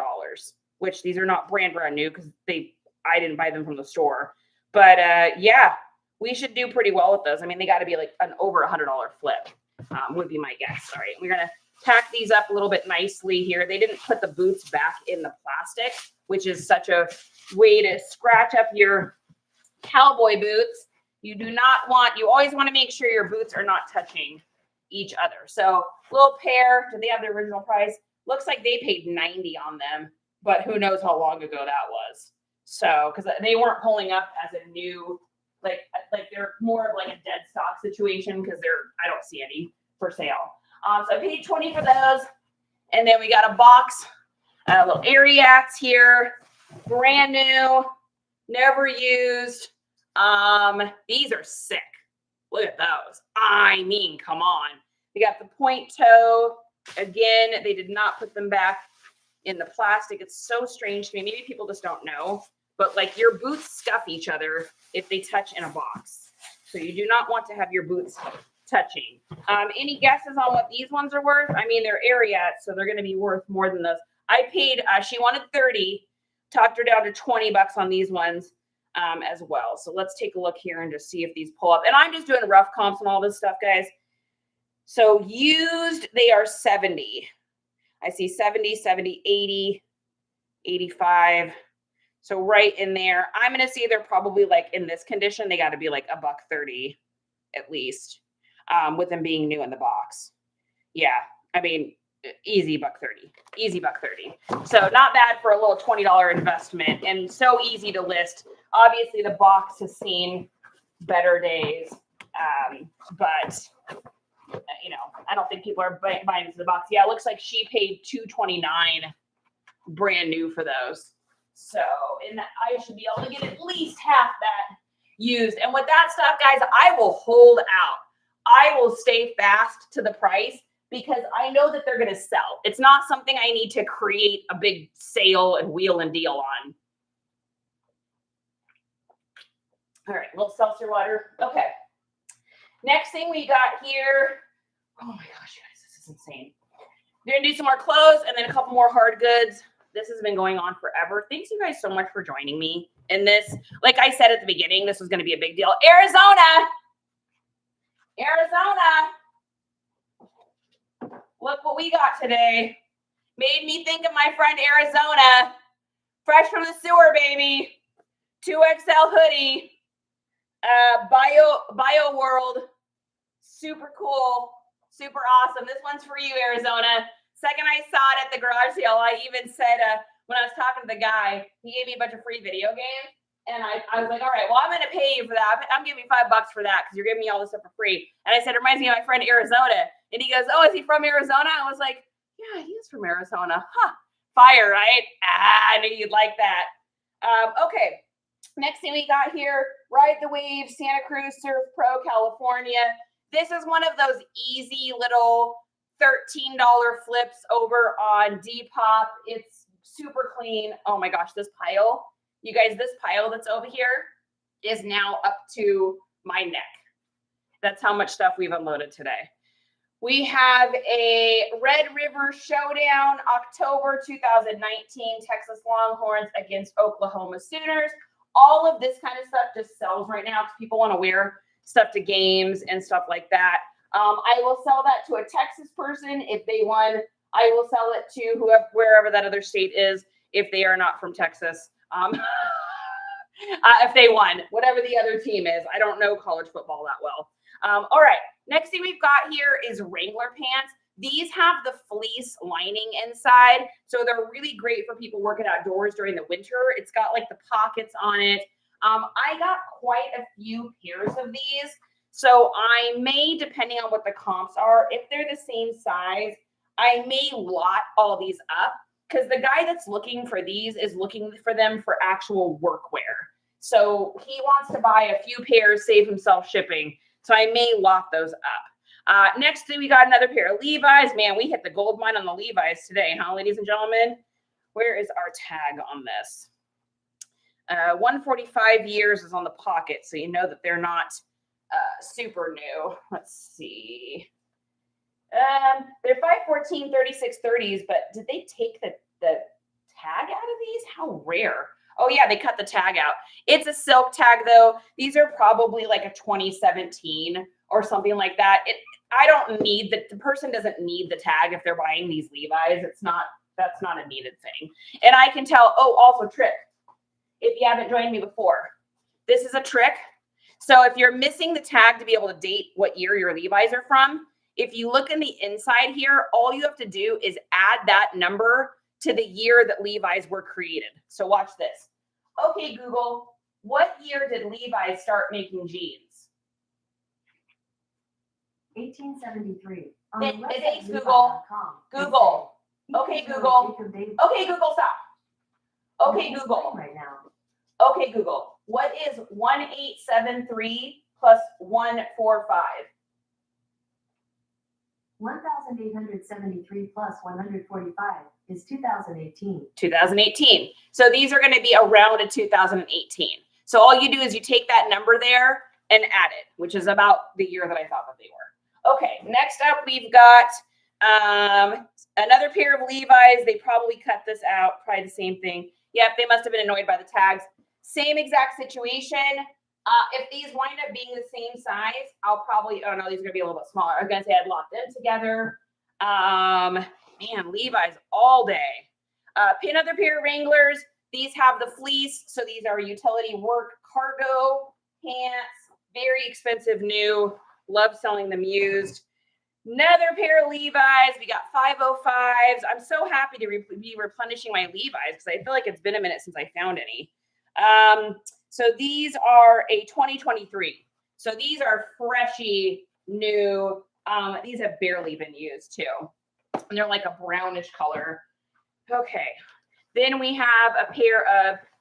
A: which these are not brand new because I didn't buy them from the store. But yeah, we should do pretty well with those. I mean, they got to be like an over $100 flip would be my guess. All right, we're going to tack these up a little bit nicely here. They didn't put the boots back in the plastic, which is such a way to scratch up your cowboy boots. You always want to make sure your boots are not touching each other. So little pair, do they have the original price? Looks like they paid $90 on them, but who knows how long ago that was. So, because they weren't pulling up as a new, like they're more of like a dead stock situation because I don't see any for sale. So I paid $20 for those. And then we got a box, little Ariats here, brand new, never used. These are sick. Look at those. I mean, come on. We got the point toe. Again, they did not put them back in the plastic. It's so strange to me. Maybe people just don't know. But like your boots scuff each other if they touch in a box. So you do not want to have your boots touching. Any guesses on what these ones are worth? I mean, they're Ariats, so they're going to be worth more than those. I paid, she wanted 30, talked her down to $20 on these ones as well. So let's take a look here and just see if these pull up. And I'm just doing rough comps and all this stuff, guys. So used, they are 70. I see 70, 70, 80, 85. So right in there, I'm going to say they're probably like in this condition, they got to be like $130 at least with them being new in the box. Yeah. I mean, easy $130, easy $130. So not bad for a little $20 investment and so easy to list. Obviously the box has seen better days. But you know, I don't think people are buying into the box. Yeah. It looks like she paid $229 brand new for those. So, and I should be able to get at least half that used. And with that stuff, guys, I will hold out. I will stay fast to the price because I know that they're going to sell. It's not something I need to create a big sale and wheel and deal on. All right, a little seltzer water. Okay. Next thing we got here. Oh my gosh, you guys, this is insane. We're going to do some more clothes and then a couple more hard goods. This has been going on forever. Thanks you guys so much for joining me in this. Like I said at the beginning, this was going to be a big deal. Arizona. Arizona. Look what we got today. Made me think of my friend Arizona. Fresh from the sewer, baby. 2XL hoodie. Bio World. Super cool. Super awesome. This one's for you, Arizona. Second I saw it at the garage sale, I even said, when I was talking to the guy, he gave me a bunch of free video games. And I was like, all right, well, I'm going to pay you for that. I'm giving you $5 for that because you're giving me all this stuff for free. And I said, it reminds me of my friend Arizona. And he goes, oh, is he from Arizona? I was like, yeah, he is from Arizona. Huh. Fire, right? I knew you'd like that. Okay. Next thing we got here, Ride the Wave, Santa Cruz Surf Pro, California. This is one of those easy little $13 flips over on Depop. It's super clean. Oh my gosh, this pile. You guys, this pile that's over here is now up to my neck. That's how much stuff we've unloaded today. We have a Red River Showdown, October 2019, Texas Longhorns against Oklahoma Sooners. All of this kind of stuff just sells right now because people want to wear stuff to games and stuff like that. I will sell that to a Texas person if they won. I will sell it to wherever that other state is if they are not from Texas. If they won, whatever the other team is. I don't know college football that well. All right. Next thing we've got here is Wrangler pants. These have the fleece lining inside, so they're really great for people working outdoors during the winter. It's got like the pockets on it. I got quite a few pairs of these, so I may, depending on what the comps are, if they're the same size, I may lot all these up because the guy that's looking for these is looking for them for actual workwear. So he wants to buy a few pairs, save himself shipping. So I may lot those up. Next, we got another pair of Levi's. Man, we hit the gold mine on the Levi's today, huh, ladies and gentlemen? Where is our tag on this? 145 years is on the pocket, so you know that they're not super new. Let's see. They're 514, 36, 30s, but did they take the tag out of these? How rare. Oh, yeah, they cut the tag out. It's a silk tag, though. These are probably like a 2017 or something like that. I don't need the person doesn't need the tag if they're buying these Levi's. That's not a needed thing. And I can tell, oh, also trick. If you haven't joined me before, this is a trick. So if you're missing the tag to be able to date what year your Levi's are from, if you look in the inside here, all you have to do is add that number to the year that Levi's were created. So watch this. Okay, Google, what year did Levi's start making jeans?
C: 1873.
A: Thanks, Google. Google. Okay, Google. Okay, Google, stop. Okay, Google.
C: Right now.
A: Okay, Google. What is 1873 plus 145?
C: 1,873 plus 145 is 2018.
A: 2018. So these are going to be around a 2018. So all you do is you take that number there and add it, which is about the year that I thought that they were. Okay, next up we've got another pair of Levi's. They probably cut this out, probably the same thing. Yep, they must have been annoyed by the tags. Same exact situation. If these wind up being the same size, I'll probably, oh no, these are gonna be a little bit smaller. I was gonna say I'd lock them together. Man, Levi's all day. Another pair of Wranglers. These have the fleece, so these are utility work cargo pants. Very expensive new. Love selling them used. Another pair of Levi's. We got 505s. I'm so happy to be replenishing my Levi's because I feel like it's been a minute since I found any. So these are a 2023. So these are freshy, new. These have barely been used too. And they're like a brownish color. Okay. Then we have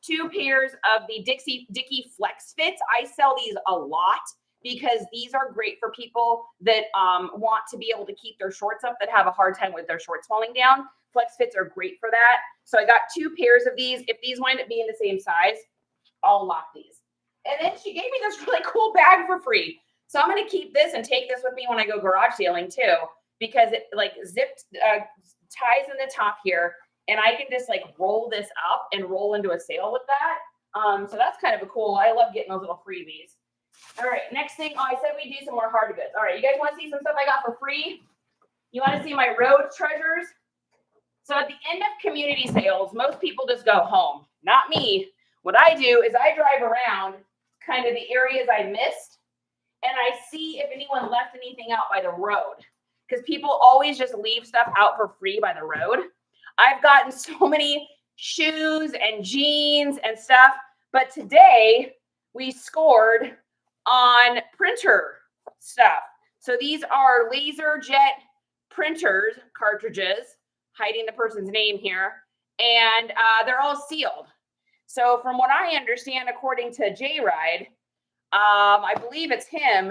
A: two pairs of the Dickie Flex Fits. I sell these a lot because these are great for people that want to be able to keep their shorts up that have a hard time with their shorts falling down. Flex Fits are great for that. So I got two pairs of these. If these wind up being the same size, I'll lock these. And then she gave me this really cool bag for free. So I'm going to keep this and take this with me when I go garage sailing too, because it like zipped, ties in the top here. And I can just like roll this up and roll into a sail with that. So that's kind of a cool. I love getting those little freebies. All right, next thing. Oh, I said we do some more hard goods. All right, you guys want to see some stuff I got for free? You want to see my road treasures? So at the end of community sales, most people just go home. Not me. What I do is I drive around kind of the areas I missed, and I see if anyone left anything out by the road. Because people always just leave stuff out for free by the road. I've gotten so many shoes and jeans and stuff, but today we scored on printer stuff. So these are LaserJet printers, cartridges, hiding the person's name here, and they're all sealed. So from what I understand, according to J-Ride, I believe it's him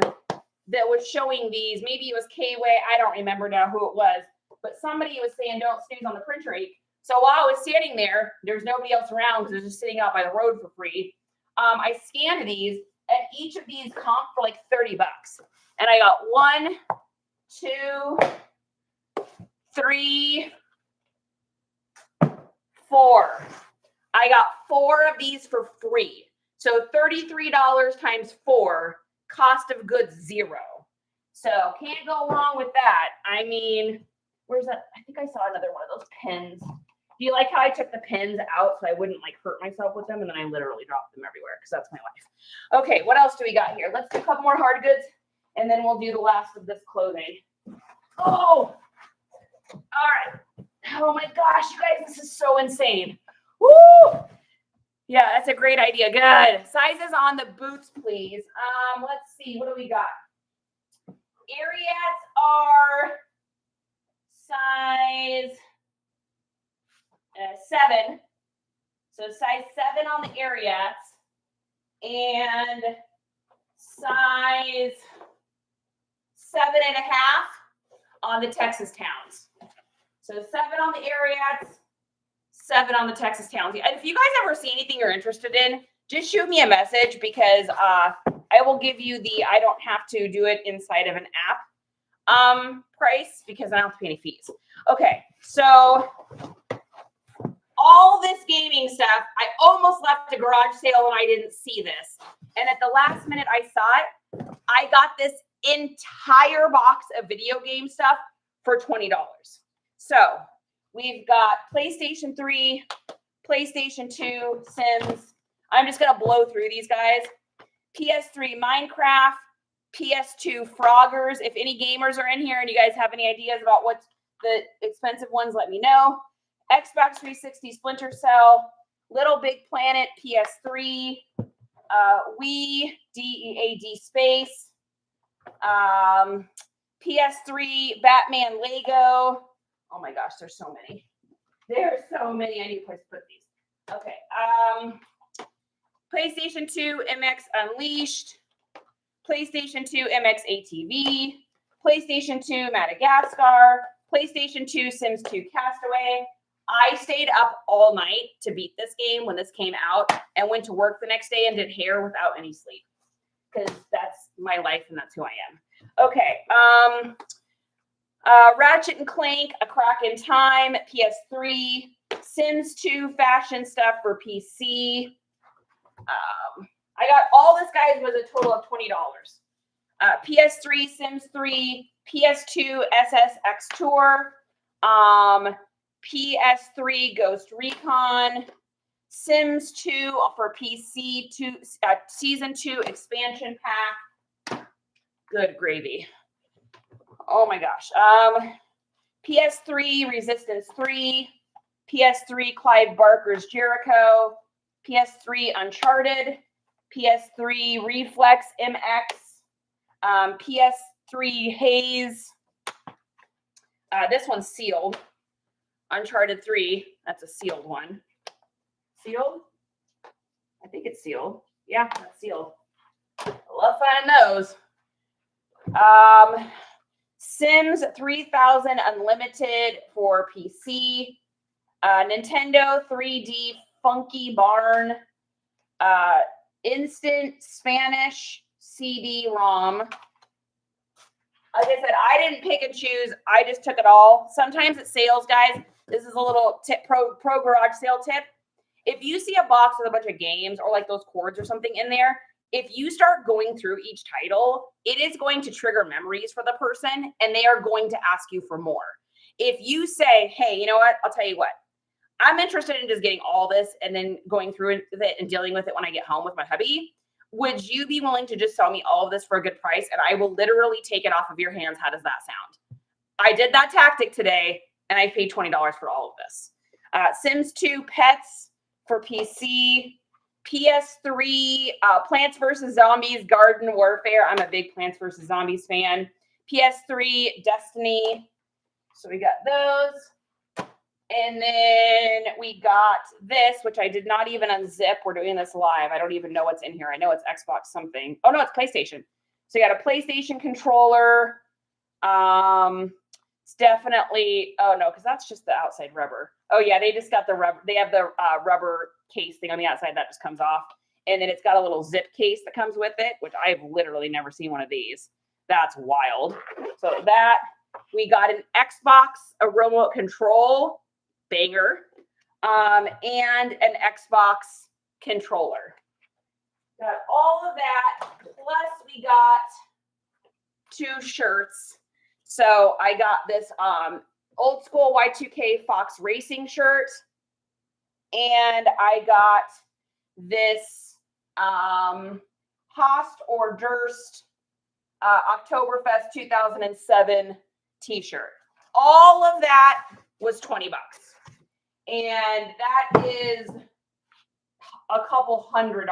A: that was showing these. Maybe it was K-Way. I don't remember now who it was, but somebody was saying don't snooze on the printer ink. So while I was standing there, there's nobody else around because they're just sitting out by the road for free. I scanned these, and each of these comped for like $30. And I got 1, 2, 3, 4. I got 4 of these for free. So $33 times 4, cost of goods 0. So can't go wrong with that. I mean, where's that? I think I saw another one of those pins. Do you like how I took the pins out so I wouldn't like hurt myself with them? And then I literally dropped them everywhere because that's my life. Okay, what else do we got here? Let's do a couple more hard goods and then we'll do the last of this clothing. Oh, all right. Oh my gosh, you guys, this is so insane. Woo! Yeah, that's a great idea. Good. Sizes on the boots, please. Let's see. What do we got? Ariats are size 7. So size 7 on the Ariats and size 7.5 on the Texas Towns. So 7 on the Ariats, 7 on the Texas Towns. If you guys ever see anything you're interested in, just shoot me a message because I will give you the, I don't have to do it inside of an app price because I don't have to pay any fees. Okay, so all this gaming stuff, I almost left a garage sale and I didn't see this. And at the last minute I saw it, I got this entire box of video game stuff for $20. So we've got PlayStation 3, PlayStation 2, Sims. I'm just going to blow through these guys. PS3 Minecraft, PS2 Froggers. If any gamers are in here and you guys have any ideas about what's the expensive ones, let me know. Xbox 360 Splinter Cell, Little Big Planet, PS3, Wii, DEAD Space, PS3 Batman Lego. Oh my gosh, there's so many. There's so many. I need a place to put these. Okay. PlayStation 2 MX Unleashed, PlayStation 2 MX ATV, PlayStation 2 Madagascar, PlayStation 2 Sims 2 Castaway. I stayed up all night to beat this game when this came out and went to work the next day and did hair without any sleep because that's my life and that's who I am. Okay. Ratchet and Clank, A Crack in Time, PS3, Sims 2 fashion stuff for PC. I got all this, guys, was a total of $20. PS3 Sims 3, PS2 SSX Tour, PS3 Ghost Recon, Sims 2 for PC, Season 2 expansion pack. Good gravy. Oh my gosh. PS3 Resistance 3, PS3 Clive Barker's Jericho, PS3 Uncharted, PS3 Reflex MX, PS3 Haze. This one's sealed. Uncharted 3, that's a sealed one. Sealed? I think it's sealed. Yeah, that's sealed. I love finding those. Sims 3000 Unlimited for PC. Nintendo 3D Funky Barn. Instant Spanish CD-ROM. Like I said, I didn't pick and choose. I just took it all. Sometimes at sales, guys, this is a little tip, pro garage sale tip. If you see a box with a bunch of games or like those cords or something in there, if you start going through each title, it is going to trigger memories for the person and they are going to ask you for more. If you say, hey, you know what, I'll tell you what, I'm interested in just getting all this and then going through it and dealing with it when I get home with my hubby. Would you be willing to just sell me all of this for a good price? And I will literally take it off of your hands. How does that sound? I did that tactic today and I paid $20 for all of this. Sims 2 Pets for PC, PS3, Plants vs. Zombies, Garden Warfare. I'm a big Plants vs. Zombies fan. PS3, Destiny. So we got those. And then we got this, which I did not even unzip. We're doing this live. I don't even know what's in here. I know it's Xbox something. Oh, no, it's PlayStation. So you got a PlayStation controller. It's definitely, oh, no, because that's just the outside rubber. Oh, yeah, they just got the rubber. They have the rubber case thing on the outside that just comes off. And then it's got a little zip case that comes with it, which I've literally never seen one of these. That's wild. So that, we got an Xbox, a remote control, banger, and an Xbox controller. Got all of that, plus we got 2 shirts. So I got this old school Y2K Fox Racing shirt, and I got this Hast or Durst Oktoberfest 2007 t-shirt. All of that was $20. And that is a couple $100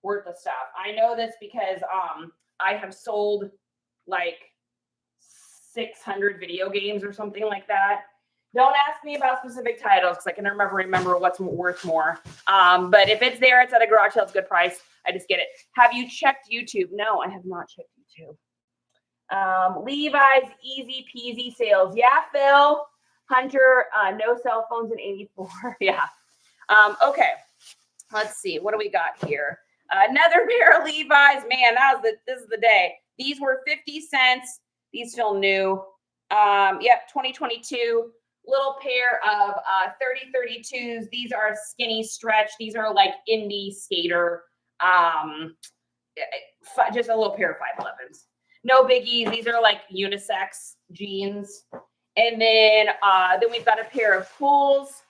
A: worth of stuff. I know this because I have sold like 600 video games or something like that. Don't ask me about specific titles because I can never remember what's worth more. But if it's there, it's at a garage sale, it's a good price. I just get it. Have you checked YouTube? No, I have not checked YouTube. Levi's easy peasy sales. Yeah, Phil. Hunter, no cell phones in 84. Yeah. Okay. Let's see. What do we got here? Another pair of Levi's. Man, this is the day. These were 50 cents. These still new. Yep, 2022. Little pair of 3032s. These are skinny stretch. These are like indie skater. Just a little pair of 511s. No biggies. These are like unisex jeans. And then we've got a pair of pools.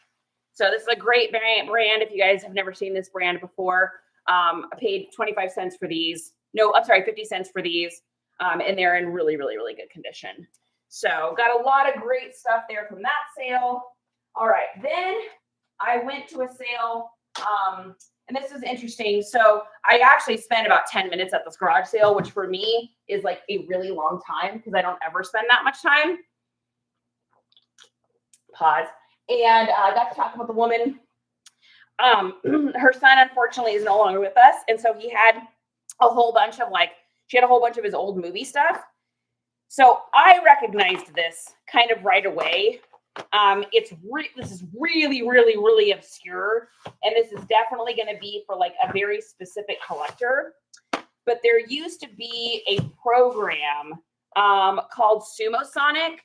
A: So this is a great brand. If you guys have never seen this brand before, I paid 25 cents for these. No, I'm sorry, 50 cents for these. And they're in really, really, really good condition. So got a lot of great stuff there from that sale. All right, then I went to a sale, and this is interesting. So I actually spent about 10 minutes at this garage sale, which for me is like a really long time because I don't ever spend that much time. Pause. And I got to talk with the woman. Her son, unfortunately, is no longer with us. And so he had a whole bunch of she had a whole bunch of his old movie stuff. So I recognized this kind of right away. This is really, really, really obscure. And this is definitely going to be for like a very specific collector. But there used to be a program called Sumo Sonic.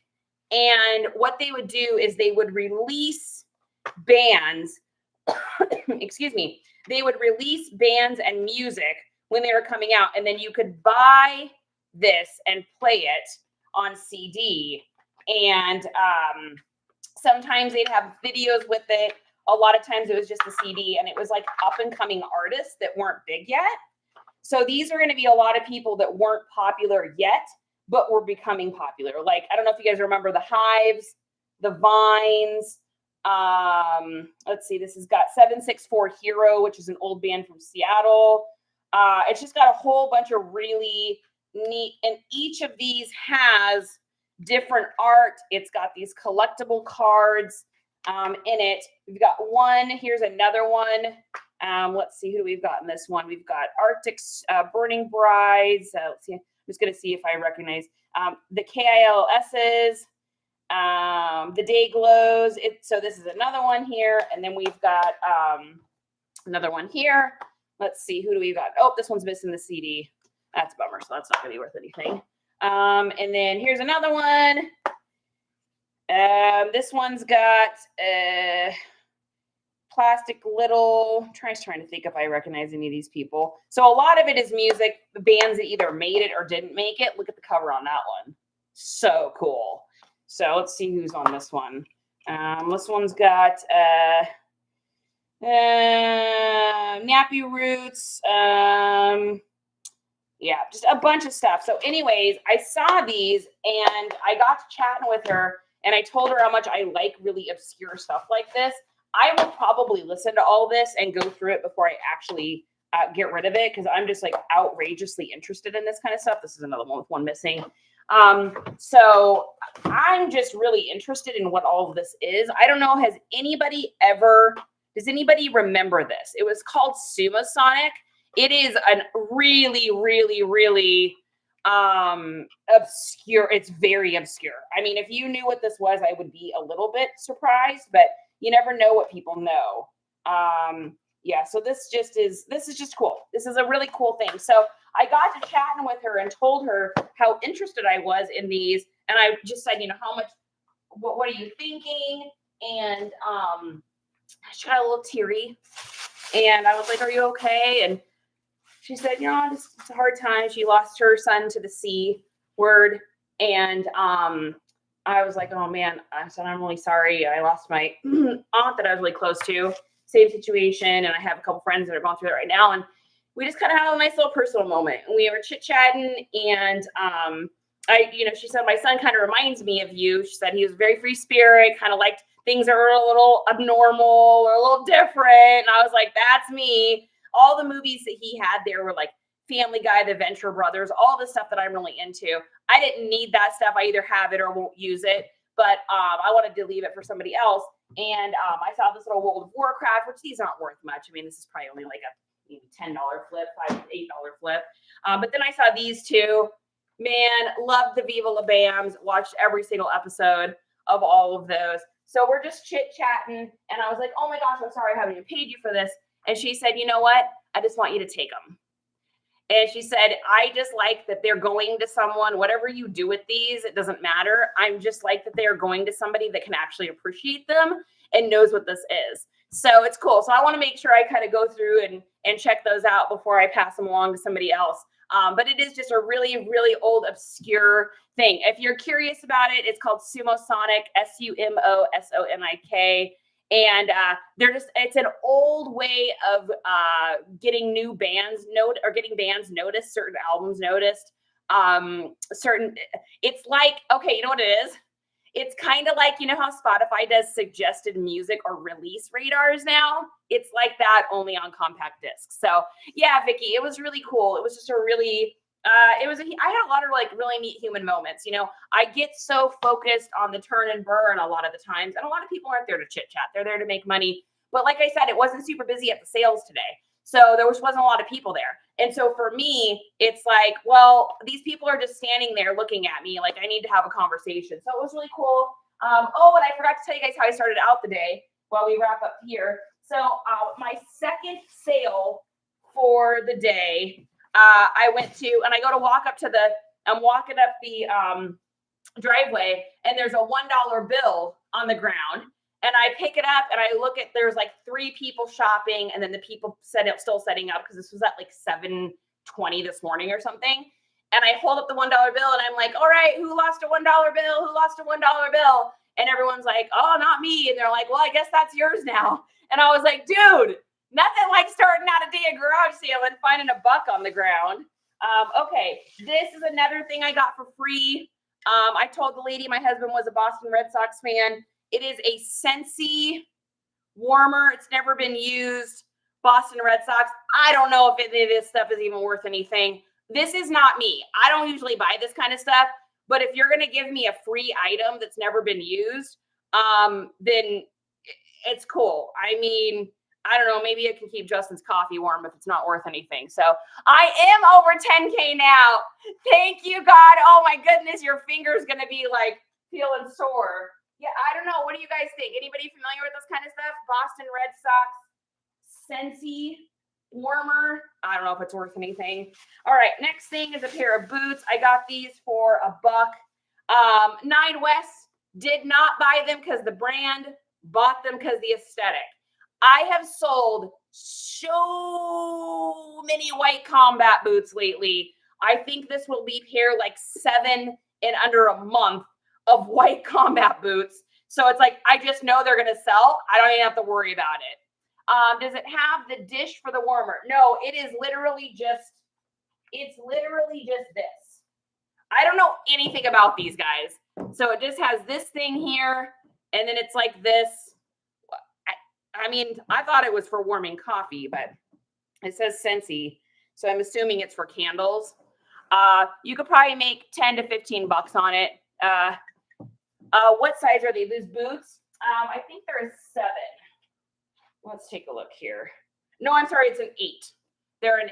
A: And what they would do is they would release bands, excuse me, they would release bands and music when they were coming out. And then you could buy this and play it on CD. And sometimes they'd have videos with it. A lot of times it was just a CD, and it was like up and coming artists that weren't big yet. So these are going to be a lot of people that weren't popular yet, but were becoming popular. Like, I don't know if you guys remember the Hives, the Vines. Let's see, this has got 764 Hero, which is an old band from Seattle. It's just got a whole bunch of really neat, and each of these has different art. It's got these collectible cards in it. We've got one. Here's another one. Let's see, who do we've got in this one? We've got Arctic's Burning Brides. Let's see. I'm just going to see if I recognize the KILS's, the Day Glows. So this is another one here. And then we've got another one here. Let's see, who do we got? Oh, this one's missing the CD. That's a bummer. So that's not going to be worth anything. And then here's another one. This one's got plastic little, trying to think if I recognize any of these people. So a lot of it is music, bands that either made it or didn't make it. Look at the cover on that one. So cool. So let's see who's on this one. This one's got Nappy Roots. Yeah, just a bunch of stuff. So anyways, I saw these and I got to chatting with her and I told her how much I like really obscure stuff like this. I will probably listen to all this and go through it before I actually get rid of it because I'm just like outrageously interested in this kind of stuff. This is another one with one missing. So I'm just really interested in what all of this is. I don't know, does anybody remember this? It was called Sumo Sonic. It is a really, really, really obscure. It's very obscure. I mean, if you knew what this was, I would be a little bit surprised, but you never know what people know. Yeah, so this is just cool. This is a really cool thing. So I got to chatting with her and told her how interested I was in these. And I just said, how much, what are you thinking? And she got a little teary. And I was like, are you okay? And she said, it's a hard time. She lost her son to the C word. And I was like, oh man, I said, I'm really sorry. I lost my aunt that I was really close to. Same situation. And I have a couple friends that are going through it right now. And we just kind of had a nice little personal moment. We were chit-chatting and she said, my son kind of reminds me of you. She said he was very free spirit, kind of liked things that were a little abnormal or a little different. And I was like, that's me. All the movies that he had there were like Family Guy, The Venture Brothers, all the stuff that I'm really into. I didn't need that stuff. I either have it or won't use it. But I wanted to leave it for somebody else. And I saw this little World of Warcraft, which these aren't worth much. I mean, this is probably only like a $10 flip, $5, $8 flip. But then I saw these two. Man, loved the Viva La Bams. Watched every single episode of all of those. So we're just chit-chatting. And I was like, oh my gosh, I'm sorry I haven't even paid you for this. And she said, you know what? I just want you to take them. And she said, I just like that they're going to someone, whatever you do with these, it doesn't matter. I'm just like that they're going to somebody that can actually appreciate them and knows what this is. So it's cool. So I want to make sure I kind of go through and check those out before I pass them along to somebody else. But it is just a really, really old, obscure thing. If you're curious about it, it's called Sumo Sonic, SUMOSONIK. And it's an old way of getting new bands getting bands noticed, certain albums noticed. It's like, okay, you know what it is? It's kind of like, how Spotify does suggested music or release radars now? It's like that, only on compact discs. So yeah, Vicky, it was really cool. It was just a really, I had a lot of like really neat human moments. I get so focused on the turn and burn a lot of the times, and a lot of people aren't there to chit chat. They're there to make money. But like I said, it wasn't super busy at the sales today. So there wasn't a lot of people there. And so for me, it's like, well, these people are just standing there looking at me like I need to have a conversation. So it was really cool. And I forgot to tell you guys how I started out the day while we wrap up here. So my second sale for the day, I went to, and I go to walk up to I'm walking up the driveway, and there's a $1 bill on the ground. And I pick it up and I look at, there's like 3 people shopping, and then the people still setting up because this was at like 7:20 this morning or something. And I hold up the $1 bill and I'm like, all right, who lost a $1 bill? Who lost a $1 bill? And everyone's like, oh, not me. And they're like, well, I guess that's yours now. And I was like, dude, nothing like starting out a day at garage sale and finding a buck on the ground. Okay, this is another thing I got for free. I told the lady my husband was a Boston Red Sox fan. It is a Scentsy warmer. It's never been used. Boston Red Sox. I don't know if any of this stuff is even worth anything. This is not me. I don't usually buy this kind of stuff. But if you're going to give me a free item that's never been used, then it's cool. I mean, I don't know. Maybe it can keep Justin's coffee warm if it's not worth anything. So I am over 10K now. Thank you, God. Oh, my goodness. Your finger's going to be like feeling sore. Yeah, I don't know. What do you guys think? Anybody familiar with this kind of stuff? Boston Red Sox, Scentsy warmer. I don't know if it's worth anything. All right, next thing is a pair of boots. I got these for $1. Nine West, did not buy them because the brand, bought them because the aesthetic. I have sold so many white combat boots lately. I think this will leave here like 7 in under a month of white combat boots. So it's like, I just know they're going to sell. I don't even have to worry about it. Does it have the dish for the warmer? No, it is literally just, it's literally just this. I don't know anything about these guys. So it just has this thing here, and then it's like this. I mean, I thought it was for warming coffee, but it says Scentsy. So I'm assuming it's for candles. You could probably make 10 to 15 bucks on it. What size are they? These boots? I think they're a 7. Let's take a look here. No, I'm sorry, it's an 8. They're an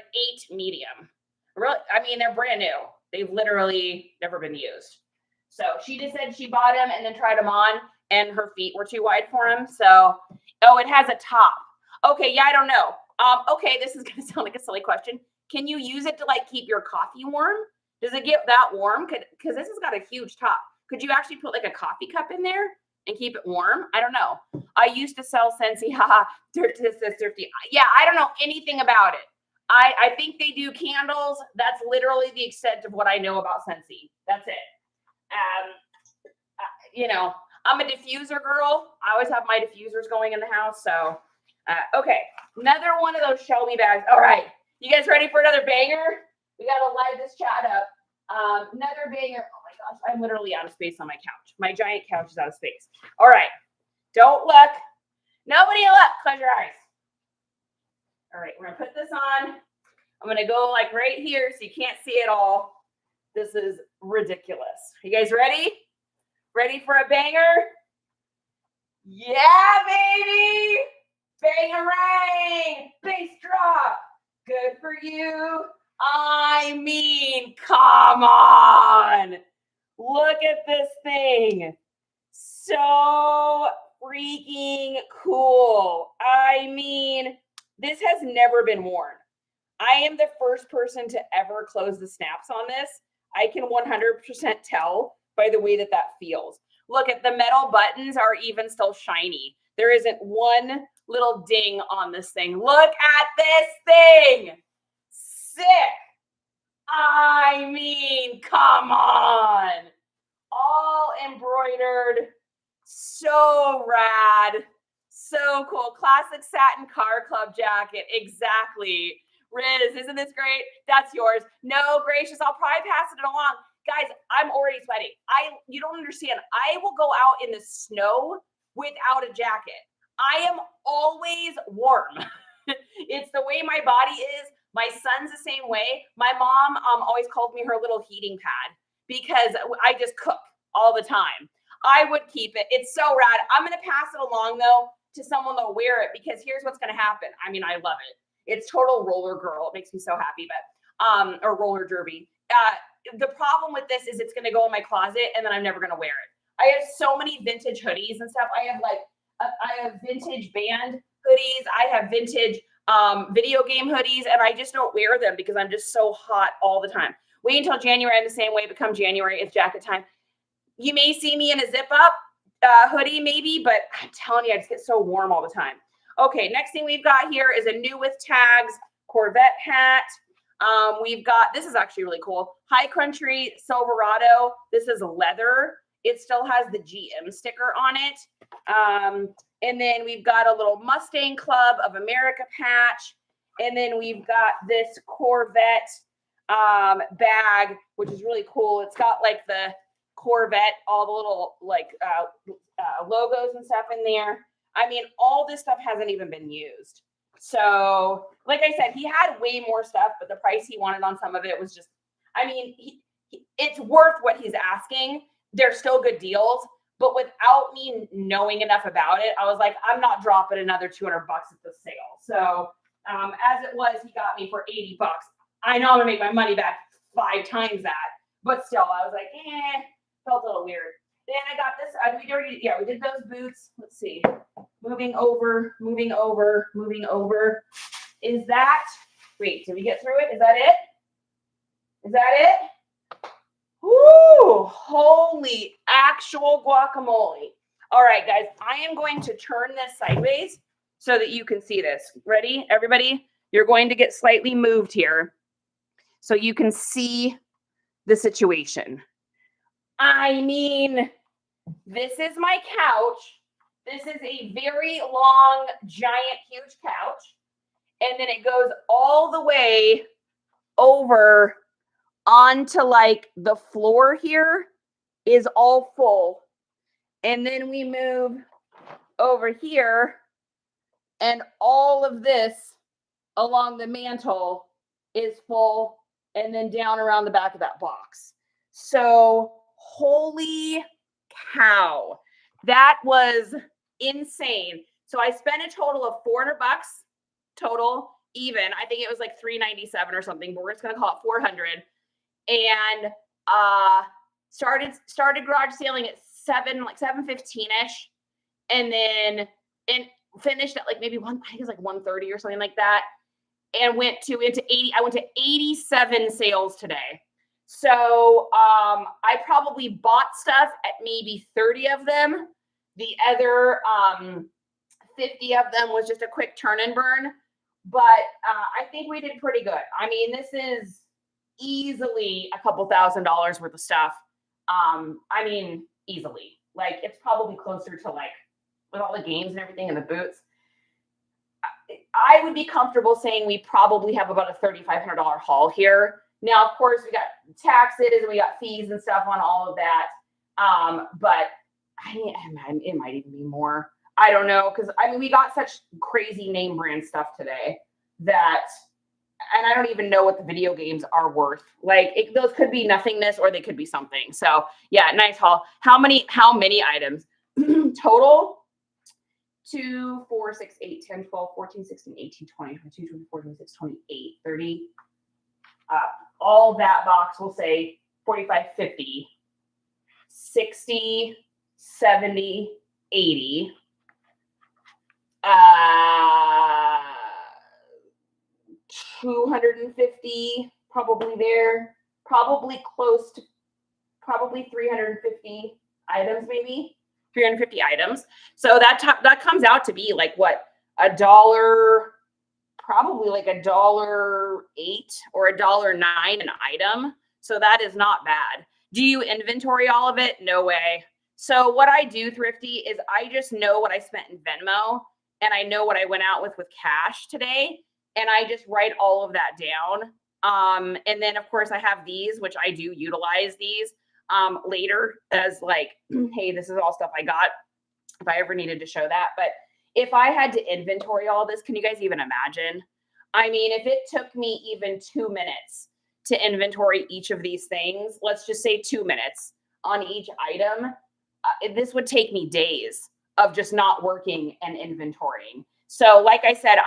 A: 8 medium. Really, I mean, they're brand new. They've literally never been used. So she just said she bought them and then tried them on, and her feet were too wide for them. So, oh, it has a top. Okay, yeah, I don't know. Okay, this is gonna sound like a silly question. Can you use it to like keep your coffee warm? Does it get that warm? Because this has got a huge top. Could you actually put like a coffee cup in there and keep it warm? I don't know. I used to sell Scentsy. Haha, dirty. Yeah, I don't know anything about it. I think they do candles. That's literally the extent of what I know about Scentsy. That's it. You know, I'm a diffuser girl. I always have my diffusers going in the house. So, okay. Another one of those Shelby bags. All right. You guys ready for another banger? We got to light this chat up. Another banger. Oh my gosh. I'm literally out of space on my couch. My giant couch is out of space. All right. Don't look. Nobody look. Close your eyes. All right, we're gonna put this on. I'm gonna go like right here so you can't see it all. This is ridiculous. You guys ready? Ready for a banger? Yeah, baby! Bangarang! Bass drop! Good for you. I mean, come on! Look at this thing. So freaking cool. I mean, this has never been worn. I am the first person to ever close the snaps on this. I can 100% tell by the way that feels. Look at the metal buttons are even still shiny. There isn't one little ding on this thing. Look at this thing. Sick. I mean, come on. All embroidered. So rad. So cool. Classic satin car club jacket. Exactly. Riz, isn't this great? That's yours. No, gracious. I'll probably pass it along. Guys, I'm already sweating. You don't understand. I will go out in the snow without a jacket. I am always warm. It's the way my body is. My son's the same way. My mom always called me her little heating pad because I just cook all the time. I would keep it. It's so rad. I'm going to pass it along, though, to someone that'll wear it because here's what's going to happen. I mean, I love it. It's total roller girl. It makes me so happy, but or roller derby. The problem with this is it's going to go in my closet and then I'm never going to wear it. I have so many vintage hoodies and stuff. I have vintage band hoodies. I have vintage video game hoodies, and I just don't wear them because I'm just so hot all the time. Wait until January. I'm the same way. Become January. It's jacket time. You may see me in a zip up hoodie maybe, but I'm telling you, I just get so warm all the time. Okay, next thing we've got here is a new with tags Corvette hat. We've got, this is actually really cool, High Country Silverado. This is leather. It still has the GM sticker on it. And then we've got a little Mustang Club of America patch. And then we've got this Corvette bag, which is really cool. It's got like the Corvette, all the little like logos and stuff in there. I mean, all this stuff hasn't even been used. So, like I said, he had way more stuff, but the price he wanted on some of it was just, I mean, it's worth what he's asking. They're still good deals, but without me knowing enough about it, I was like, I'm not dropping another $200 at the sale. So, as it was, he got me for $80. I know I'm gonna make my money back 5 times that, but still, I was like, felt a little weird. Then I got this. We did those boots. Let's see. Moving over. Is that, wait, did we get through it? Is that it? Woo! Holy actual guacamole. All right, guys, I am going to turn this sideways so that you can see this. Ready, everybody? You're going to get slightly moved here so you can see the situation. I mean, this is my couch. This is a very long, giant, huge couch. And then it goes all the way over onto like the floor here is all full. And then we move over here and all of this along the mantle is full and then down around the back of that box. So holy cow, that was insane. So I spent a total of $400 total, even. I think it was like $397 or something, but we're just gonna call it 400. And started garage sailing at 7:15ish, and then finished at like maybe I think it was like 1:30 or something like that, and went into 80. I went to 87 sales today. So I probably bought stuff at maybe 30 of them. The other 50 of them was just a quick turn and burn. But I think we did pretty good. I mean, this is easily a couple $1,000s worth of stuff. I mean, easily. Like, it's probably closer to, like, with all the games and everything and the boots, I would be comfortable saying we probably have about a $3,500 haul here. Now, of course, we got taxes and we got fees and stuff on all of that. But I mean, it might even be more. I don't know, because I mean, we got such crazy name brand stuff today that, and I don't even know what the video games are worth. Like, those could be nothingness or they could be something. So yeah, nice haul. How many items total? 2, 4, 6, 8, 10, 12, 14, 16, 18, 20, 22, 24, 26, 28, 30. All that box will say 45, 50, 60, 70, 80. 250 probably there, probably close to 350 items, maybe 350 items. So that comes out to be like what, $1, probably like $1.08 or $1.09 an item. So that is not bad. Do you inventory all of it? No way. So what I do, Thrifty, is I just know what I spent in Venmo and I know what I went out with cash today. And I just write all of that down. And then of course I have these, which I do utilize these later as like, hey, this is all stuff I got if I ever needed to show that. But if I had to inventory all this, can you guys even imagine? I mean, if it took me even 2 minutes to inventory each of these things, let's just say 2 minutes on each item, this would take me days of just not working and inventorying. So like I said,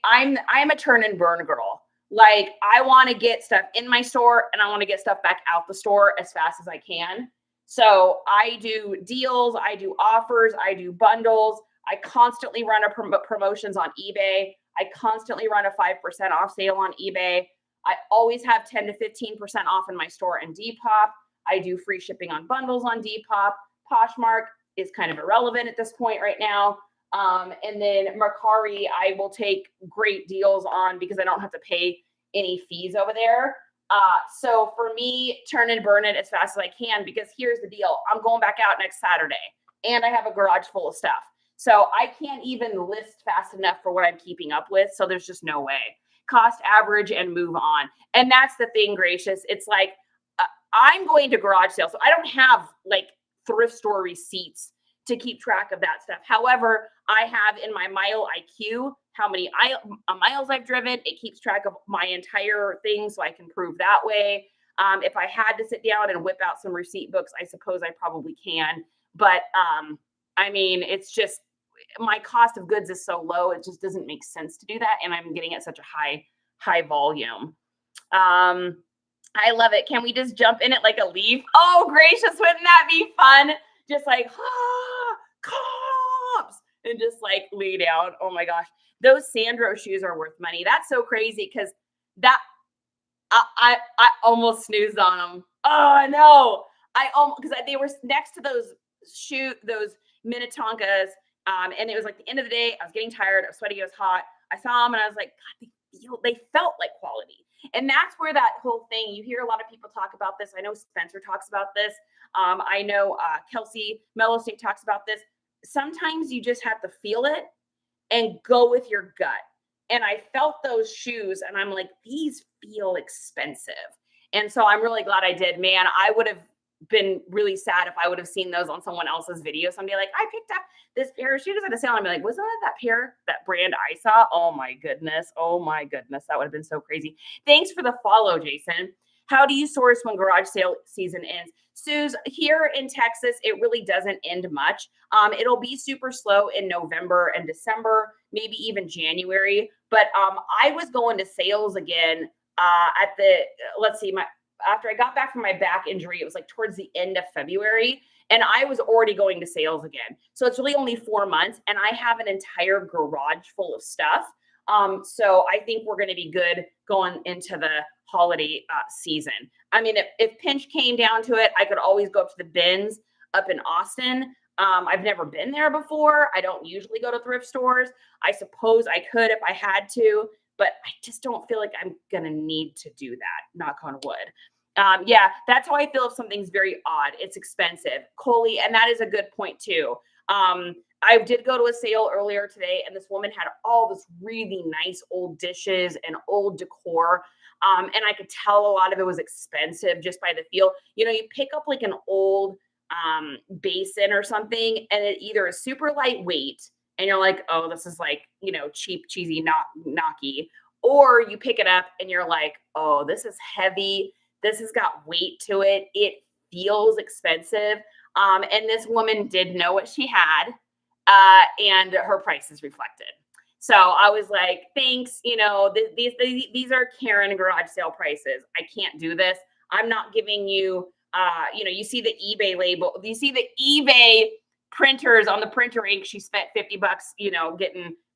A: I'm a turn and burn girl. Like, I want to get stuff in my store and I want to get stuff back out the store as fast as I can. So I do deals, I do offers, I do bundles. I constantly run promotions on eBay. I constantly run a 5% off sale on eBay. I always have 10 to 15% off in my store in Depop. I do free shipping on bundles on Depop. Poshmark is kind of irrelevant at this point right now. And then Mercari, I will take great deals on because I don't have to pay any fees over there. So for me, turn and burn it as fast as I can, because here's the deal. I'm going back out next Saturday and I have a garage full of stuff. So I can't even list fast enough for what I'm keeping up with. So there's just no way. Cost average and move on. And that's the thing, Gracious. It's like, I'm going to garage sales, so I don't have like thrift store receipts to keep track of that stuff. However, I have in my Mile IQ how many miles I've driven. It keeps track of my entire thing, so I can prove that way. If I had to sit down and whip out some receipt books, I suppose I probably can. But I mean, it's just my cost of goods is so low, it just doesn't make sense to do that. And I'm getting at such a high volume. I love it. Can we just jump in it like a leaf? Oh, gracious, wouldn't that be fun? Just like, cops, and just like lay down. Oh my gosh. Those Sandro shoes are worth money. That's so crazy because that I almost snoozed on them. Oh no. Because they were next to those Minnetonkas And it was like the end of the day. I was getting tired. I was sweaty. It was hot. I saw them and I was like, God, they felt like quality. And that's where that whole thing, you hear a lot of people talk about this. I know Spencer talks about this. I know Kelsey Mellow State talks about this. Sometimes you just have to feel it and go with your gut. And I felt those shoes and I'm like, these feel expensive. And so I'm really glad I did. Man, I would have been really sad if I would have seen those on someone else's video. Somebody like, I picked up this pair of shoes at a sale. I'd be like, wasn't that pair, that brand I saw? Oh my goodness. Oh my goodness. That would have been so crazy. Thanks for the follow, Jason. How do you source when garage sale season ends? Suze, here in Texas, it really doesn't end much. It'll be super slow in November and December, maybe even January. But I was going to sales again at the, let's see, after I got back from my back injury, it was like towards the end of February, and I was already going to sales again. So it's really only 4 months, and I have an entire garage full of stuff. So I think we're going to be good going into the holiday season. I mean, if pinch came down to it, I could always go up to the bins up in Austin. I've never been there before. I don't usually go to thrift stores. I suppose I could if I had to, but I just don't feel like I'm going to need to do that. Knock on wood. Yeah, that's how I feel if something's very odd. It's expensive. Coley, and that is a good point too. I did go to a sale earlier today, and this woman had all this really nice old dishes and old decor. And I could tell a lot of it was expensive just by the feel. You know, you pick up like an old basin or something, and it either is super lightweight, and you're like, oh, this is like, you know, cheap, cheesy, knocky. Or you pick it up and you're like, oh, this is heavy. This has got weight to it. It feels expensive. And this woman did know what she had, and her prices reflected. So I was like, thanks. You know, these are Karen garage sale prices. I can't do this. I'm not giving you, you know, you see the eBay label. You see the eBay printers on the printer ink. She spent $50, you know,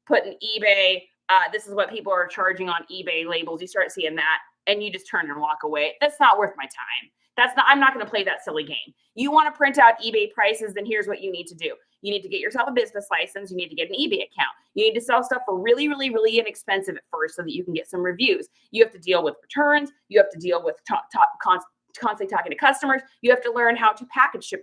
A: put in eBay. This is what people are charging on eBay labels. You start seeing that and you just turn and walk away. That's not worth my time. I'm not going to play that silly game. You want to print out eBay prices, then here's what you need to do. You need to get yourself a business license. You need to get an eBay account. You need to sell stuff for really, really, really inexpensive at first so that you can get some reviews. You have to deal with returns. You have to deal with constantly talking to customers. You have to learn how to package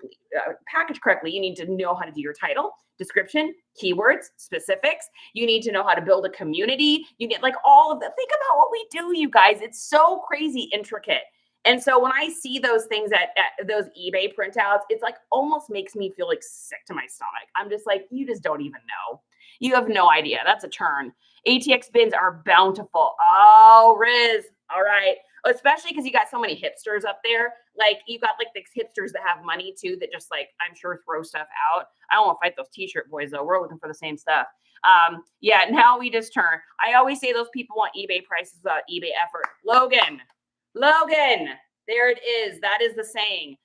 A: correctly. You need to know how to do your title, description, keywords, specifics. You need to know how to build a community. You get like all of that. Think about what we do, you guys. It's so crazy intricate. And so when I see those things at those eBay printouts, it's like almost makes me feel like sick to my stomach. I'm just like, you just don't even know. You have no idea. That's a turn. ATX bins are bountiful. Oh, Riz. All right. Especially because you got so many hipsters up there. Like you got like these hipsters that have money too, that just like, I'm sure throw stuff out. I don't want to fight those t-shirt boys though. We're looking for the same stuff. Yeah, now we just turn. I always say those people want eBay prices without eBay effort. Logan, there it is. That is the saying.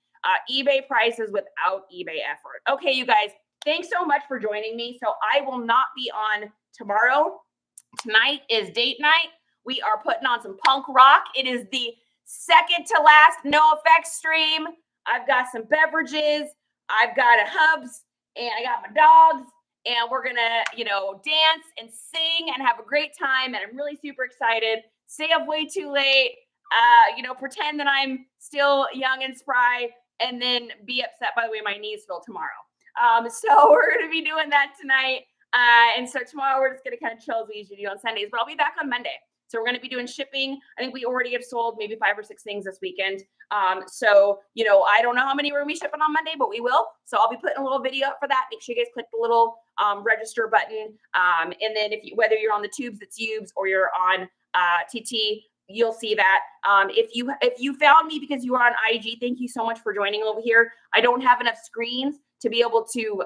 A: eBay prices without eBay effort. Okay, you guys, thanks so much for joining me. So I will not be on tomorrow. Tonight is date night. We are putting on some punk rock. It is the second to last NoFX stream. I've got some beverages. I've got a Hubs, and I got my dogs. And we're going to, you know, dance and sing and have a great time. And I'm really super excited. Stay up way too late. You know, pretend that I'm still young and spry, and then be upset by the way my knees feel tomorrow. So we're going to be doing that tonight. And so tomorrow we're just going to kind of chill as we usually do on Sundays, but I'll be back on Monday. So we're going to be doing shipping. I think we already have sold maybe 5 or 6 things this weekend. So, you know, I don't know how many we're going to be shipping on Monday, but we will. So I'll be putting a little video up for that. Make sure you guys click the little register button. And then whether you're on the tubes, the tubes, or you're on TT, you'll see that. If you found me because you were on IG, thank you so much for joining over here. I don't have enough screens to be able to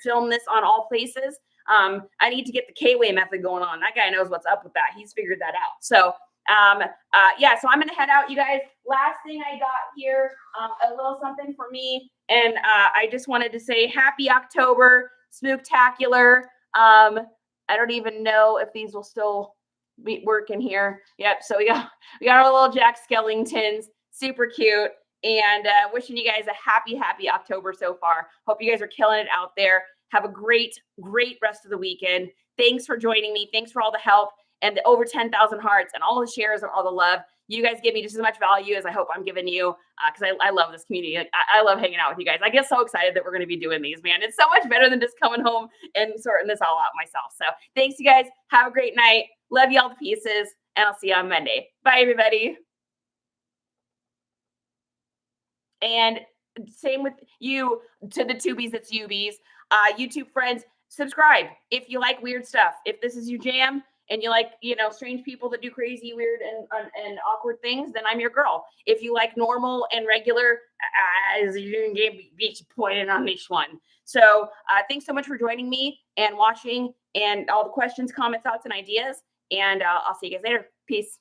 A: film this on all places. I need to get the K-Way method going on. That guy knows what's up with that. He's figured that out. So yeah, so I'm going to head out, you guys. Last thing I got here, a little something for me. And I just wanted to say happy October, Spooktacular. I don't even know if these will still be working here. Yep. So we got our little Jack Skellingtons, super cute, and wishing you guys a happy October so far. Hope you guys are killing it out there. Have a great, great rest of the weekend. Thanks for joining me. Thanks for all the help and the over 10,000 hearts and all the shares and all the love. You guys give me just as much value as I hope I'm giving you, because I love this community. I love hanging out with you guys. I get so excited that we're going to be doing these, man. It's so much better than just coming home and sorting this all out myself. So thanks, you guys. Have a great night. Love you all to pieces, and I'll see you on Monday. Bye, everybody. And same with you, to the tubies, that's Ubies. YouTube friends, subscribe if you like weird stuff. If this is your jam and you like, strange people that do crazy, weird, and awkward things, then I'm your girl. If you like normal and regular, as you can be pointed on this one. So thanks so much for joining me and watching, and all the questions, comments, thoughts, and ideas. And I'll see you guys later. Peace.